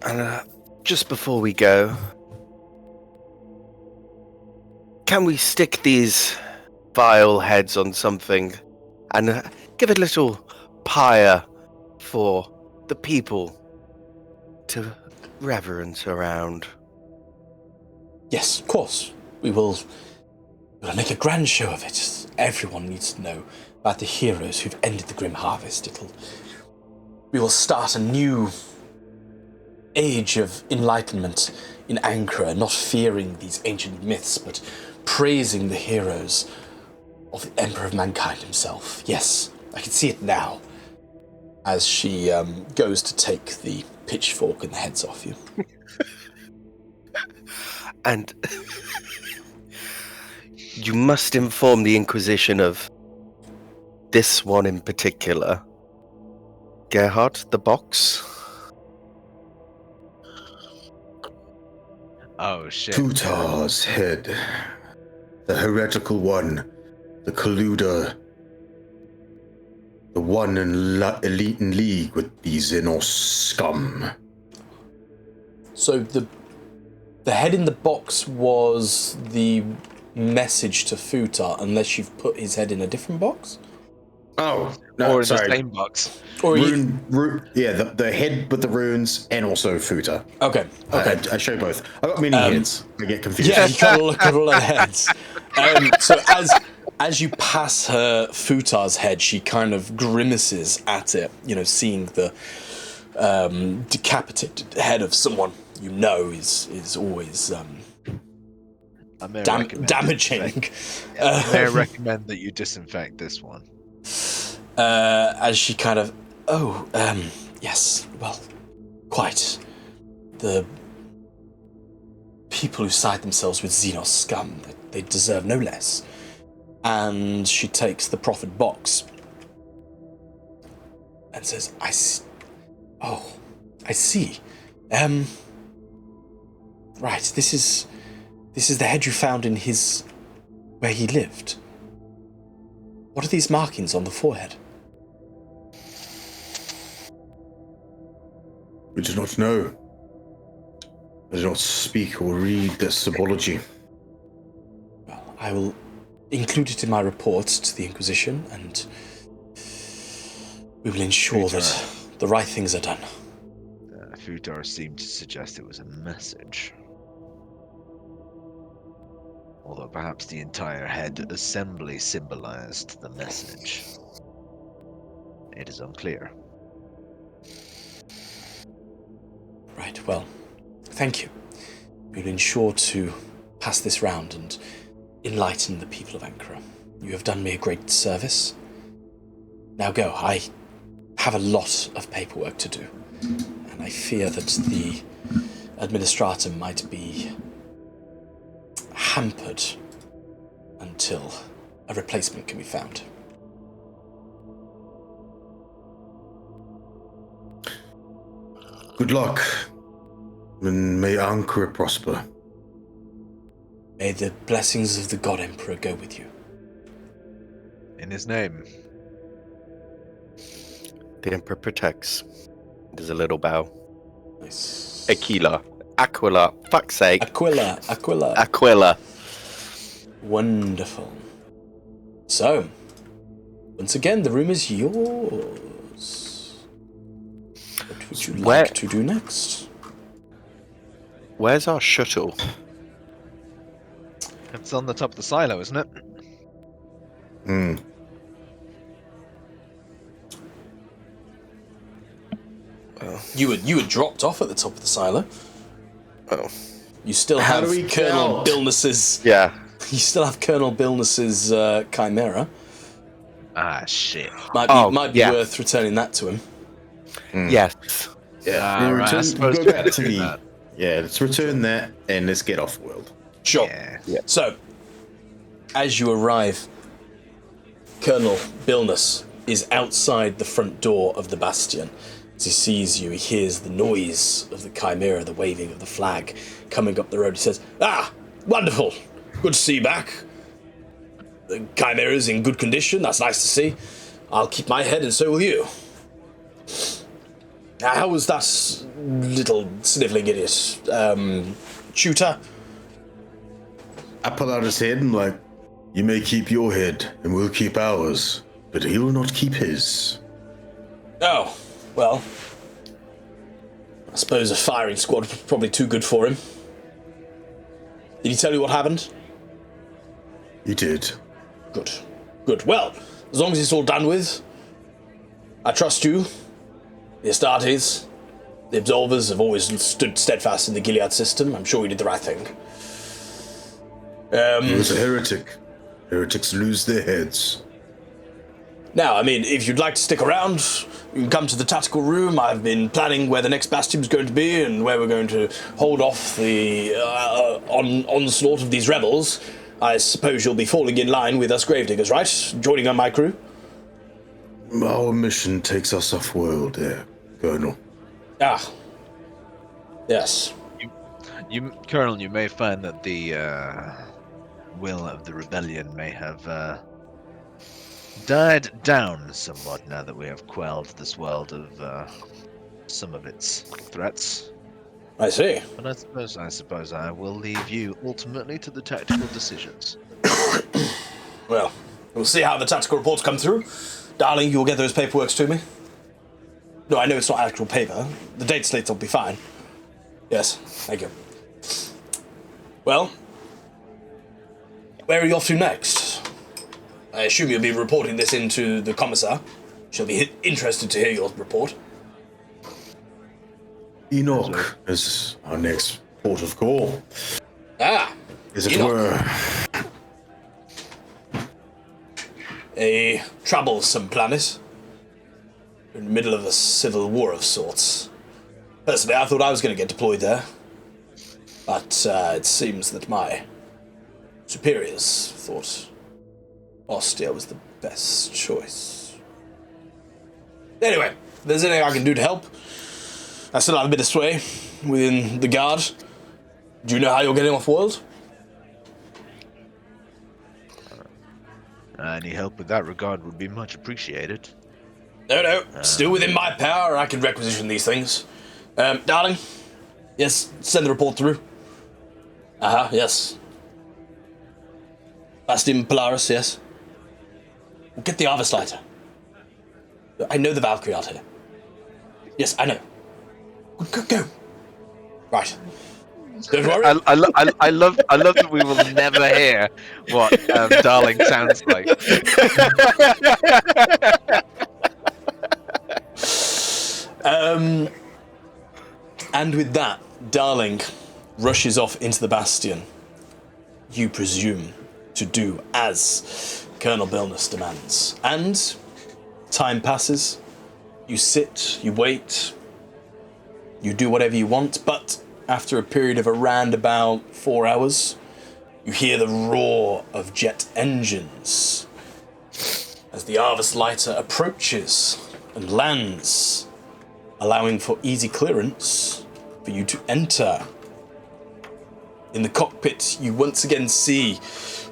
and just before we go, can we stick these vile heads on something and give a little pyre for the people to reverence around? Yes, of course. We'll make a grand show of it. Everyone needs to know about the heroes who've ended the Grim Harvest. We will start a new age of enlightenment in Ancra, not fearing these ancient myths, but praising the heroes of the Emperor of Mankind himself. Yes, I can see it now, as she goes to take the pitchfork and the heads off you. And you must inform the Inquisition of this one in particular. Gerhard, the box. Oh shit. Futah's head. The heretical one. The colluder. The one elite in league with the Xenos scum. So the head in the box was the message to Futah, unless you've put his head in a different box? Oh, no, Or in sorry. the same box. Or the head with the runes and also Futah. Okay. I show both. I got many heads. I get confused. Yeah, you got a lot of heads. So as you pass her Futah's head, she kind of grimaces at it, seeing the decapitated head of someone you know is always damaging. I recommend that you disinfect this one. As she kind of, yes, well, quite. The people who side themselves with Xenos scum, they deserve no less. And she takes the profit box and says, I see. Right, this is the head you found in where he lived. What are these markings on the forehead? We do not know. I do not speak or read the symbology. Well, I will include it in my report to the Inquisition, and we will ensure that the right things are done. Futah seemed to suggest it was a message. Although perhaps the entire head assembly symbolized the message. It is unclear. Right, well, thank you. We'll ensure to pass this round and enlighten the people of Ancra. You have done me a great service. Now go. I have a lot of paperwork to do, and I fear that the administratum might be hampered until a replacement can be found. Good luck, and may Ancra prosper. May the blessings of the God Emperor go with you. In his name. The Emperor protects. There's a little bow. Nice. Aquila, fuck's sake. Aquila. Wonderful. So, once again, the room is yours. What would you like to do next? Where's our shuttle? It's on the top of the silo, isn't it? You were dropped off at the top of the silo. Oh. You still How have do we Colonel count? Billness's. Yeah. You still have Colonel Billness's chimera. Ah, shit. Might be worth returning that to him. Yes. Yeah, Right, I suppose go we back better to do the. that. Yeah, let's return that and let's get off world. Sure. Yeah. Yeah. So, as you arrive, Colonel Billness is outside the front door of the bastion. As he sees you, he hears the noise of the chimera, the waving of the flag coming up the road. He says, "Ah, wonderful. Good to see you back. The chimera's in good condition. That's nice to see. I'll keep my head and so will you. How was that little snivelling idiot? Tutor?" I pull out his head and I'm like, you may keep your head and we'll keep ours, but he will not keep his. Oh, well, I suppose a firing squad was probably too good for him. Did he tell you what happened? He did. Good. Good. Well, as long as it's all done with, I trust you. The Astartes, the Absolvers have always stood steadfast in the Gilead system. I'm sure we did the right thing. He was a heretic. Heretics lose their heads. Now, I mean, if you'd like to stick around, you can come to the tactical room. I've been planning where the next bastion's going to be and where we're going to hold off the onslaught of these rebels. I suppose you'll be falling in line with us gravediggers, right? Joining on my crew? Our mission takes us off-world there, Colonel. Ah. Yes. Colonel, you may find that the will of the rebellion may have died down somewhat now that we have quelled this world of some of its threats. I see. But I suppose I will leave you ultimately to the tactical decisions. Well, we'll see how the tactical reports come through. Darling, you'll get those paperwork to me? No, I know it's not actual paper. The date slates will be fine. Yes, thank you. Well, where are you off to next? I assume you'll be reporting this into the commissar. She'll be interested to hear your report. Enoch is our next port of call. Ah, As it Enoch. were. A troublesome planet. In the middle of a civil war of sorts. Personally, I thought I was going to get deployed there. But it seems that my superiors thought Ostia was the best choice. Anyway, if there's anything I can do to help, I still have a bit of sway within the guard. Do you know how you're getting off-world? Any help with that regard would be much appreciated. No, still within my power. I can requisition these things. Darling? Yes, send the report through. Yes. Bastion Polaris, yes. We'll get the Arvis lighter. I know the Valkyrie out here. Yes, I know. Go. Right. Don't worry. I love that we will never hear what Darling sounds like. And with that, Darling rushes off into the bastion. You presume to do as Colonel Billness demands. And time passes. You sit, you wait, you do whatever you want, but after a period of around about 4 hours, you hear the roar of jet engines as the Arvis lighter approaches and lands, allowing for easy clearance for you to enter. In the cockpit, you once again see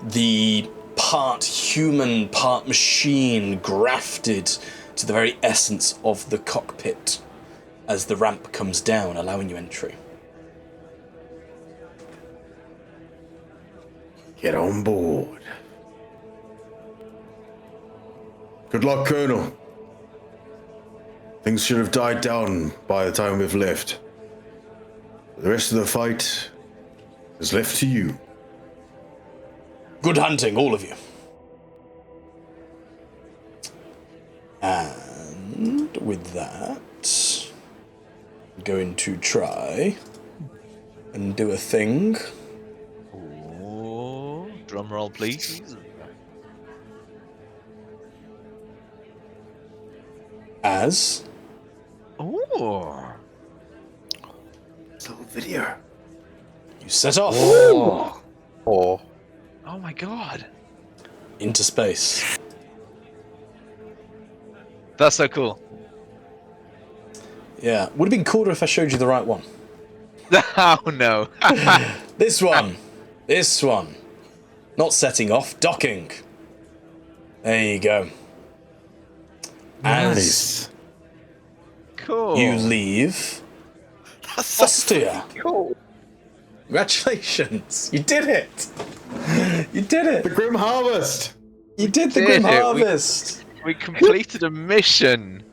the part human, part machine grafted to the very essence of the cockpit as the ramp comes down, allowing you entry. Get on board. Good luck, Colonel. Things should have died down by the time we've left. The rest of the fight is left to you. Good hunting, all of you. And with that, I'm going to try and do a thing. Oh, drum roll, please. As Oh, Little video. you set off Oh. oh my God! into space. That's so cool. Yeah, would have been cooler if I showed you the right one. Oh no. This one. This one. Not setting off, docking. There you go. As Nice. Cool. you leave That's Ostia. cool. Congratulations. You did it. You did The it. Grim Harvest! You did the did Grim it. Harvest. We completed a mission.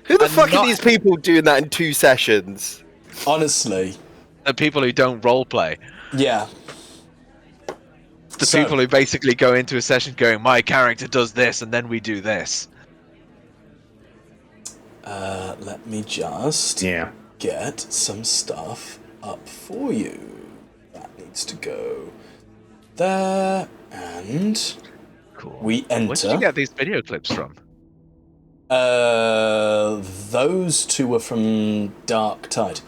Who the And fuck not- are these people doing that in 2 sessions? Honestly. The people who don't roleplay. Yeah. The So- people who basically go into a session going, my character does this, and then we do this. Let me just Yeah. get some stuff up for you. That needs to go there, and Cool. we Where did you enter. get these video clips from? Those two are from Dark Tide.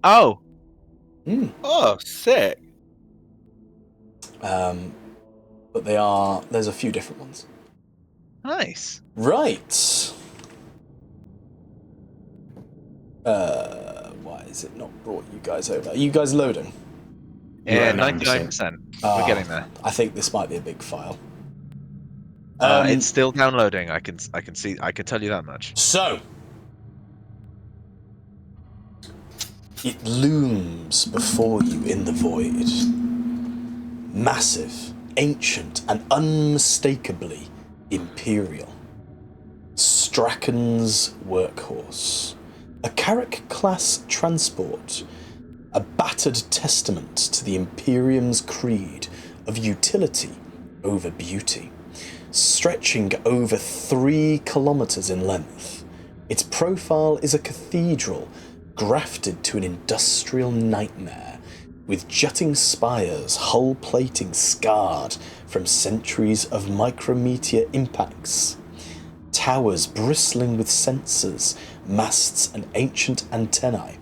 Oh, Oh, sick. But there's a few different ones. nice. Right. Why is it not brought you guys over? Are you guys loading? Yeah, Right, 99%. We're getting there. I think this might be a big file. It's still downloading. I can see. I can tell you that much. So, it looms before you in the void. Massive, ancient, and unmistakably imperial. Straken's Workhorse. A Carrack-class transport. A battered testament to the Imperium's creed of utility over beauty. Stretching over 3 kilometers in length. Its profile is a cathedral grafted to an industrial nightmare, with jutting spires, hull plating scarred from centuries of micrometeor impacts. Towers bristling with sensors, masts and ancient antennae.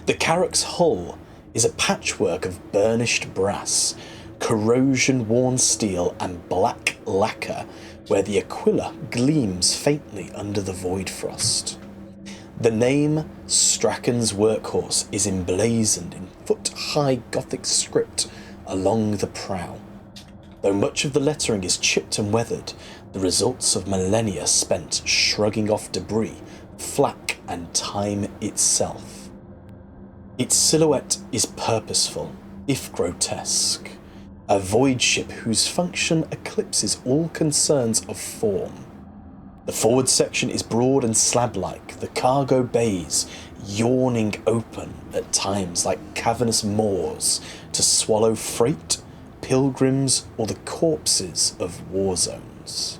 The Carrack's hull is a patchwork of burnished brass, corrosion-worn steel and black lacquer, where the Aquila gleams faintly under the void frost. The name Straken's Workhorse is emblazoned in foot-high Gothic script along the prow. Though much of the lettering is chipped and weathered, the results of millennia spent shrugging off debris, flak and time itself. Its silhouette is purposeful, if grotesque. A void ship whose function eclipses all concerns of form. The forward section is broad and slab-like, the cargo bays yawning open at times like cavernous maws to swallow freight, pilgrims, or the corpses of war zones.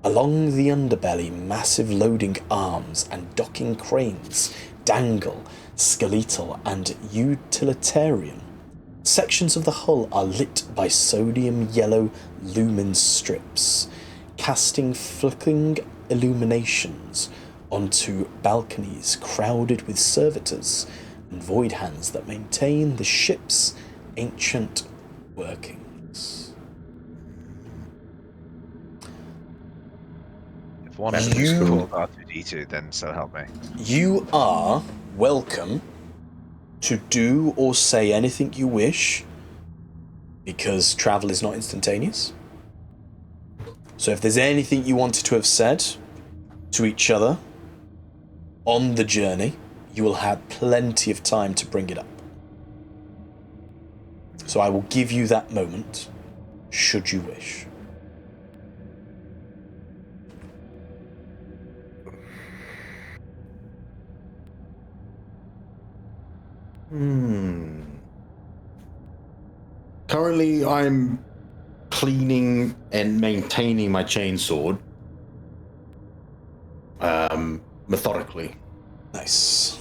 Along the underbelly, massive loading arms and docking cranes dangle, skeletal and utilitarian. Sections of the hull are lit by sodium yellow lumen strips, casting flickering illuminations onto balconies crowded with servitors and void hands that maintain the ship's ancient workings. If one of them is called R2D2, then so help me. You are welcome to do or say anything you wish, because travel is not instantaneous. So if there's anything you wanted to have said to each other on the journey, you will have plenty of time to bring it up. So I will give you that moment, should you wish. Currently, I'm cleaning and maintaining my chainsword. Methodically. Nice.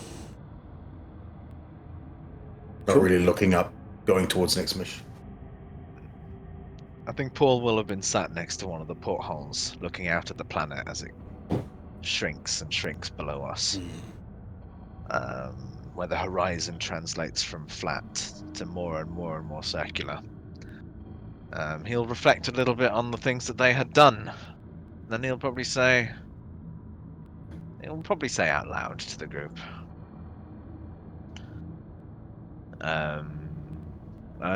Not Cool. really looking up, going towards next mission. I think Paul will have been sat next to one of the portholes, looking out at the planet as it shrinks and shrinks below us. Where the horizon translates from flat to more and more and more circular. He'll reflect a little bit on the things that they had done Then he'll probably say out loud to the group. I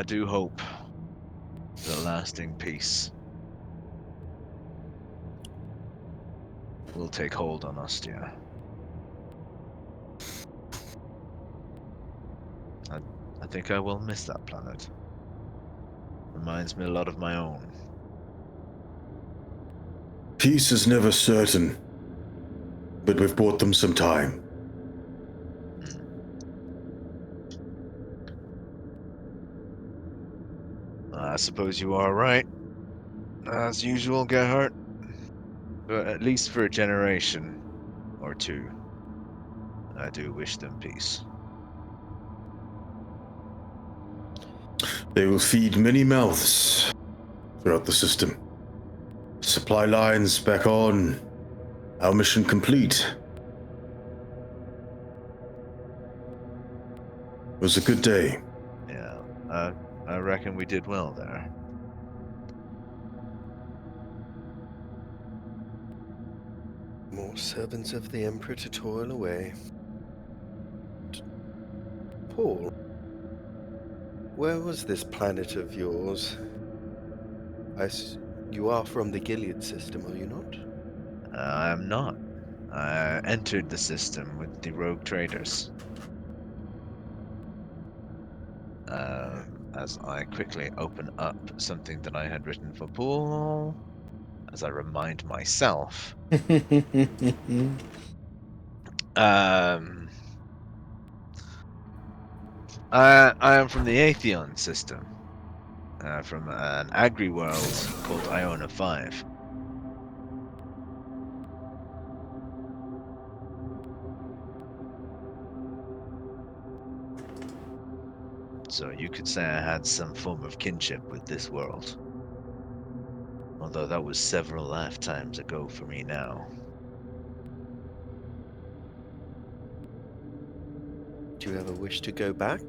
do hope that lasting peace will take hold on Ostia. I think I will miss that planet. Reminds me a lot of my own. Peace is never certain, but we've bought them some time. I suppose you are right. As usual, Gerhardt. But at least for a generation or two, I do wish them peace. They will feed many mouths throughout the system. Supply lines back on. Our mission complete. It was a good day. Yeah, I reckon we did well there. More servants of the Emperor to toil away. Paul, where was this planet of yours? You are from the Gilead system, are you not? I am not. I entered the system with the rogue traders. As I quickly open up something that I had written for Paul, as I remind myself. I am from the Atheon system, from an agri world called Iona 5. So you could say I had some form of kinship with this world. Although that was several lifetimes ago for me now. Do you ever wish to go back?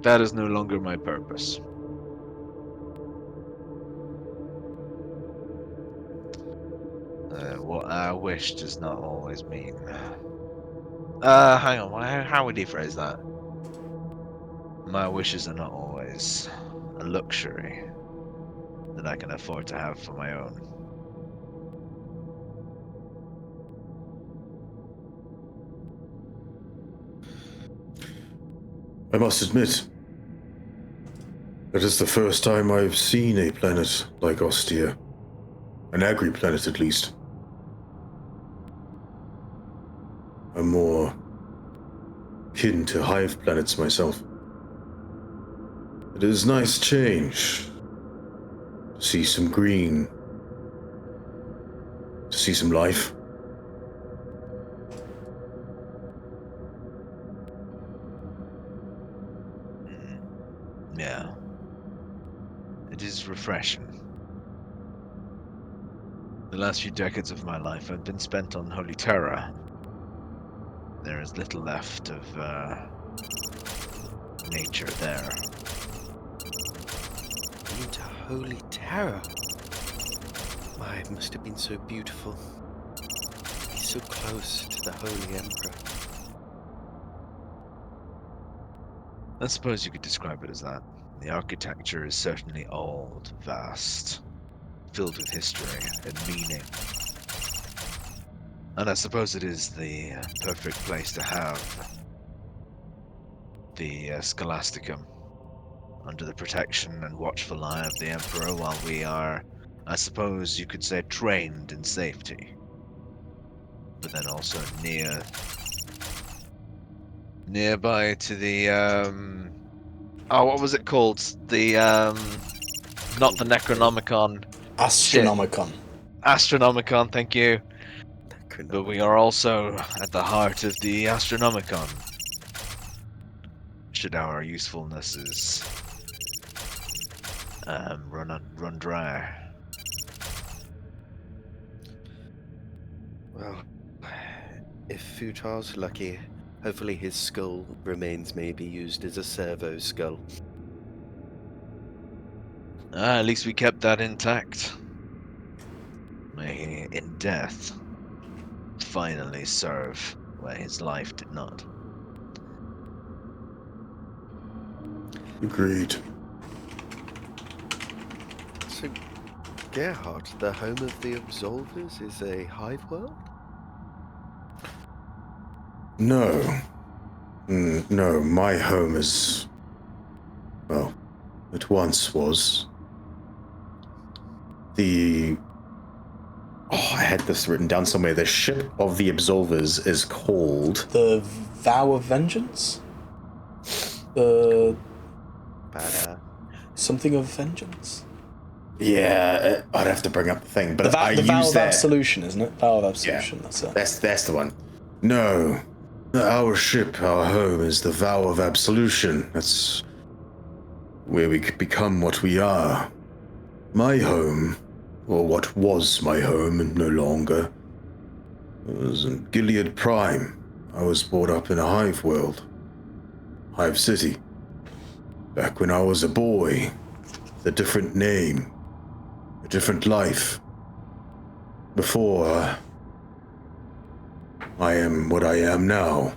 That is no longer my purpose. What I wish does not always mean. Hang on. How would he phrase that? My wishes are not always a luxury that I can afford to have for my own. I must admit, it is the first time I've seen a planet like Ostia. An agri-planet, at least. I'm more kin to hive planets myself. It is nice change. To see some green. To see some life. Yeah. It is refreshing. The last few decades of my life have been spent on Holy Terra. There is little left of nature there. Into Holy Terror. My, it must have been so beautiful. He's so close to the Holy Emperor. I suppose you could describe it as that. The architecture is certainly old, vast, filled with history and meaning. And I suppose it is the perfect place to have the Scholasticum under the protection and watchful eye of the Emperor while we are, I suppose you could say, trained in safety. But then also nearby to the what was it called? The not the Necronomicon. Astronomicon. Astronomicon, thank you. But we are also at the heart of the Astronomicon. Should our usefulnesses run dry. Well, if Futah's lucky, hopefully his skull remains may be used as a servo skull. At least we kept that intact. May he, in death, finally serve where his life did not. Agreed. So, Gerhard, the home of the Absolvers, is a hive world? No. No, my home is... Well, it once was. The... Oh, I had this written down somewhere. The ship of the Absolvers is called... The Vow of Vengeance? The... Something of Vengeance? Yeah, I'd have to bring up the thing, but I The Vow use of that... Absolution, isn't it? Vow of Absolution, that's it. That's the one. No. Our ship, our home, is the Vow of Absolution. That's where we could become what we are. My home, or what was my home and no longer, was in Gilead Prime. I was brought up in a hive world. Hive City. Back when I was a boy, with a different name, a different life. Before I am what I am now.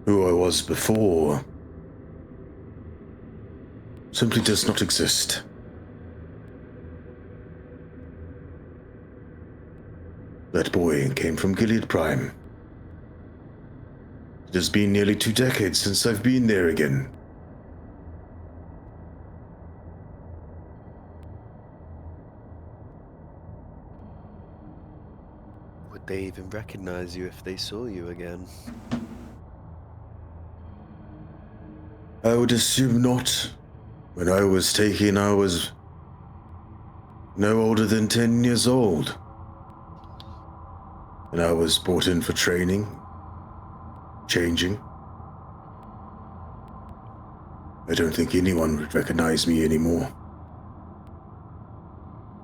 Who I was before simply does not exist. That boy came from Gilead Prime. It has been nearly 2 decades since I've been there again. Would they even recognize you if they saw you again? I would assume not. When I was taken, I was no older than 10 years old. And I was brought in for training, changing. I don't think anyone would recognize me anymore.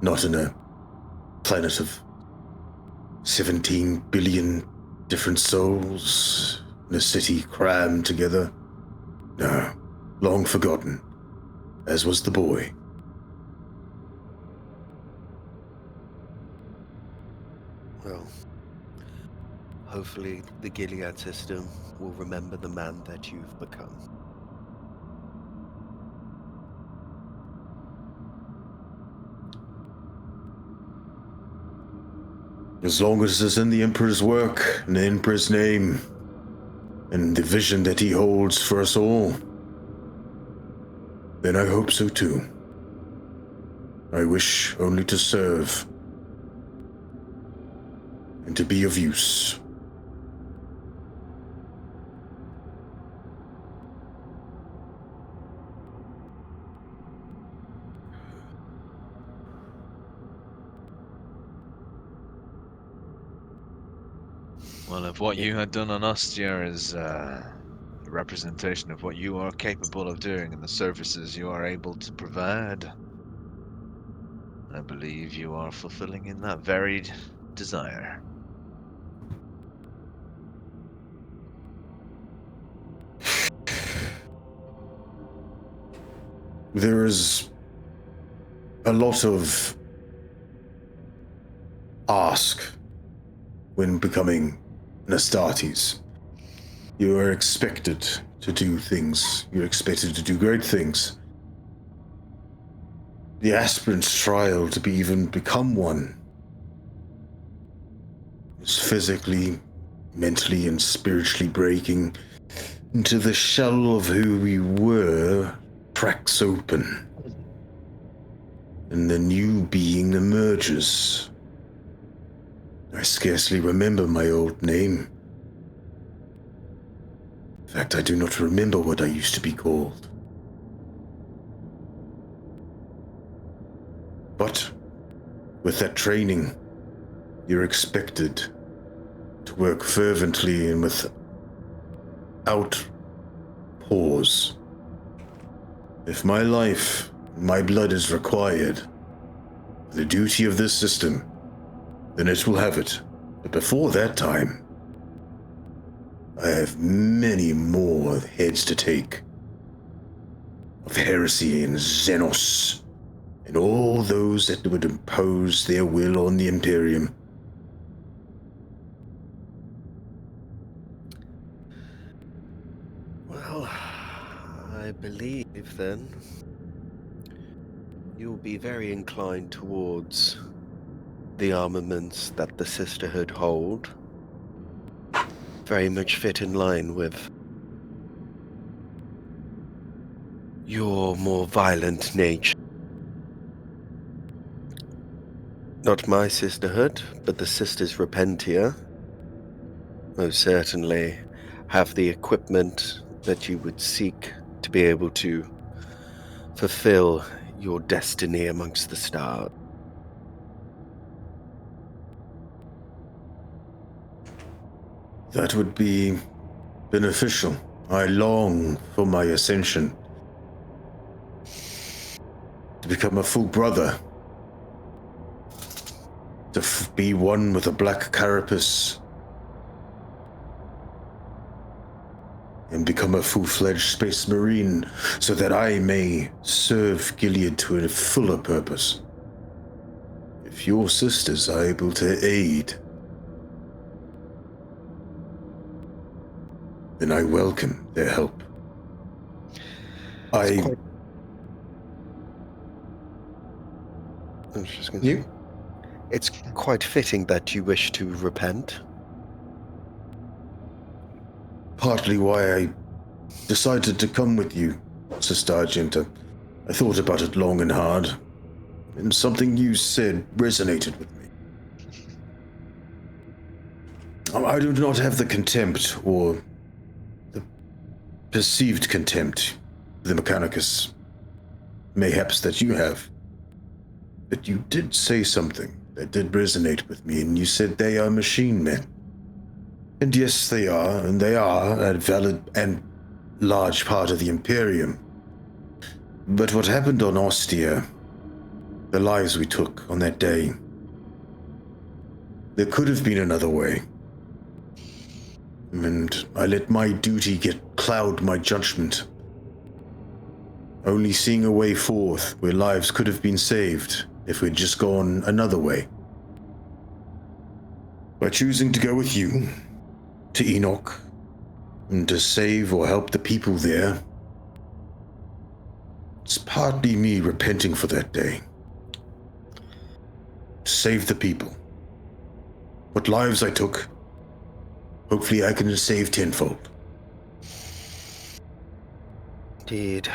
Not in a planet of 17 billion different souls, in a city crammed together. No, long forgotten, as was the boy. Well, hopefully the Gilead system will remember the man that you've become. As long as it's in the Emperor's work, and the Emperor's name, and the vision that he holds for us all, then I hope so too. I wish only to serve, and to be of use. Well, if what you had done on Ostia is a representation of what you are capable of doing and the services you are able to provide, I believe you are fulfilling in that varied desire. There is a lot of ask when becoming an Astartes. You are expected to do things. You're expected to do great things. The aspirant's trial to even become one is physically, mentally, and spiritually breaking into the shell of who we were cracks open. And the new being emerges. I scarcely remember my old name. In fact, I do not remember what I used to be called. But with that training, you're expected to work fervently and without pause. If my life, my blood is required for the duty of this system, then it will have it. But before that time, I have many more heads to take. of heresy and Xenos, and all those that would impose their will on the Imperium. Well, I believe then you'll be very inclined towards the armaments that the Sisterhood hold. Very much fit in line with your more violent nature. Not my Sisterhood, but the Sisters Repentia most certainly have the equipment that you would seek to be able to fulfill your destiny amongst the stars. That would be beneficial. I long for my ascension. To become a full brother. To be one with a black carapace. And become a full-fledged space marine so that I may serve Gilead to a fuller purpose. If your sisters are able to aid, then I welcome their help. I was just going to say, it's quite fitting that you wish to repent. Partly why I decided to come with you, Sister Argenta. I thought about it long and hard, and something you said resonated with me. I do not have the contempt or the perceived contempt for the Mechanicus, mayhaps that you have. But you did say something that did resonate with me, and you said they are machine men. And yes, they are, and they are a valid and large part of the Imperium. But what happened on Ostia, the lives we took on that day, there could have been another way. And I let my duty cloud my judgment, only seeing a way forth where lives could have been saved if we'd just gone another way. By choosing to go with you to Enoch and to save or help the people there, it's partly me repenting for that day. To save the people. What lives I took, hopefully I can save tenfold. Indeed.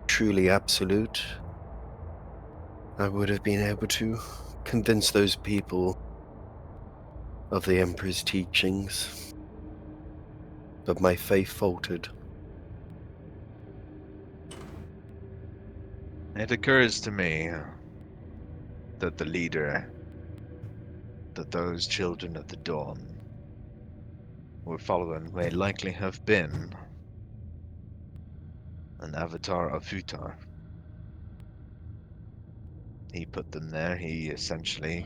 Truly absolute. I would have been able to convince those people of the Emperor's teachings, but my faith faltered. It occurs to me that the leader, that those children of the dawn were following may likely have been an avatar of Futah. He put them there. He essentially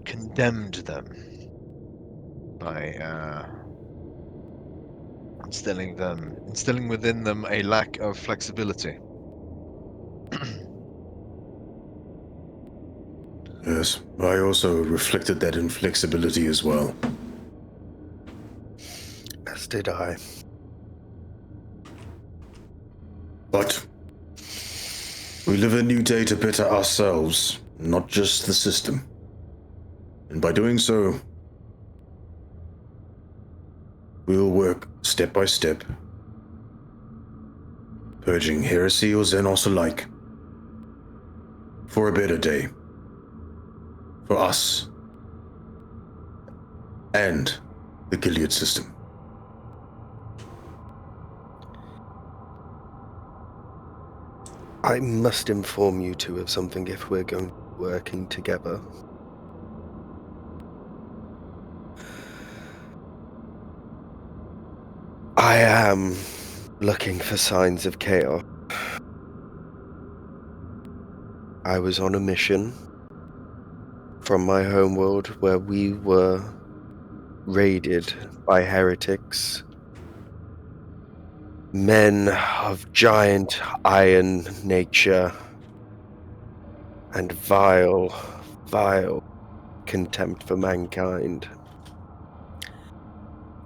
condemned them by instilling within them a lack of flexibility. Yes, I also reflected that inflexibility as well. As did I. But we live a new day to better ourselves, not just the system. And by doing so, we'll work step by step, purging heresy or Xenos alike, for a better day. For us. And the Gilead system. I must inform you two of something if we're going to be working together. I am looking for signs of chaos. I was on a mission from my homeworld where we were raided by heretics. Men of giant iron nature and vile contempt for mankind.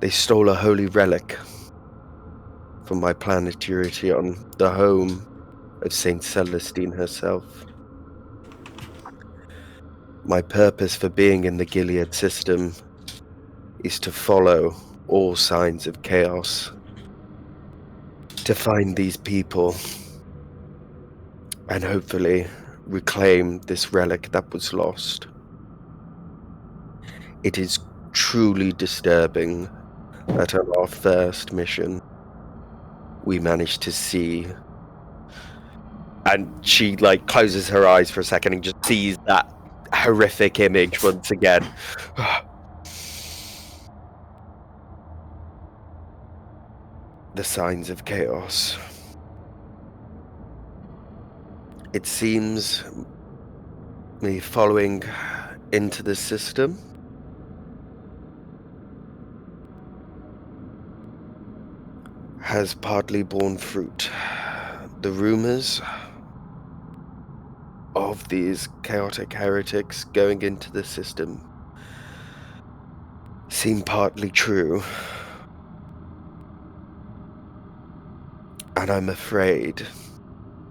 They stole a holy relic from my planetary on the home of Saint Celestine herself. My purpose for being in the Gilead system is to follow all signs of chaos, to find these people, and hopefully reclaim this relic that was lost. It is truly disturbing that on our first mission, we managed to see, and she closes her eyes for a second and just sees that horrific image once again. The signs of chaos. It seems me following into the system has partly borne fruit. The rumors of these chaotic heretics going into the system seem partly true. And I'm afraid,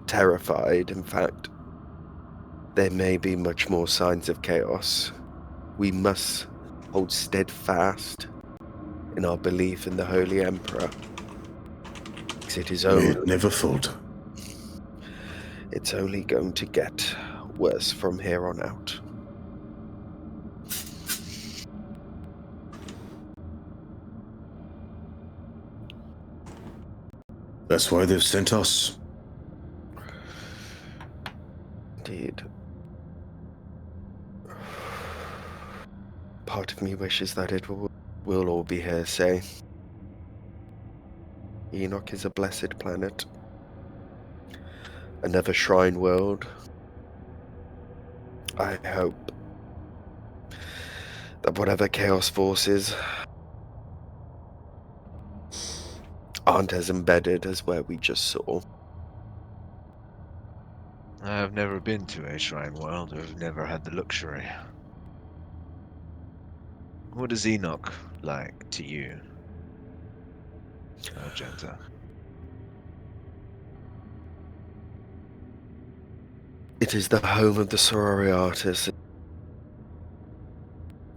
terrified, in fact, there may be much more signs of chaos. We must hold steadfast in our belief in the Holy Emperor. Because it is May only, it never falter. it's only going to get worse from here on out. That's why they've sent us. Indeed. Part of me wishes that it will all be hearsay. Enoch is a blessed planet. Another shrine world. I hope that whatever chaos forces aren't as embedded as where we just saw. I've never been to a shrine world. I've never had the luxury. What is Enoch like to you, Xanthar? It is the home of the sororitas.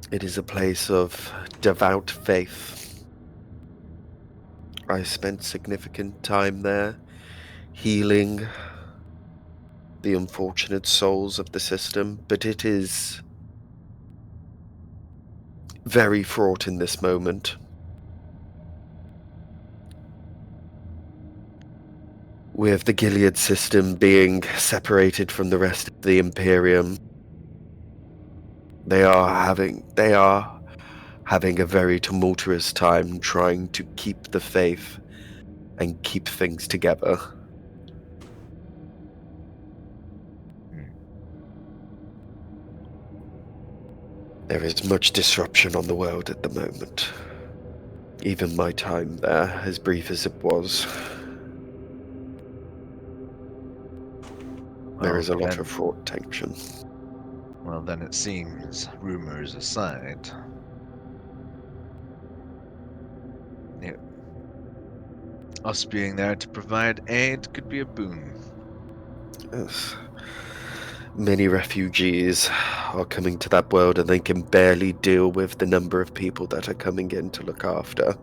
It is a place of devout faith. I spent significant time there, healing the unfortunate souls of the system, but it is very fraught in this moment. With the Gilead system being separated from the rest of the Imperium, they are having a very tumultuous time trying to keep the faith and keep things together. There is much disruption on the world at the moment. Even my time there, as brief as it was, there is a lot of fraught tension. Well, then it seems, rumors aside, us being there to provide aid could be a boon. Yes. Many refugees are coming to that world and they can barely deal with the number of people that are coming in to look after.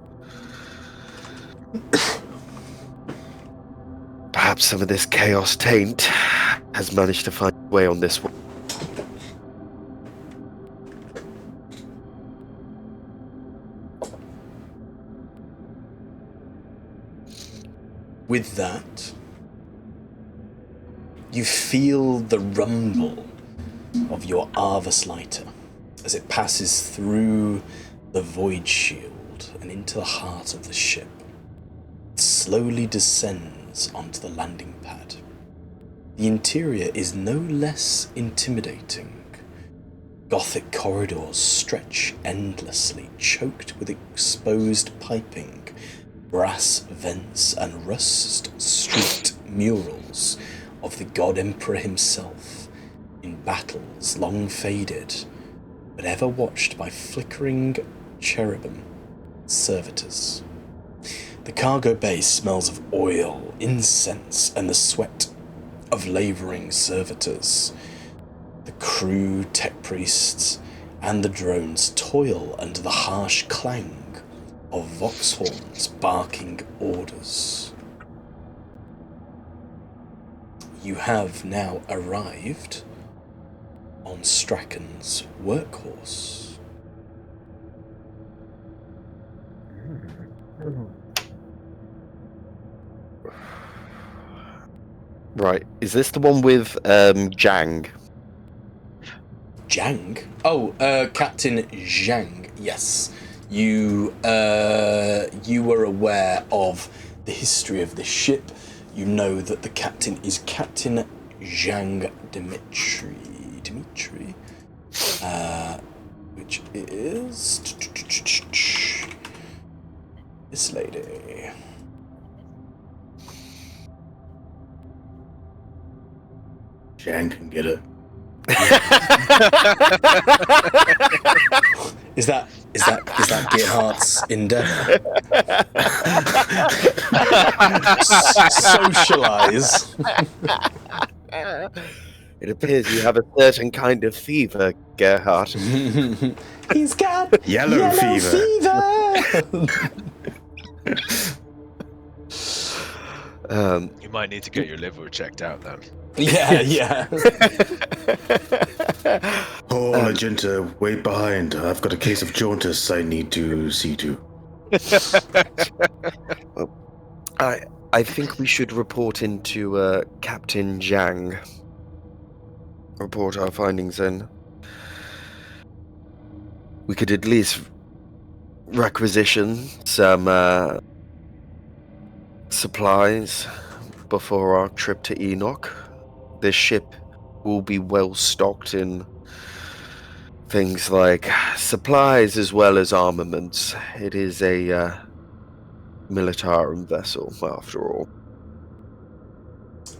Perhaps some of this chaos taint has managed to find a way on this one. With that, you feel the rumble of your Arvaslighter as it passes through the void shield and into the heart of the ship. It slowly descends onto the landing pad. The interior is no less intimidating, Gothic corridors stretch endlessly, choked with exposed piping, brass vents, and rust-streaked murals of the God Emperor himself in battles long faded, but ever watched by flickering cherubim servitors. The cargo bay smells of oil, incense, and the sweat of labouring servitors. The crew, tech priests, and the drones toil under the harsh clang of vox horns barking orders. You have now arrived on Straken's Workhorse. Right. Is this the one with Zhang? Zhang? Oh, Captain Zhang. Yes, you were aware of the history of this ship. You know that the captain is Captain Zhang Demetra, which is this lady. Zhang can get it. Is that Gerhardt's endeavour? Socialise. It appears you have a certain kind of fever, Gerhard. He's got Yellow fever. You might need to get your liver checked out then. Yeah. Oh, Magenta, wait behind. I've got a case of jaundice I need to see to. I think we should report into Captain Zhang. Report our findings in. We could at least requisition some supplies before our trip to Enoch. This ship will be well stocked in things like supplies as well as armaments. It is a militarum vessel, after all.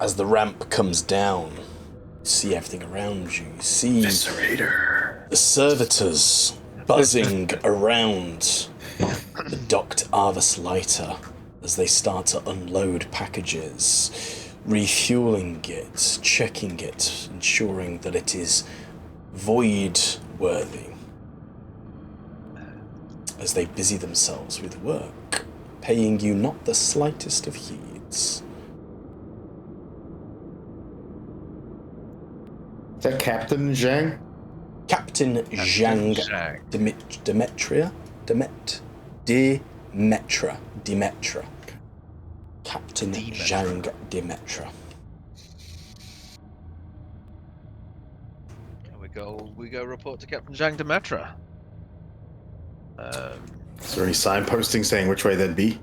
As the ramp comes down, you see everything around you. You see Eviscerator. the servitors buzzing around the docked Arvus lighter as they start to unload packages, refueling it, checking it, ensuring that it is void-worthy. As they busy themselves with work, paying you not the slightest of heeds. Is that Captain Zhang? Captain Zhang Demetra. Captain Zhang Demetra. We go report to Captain Zhang Demetra. Is there any signposting saying which way that'd be?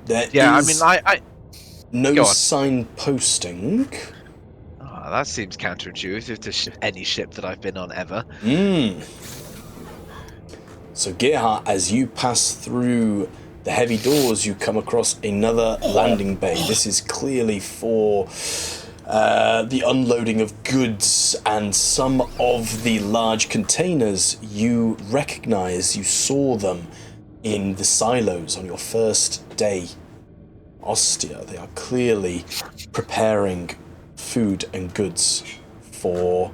There Yeah, is I no go on. signposting. that seems counterintuitive to any ship that I've been on ever. So Gerhard, as you pass through the heavy doors, you come across another landing bay. This is clearly for the unloading of goods, and some of the large containers you recognize. You saw them in the silos on your first day. Ostia, they are clearly preparing food and goods for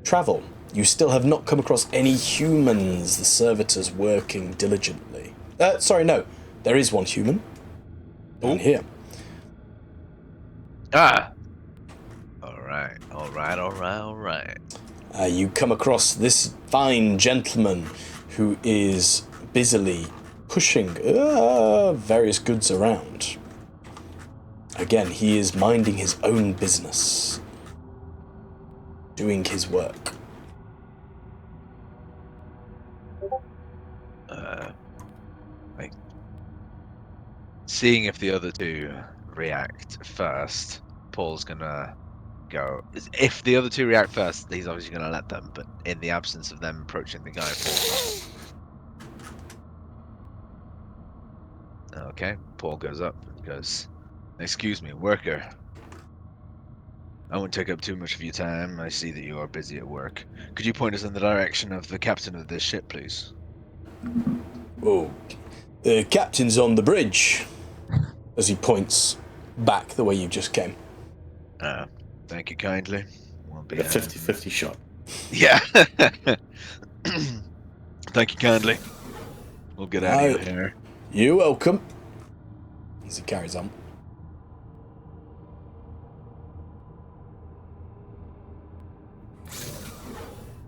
travel. You still have not come across any humans, the servitors working diligently. Sorry, no. There is one human down here. Ah! All right. You come across this fine gentleman who is busily pushing various goods around. Again, he is minding his own business, doing his work. Seeing if the other two react first, Paul's gonna go. If the other two react first, he's obviously going to let them. But in the absence of them approaching the guy, Paul. Okay, Paul goes up and goes, "Excuse me, worker. I won't take up too much of your time. I see that you are busy at work. Could you point us in the direction of the captain of this ship, please?" Oh, the captain's on the bridge. As he points back the way you just came. Thank you kindly. Won't be A 50-50 shot. Yeah. Thank you kindly. We'll get out of your hair. You're welcome. As he carries on.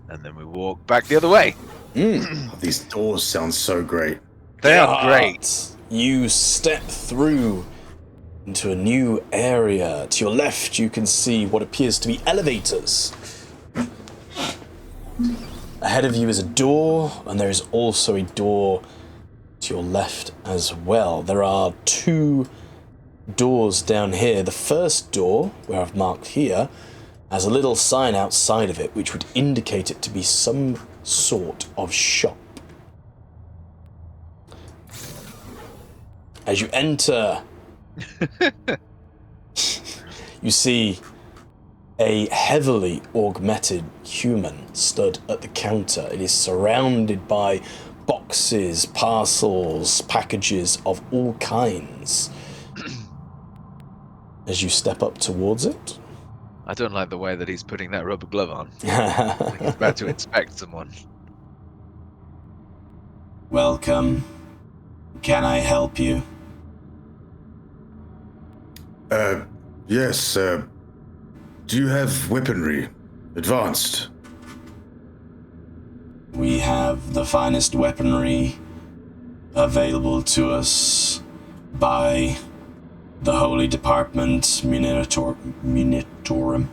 And then we walk back the other way. These doors sound so great. They are great. You step through into a new area. To your left, you can see what appears to be elevators. Ahead of you is a door, and there is also a door to your left as well. There are two doors down here. The first door, where I've marked here, has a little sign outside of it, which would indicate it to be some sort of shop. As you enter, you see a heavily augmented human stood at the counter. It is surrounded by boxes, parcels, packages of all kinds. As you step up towards it, I don't like the way that he's putting that rubber glove on. Like he's about to inspect someone. Welcome. Can I help you? Yes, do you have weaponry? Advanced? We have the finest weaponry available to us by the Holy Department Munitorum.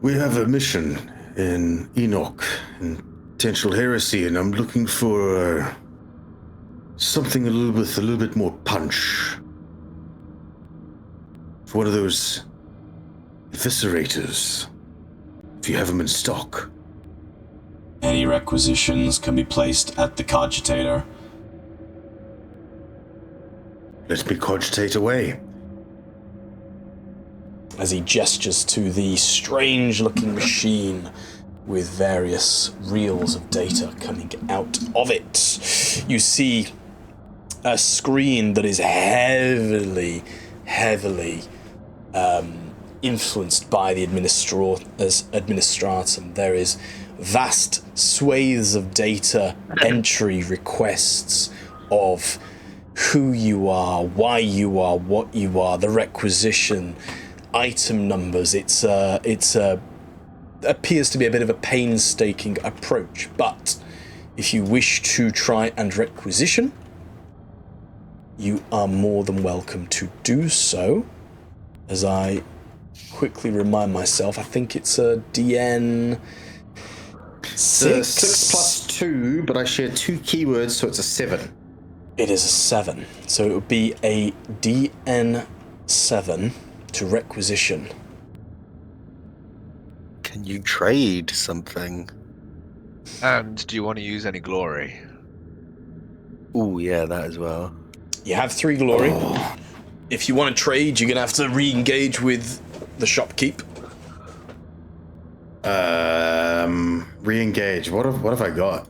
We have a mission in Enoch, in potential heresy, and I'm looking for something a little bit more punch. For one of those eviscerators, if you have them in stock. Any requisitions can be placed at the cogitator. Let me cogitate away. As he gestures to the strange-looking machine with various reels of data coming out of it. You see a screen that is heavily influenced by the administratum. There is vast swathes of data entry requests of who you are, why you are, what you are, the requisition, item numbers. It appears to be a bit of a painstaking approach, but if you wish to try and requisition, you are more than welcome to do so. As I quickly remind myself, I think it's a DN 6. 6 + 2, but I share 2 keywords, so it's a 7. It is a 7, so it would be a DN 7 to requisition. Can you trade something? And do you want to use any glory? Oh, yeah, that as well. You have 3 glory. If you want to trade, you're going to have to re-engage with the shopkeep. Re-engage. What have I got?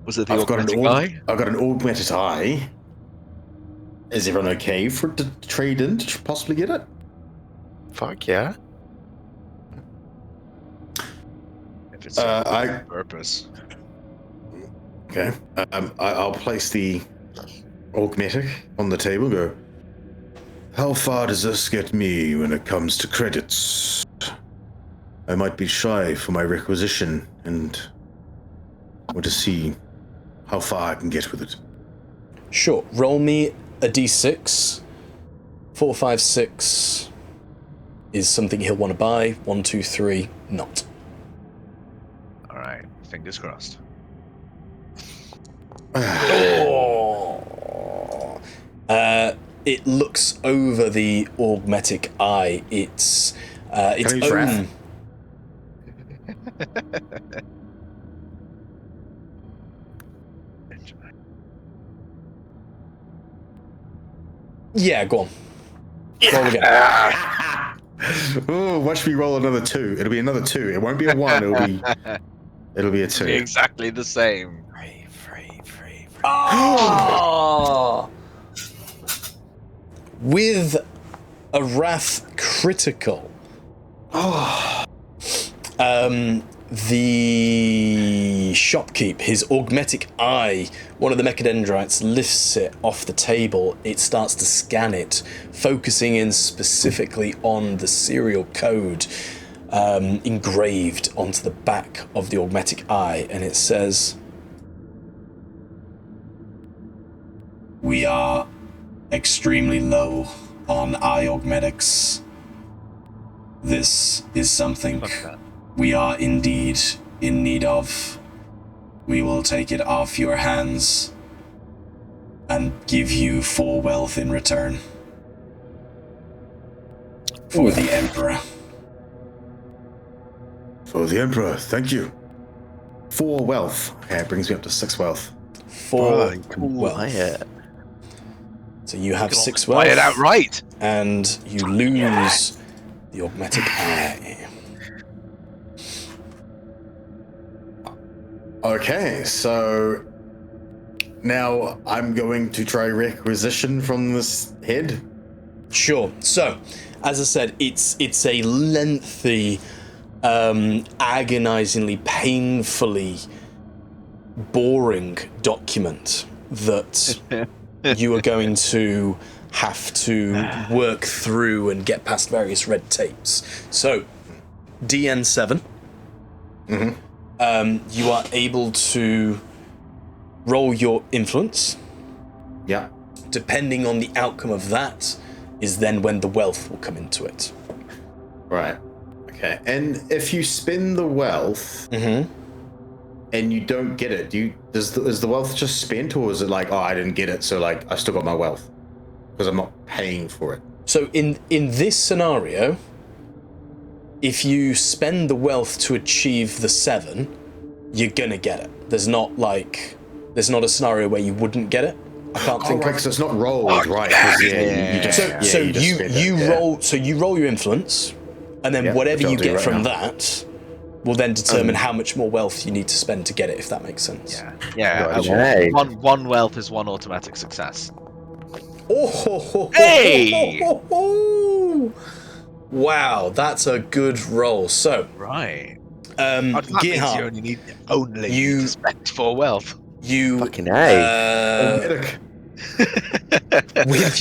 Was it the I've got augmented eye? I've got an augmented eye. Is everyone okay for it to trade in to possibly get it? Fuck yeah. If it's a purpose. Okay. I'll place the augmetic on the table and go, how far does this get me when it comes to credits? I might be shy for my requisition and want to see how far I can get with it. Sure. Roll me a d6. 4, 5, 6 is something he'll want to buy. 1, 2, 3, not. All right. Fingers crossed. it looks over the augmetic eye. It's its Can I use own. wrath? Yeah, go on. Roll again. Oh, watch me roll another 2. It'll be another 2. It won't be a 1. It'll be a 2. Exactly the same. Ah! With a wrath critical. The shopkeep, his augmetic eye, one of the mechadendrites lifts it off the table. It starts to scan it, focusing in specifically on the serial code engraved onto the back of the augmetic eye, and it says, "We are extremely low on eye augmetics. This is something we are indeed in need of. We will take it off your hands and give you 4 wealth in return. For the Emperor." For the Emperor, thank you. 4 wealth. Okay, it brings me up to 6 wealth. 4 you can wealth. buy it. So you have 6 Buy wealth. it outright. And you lose the augmetic eye. Okay, so now I'm going to try requisition from this head. Sure. So, as I said, it's a lengthy, agonizingly, painfully boring document that you are going to have to work through and get past various red tapes. So, DN7. You are able to roll your influence. Yeah. Depending on the outcome of that is then when the wealth will come into it. Right. Okay. And if you spend the wealth and you don't get it, is the wealth just spent, or is it like, oh, I didn't get it, so like I still got my wealth because I'm not paying for it? So in this scenario, if you spend the wealth to achieve the 7, you're gonna get it. There's not a scenario where you wouldn't get it. I can't think right, of. so it's not rolled, right? You roll your influence, and then whatever you get from that will then determine how much more wealth you need to spend to get it, if that makes sense. Yeah. Okay. One wealth is 1 automatic success. Hey! Wow, that's a good roll. So, Right. That means you Gearhart, only need to spend 4 wealth. you Fucking A. with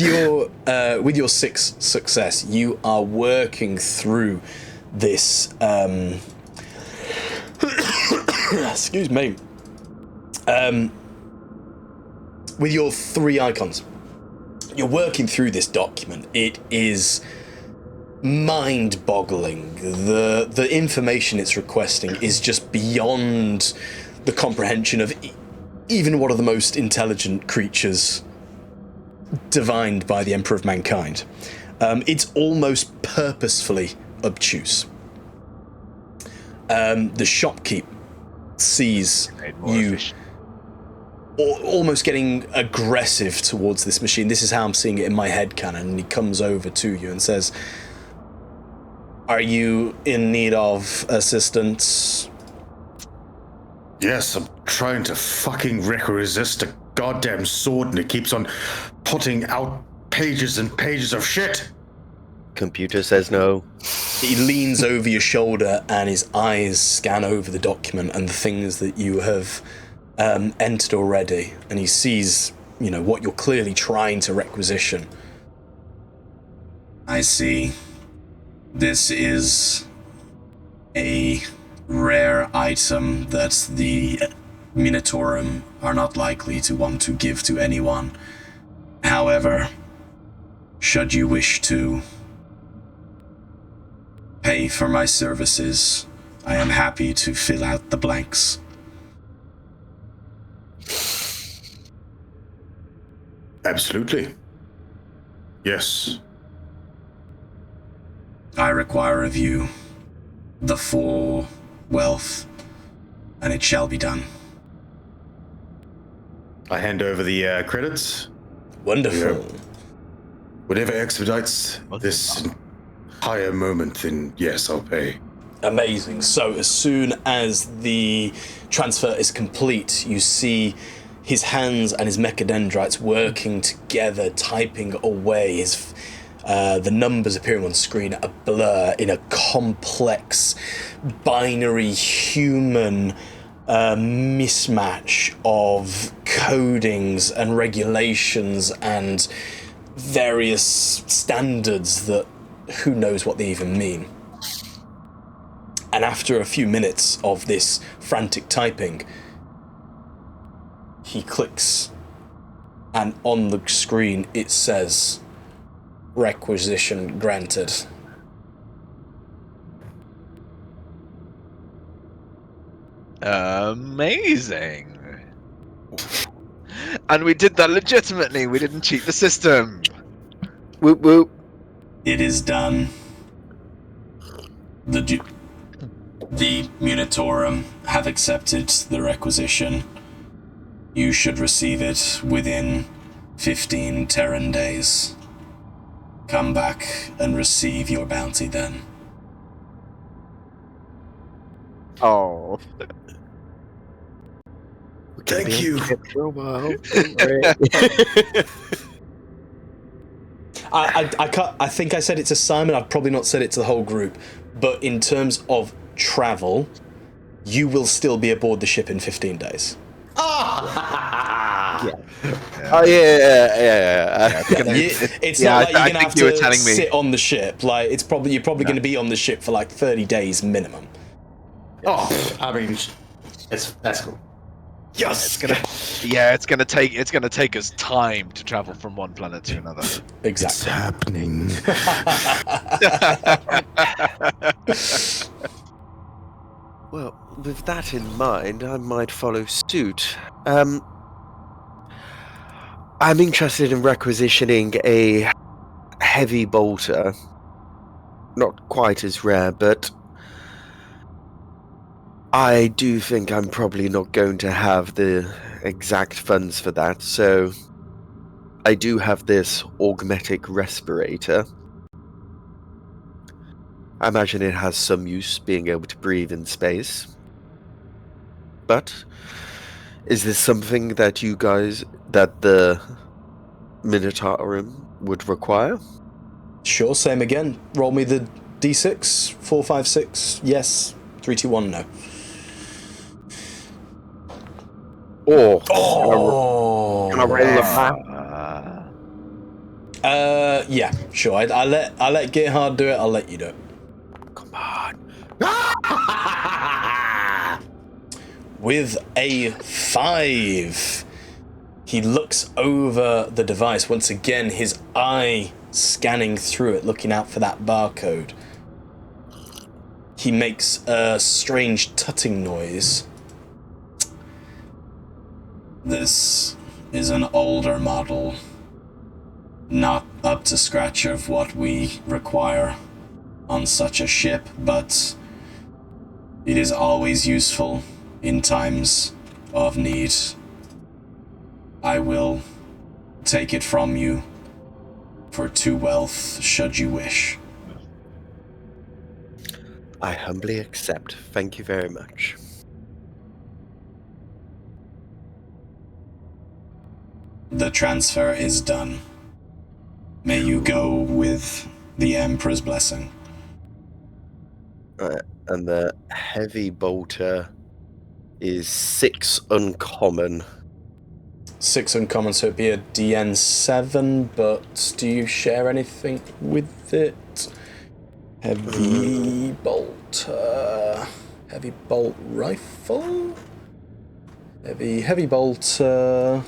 your 6 success, you are working through this. Excuse me. With your 3 icons, you're working through this document. It is mind-boggling. The information it's requesting is just beyond the comprehension of even one of the most intelligent creatures divined by the Emperor of Mankind. It's almost purposefully obtuse. The shopkeep sees you almost getting aggressive towards this machine. This is how I'm seeing it in my head canon. And he comes over to you and says, "Are you in need of assistance?" Yes, I'm trying to fucking resist a goddamn sword, and it keeps on putting out pages and pages of shit. Computer says no. He leans over your shoulder and his eyes scan over the document and the things that you have entered already, and he sees, what you're clearly trying to requisition. I see. This is a rare item that the Minotaurum are not likely to want to give to anyone. However, should you wish to pay for my services, I am happy to fill out the blanks. Absolutely. Yes. I require of you the 4 wealth, and it shall be done. I hand over the credits. Wonderful. Whatever expedites this entire moment, then yes, I'll pay. Amazing. So as soon as the transfer is complete, you see his hands and his mechadendrites working together, typing away. The numbers appearing on screen a blur in a complex binary human mismatch of codings and regulations and various standards that who knows what they even mean. And after a few minutes of this frantic typing, he clicks, and on the screen it says, "Requisition granted." Amazing. And we did that legitimately. We didn't cheat the system. Whoop whoop. It is done. The Munitorum have accepted the requisition. You should receive it within 15 Terran days. Come back and receive your bounty then. Oh. Thank you. For a while. I think I said it to Simon. I've probably not said it to the whole group, but in terms of travel, you will still be aboard the ship in 15 days. Oh yeah. It's not like you're gonna have you were to telling me. sit on the ship. Like you're probably going to be on the ship for like 30 days minimum. Oh, I mean, that's cool. Yes. It's gonna take us time to travel from one planet to another. It's Exactly. happening. Well, with that in mind, I might follow suit. I'm interested in requisitioning a heavy bolter. Not quite as rare, but I do think I'm probably not going to have the exact funds for that, so I do have this enigmatic respirator. I imagine it has some use being able to breathe in space. But is this something that the Minotaurum would require? Sure, same again. Roll me the d6. 4, 5, 6. Yes. 3, 2, 1. No. Or Oh. can I roll the map? Yeah. Sure. I'll let Gerhard do it. I'll let you do it. Come on. With a 5, he looks over the device once again. His eye scanning through it, looking out for that barcode. He makes a strange tutting noise. This is an older model, not up to scratch of what we require on such a ship, but it is always useful in times of need. I will take it from you for 2 wealth, should you wish. I humbly accept. Thank you very much. The transfer is done. May you go with the Emperor's blessing. And the heavy bolter is 6 uncommon. 6 uncommon, so it'd be a DN7, but do you share anything with it? Heavy bolter. Heavy bolt rifle? Heavy bolter.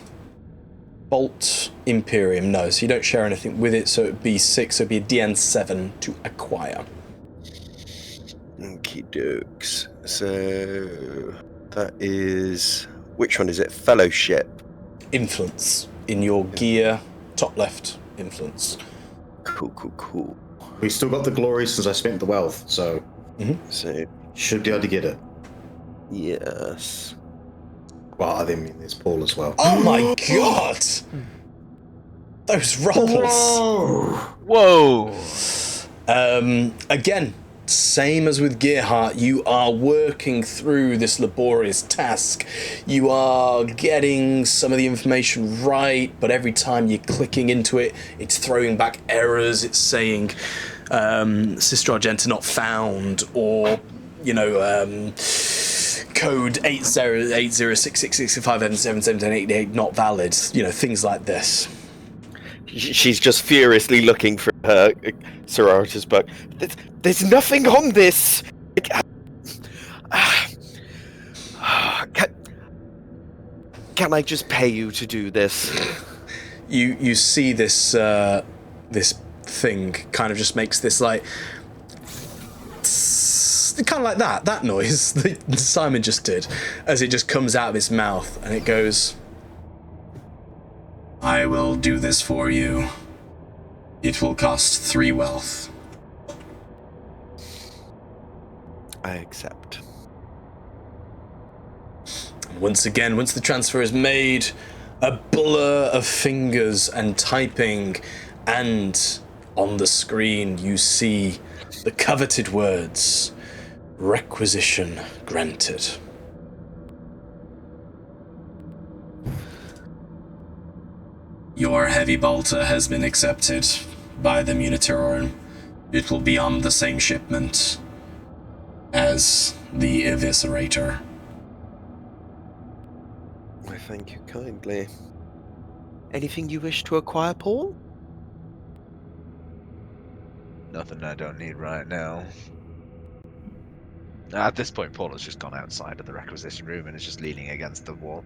Bolt Imperium, no, so you don't share anything with it, so it'd be 6, so it'd be a DN7 to acquire. Okie dokes. So that is, which one is it? Fellowship. Influence in your gear, top left, influence. Cool. We still got the glory since I spent the wealth, so So, should be able to get it. yes. Well, I mean, there's Paul as well. Oh my god! Those rolls! Whoa! Again, same as with Gerhardt, you are working through this laborious task. You are getting some of the information right, but every time you're clicking into it, it's throwing back errors. It's saying Sister Argenta not found, or code 808666577788 not valid. Things like this. She's just furiously looking for her Sororitas book. There's nothing on this! Can I just pay you to do this? You see this this thing kind of just makes this like kind of like that noise that Simon just did as it just comes out of his mouth, and it goes, I will do this for you. It will cost 3 wealth. I accept. Once again, once the transfer is made, a blur of fingers and typing, and on the screen you see the coveted words, requisition granted. Your heavy bolter has been accepted by the Munitorum. It will be on the same shipment as the Eviscerator. I thank you kindly. Anything you wish to acquire, Paul? Nothing I don't need right now. At this point, Paul has just gone outside of the requisition room and is just leaning against the wall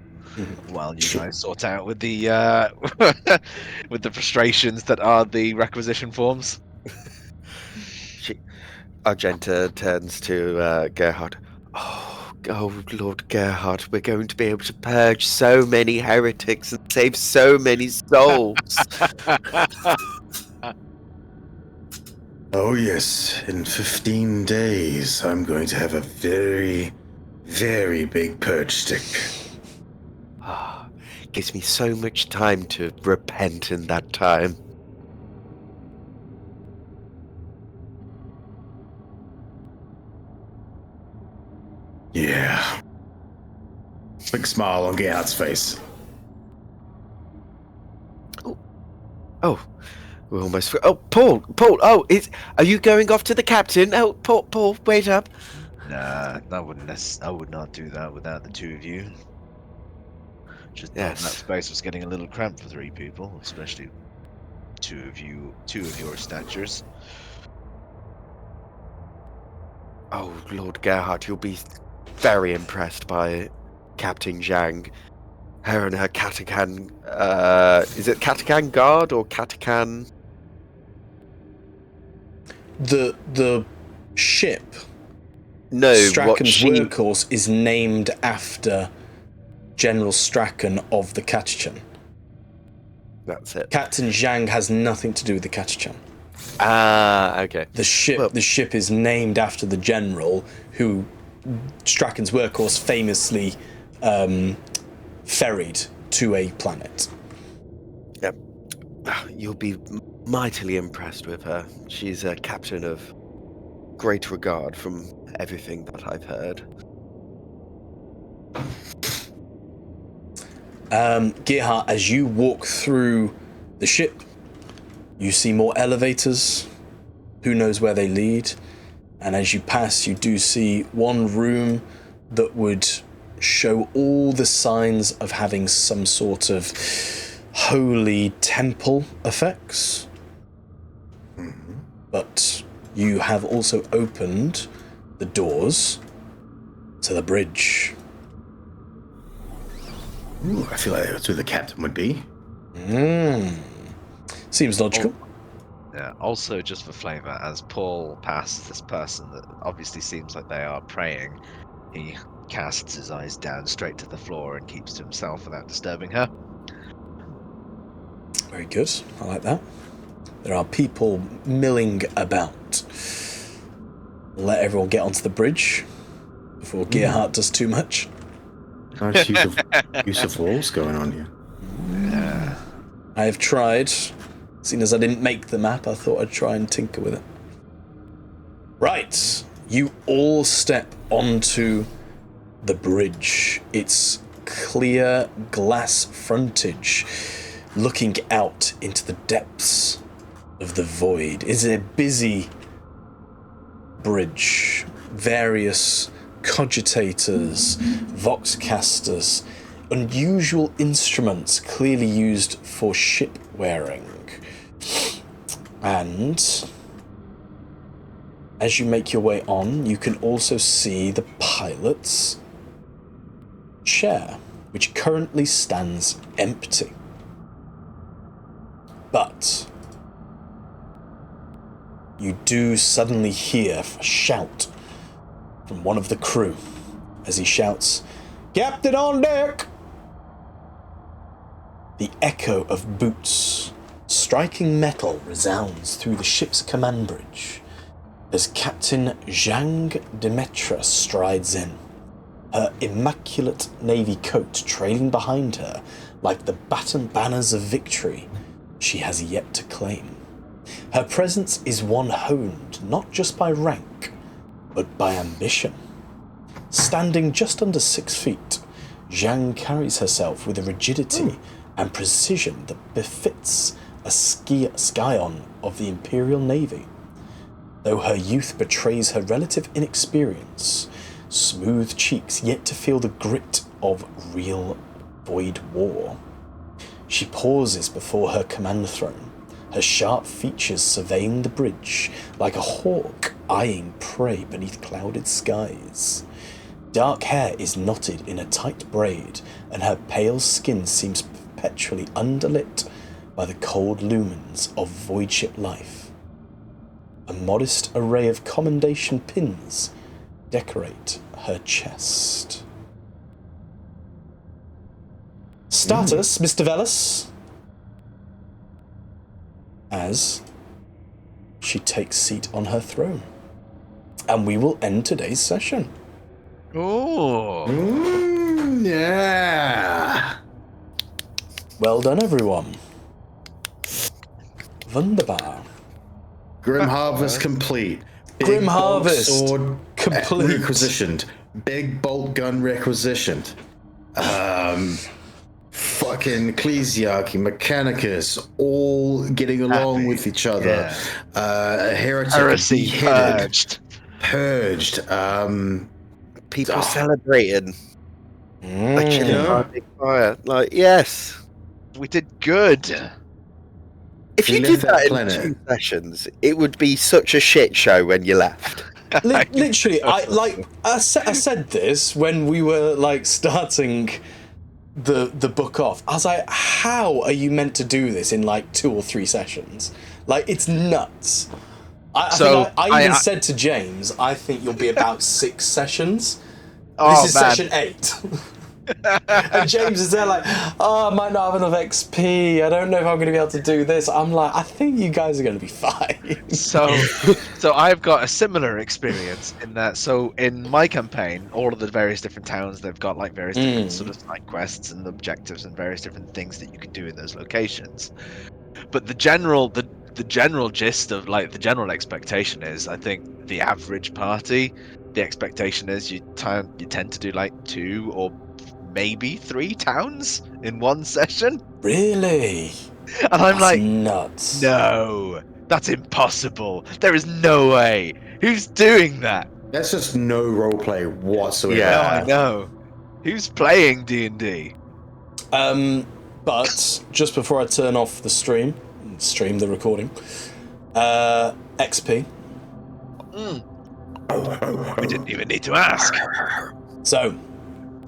while you guys sort out with the with the frustrations that are the requisition forms. Argenta turns to Gerhard. Oh, Lord Gerhard, we're going to be able to purge so many heretics and save so many souls. Oh yes, in 15 days I'm going to have a very, very big purge stick. Gives me so much time to repent in that time. Yeah. Big smile on Gerhard's face. Oh, we're almost. Oh, Paul. Oh, are you going off to the captain? Oh, Paul, wait up. Nah, I would not do that without the two of you. Just thought Yes. that space was getting a little cramped for 3 people, especially two of your statures. Oh, Lord Gerhard, you'll be very impressed by Captain Zhang. Her and her Katakan. Is it Katakan Guard or Katakan? The ship, No, what Straken's she. Workhorse, is named after General Straken of the Katachan. That's it. Captain Zhang has nothing to do with the Katachan. Ah, okay. The ship is named after the general who Straken's Workhorse famously ferried to a planet. Yep. You'll be mightily impressed with her. She's a captain of great regard from everything that I've heard. Gerhard, as you walk through the ship, you see more elevators. Who knows where they lead? And as you pass, you do see one room that would show all the signs of having some sort of holy temple effects. But you have also opened the doors to the bridge. Ooh, I feel like that's where the captain would be. Seems logical. Yeah, also just for flavour, as Paul passes this person that obviously seems like they are praying, he casts his eyes down straight to the floor and keeps to himself without disturbing her. Very good. I like that. There are people milling about. Let everyone get onto the bridge before Gearhart does too much. Nice use of walls going on here. I have tried. Seeing as I didn't make the map, I thought I'd try and tinker with it. Right. You all step onto the bridge. It's clear glass frontage looking out into the depths of the void. It's a busy bridge. Various cogitators, voxcasters, unusual instruments clearly used for ship wearing. And as you make your way on, you can also see the pilot's chair, which currently stands empty. But you do suddenly hear a shout from one of the crew as he shouts, "Captain on deck!" The echo of boots striking metal resounds through the ship's command bridge as Captain Zhang Demetra strides in, her immaculate navy coat trailing behind her like the baton banners of victory she has yet to claim. Her presence is one honed not just by rank, but by ambition. Standing just under 6 feet, Zhang carries herself with a rigidity and precision that befits a scion of the Imperial Navy. Though her youth betrays her relative inexperience, smooth cheeks yet to feel the grit of real void war. She pauses before her command throne, her sharp features surveying the bridge like a hawk eyeing prey beneath clouded skies. Dark hair is knotted in a tight braid, and her pale skin seems perpetually underlit by the cold lumens of voidship life. A modest array of commendation pins decorate her chest. Status, Mr. Velas. As she takes seat on her throne. And we will end today's session. Oh. Yeah. Well done, everyone. Wunderbar. Grim Harvest complete. Grim bolt Harvest sword complete. requisitioned. Big bolt gun requisitioned. Fucking Ecclesiarchy, Mechanicus, all getting along with each other. Heretic Heresy beheaded, purged. purged. People celebrating. Like You know? big fire. Like, yes. We did good. If We you left did that that in planet. 2 sessions, it would be such a shit show when you left. Literally, I said this when we were like starting the book off. I was like, how are you meant to do this in like 2 or 3 sessions? Like, it's nuts. I even said to James, I think you'll be about 6 sessions. This is session 8. And James is there like, I might not have enough XP. I don't know if I'm going to be able to do this. I'm like, I think you guys are going to be fine. So I've got a similar experience in that. So in my campaign, all of the various different towns, they've got like various different sort of side quests and objectives and various different things that you can do in those locations. But the general gist of like the general expectation is, I think the average party, the expectation is you tend to do like 2 or maybe 3 towns in one session. Really? And I'm That's like, nuts. no, that's impossible. There is no way. Who's doing that? That's just no roleplay whatsoever. No, I know. Who's playing D&D? But just before I turn off the stream the recording, XP. We didn't even need to ask. So,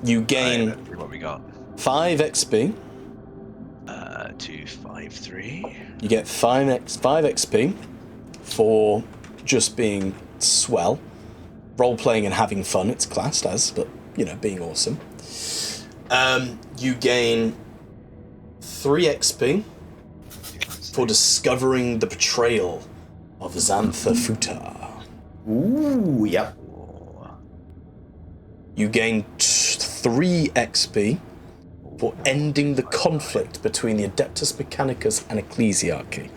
you gain Let's see what we got. 5 XP. 253. You get 5 XP for just being swell. Role-playing and having fun, it's classed as, but, you know, being awesome. You gain 3 XP for discovering the betrayal of Xanthar Futah. Ooh, yep. You gain 3 XP for ending the conflict between the Adeptus Mechanicus and Ecclesiarchy.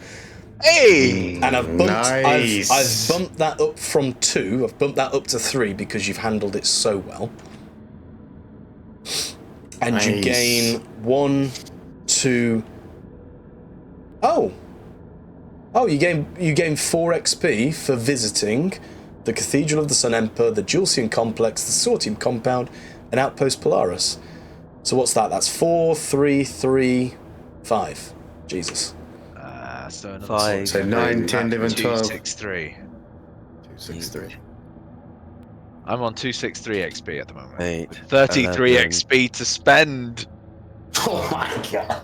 Hey! And I've bumped, Nice. I've bumped that up from 2. I've bumped that up to 3 because you've handled it so well. And you Nice. gain 1, 2. Oh, you gain 4 XP for visiting the Cathedral of the Sun Emperor, the Julcian Complex, the Sortium Compound, and Outpost Polaris. So what's that? That's 4, 3, 3, 5. Jesus. So another 5. So 9, 10, 11, 12. 263. 263. I'm on 263 XP at the moment. 8, With 33 11. XP to spend. Oh my god.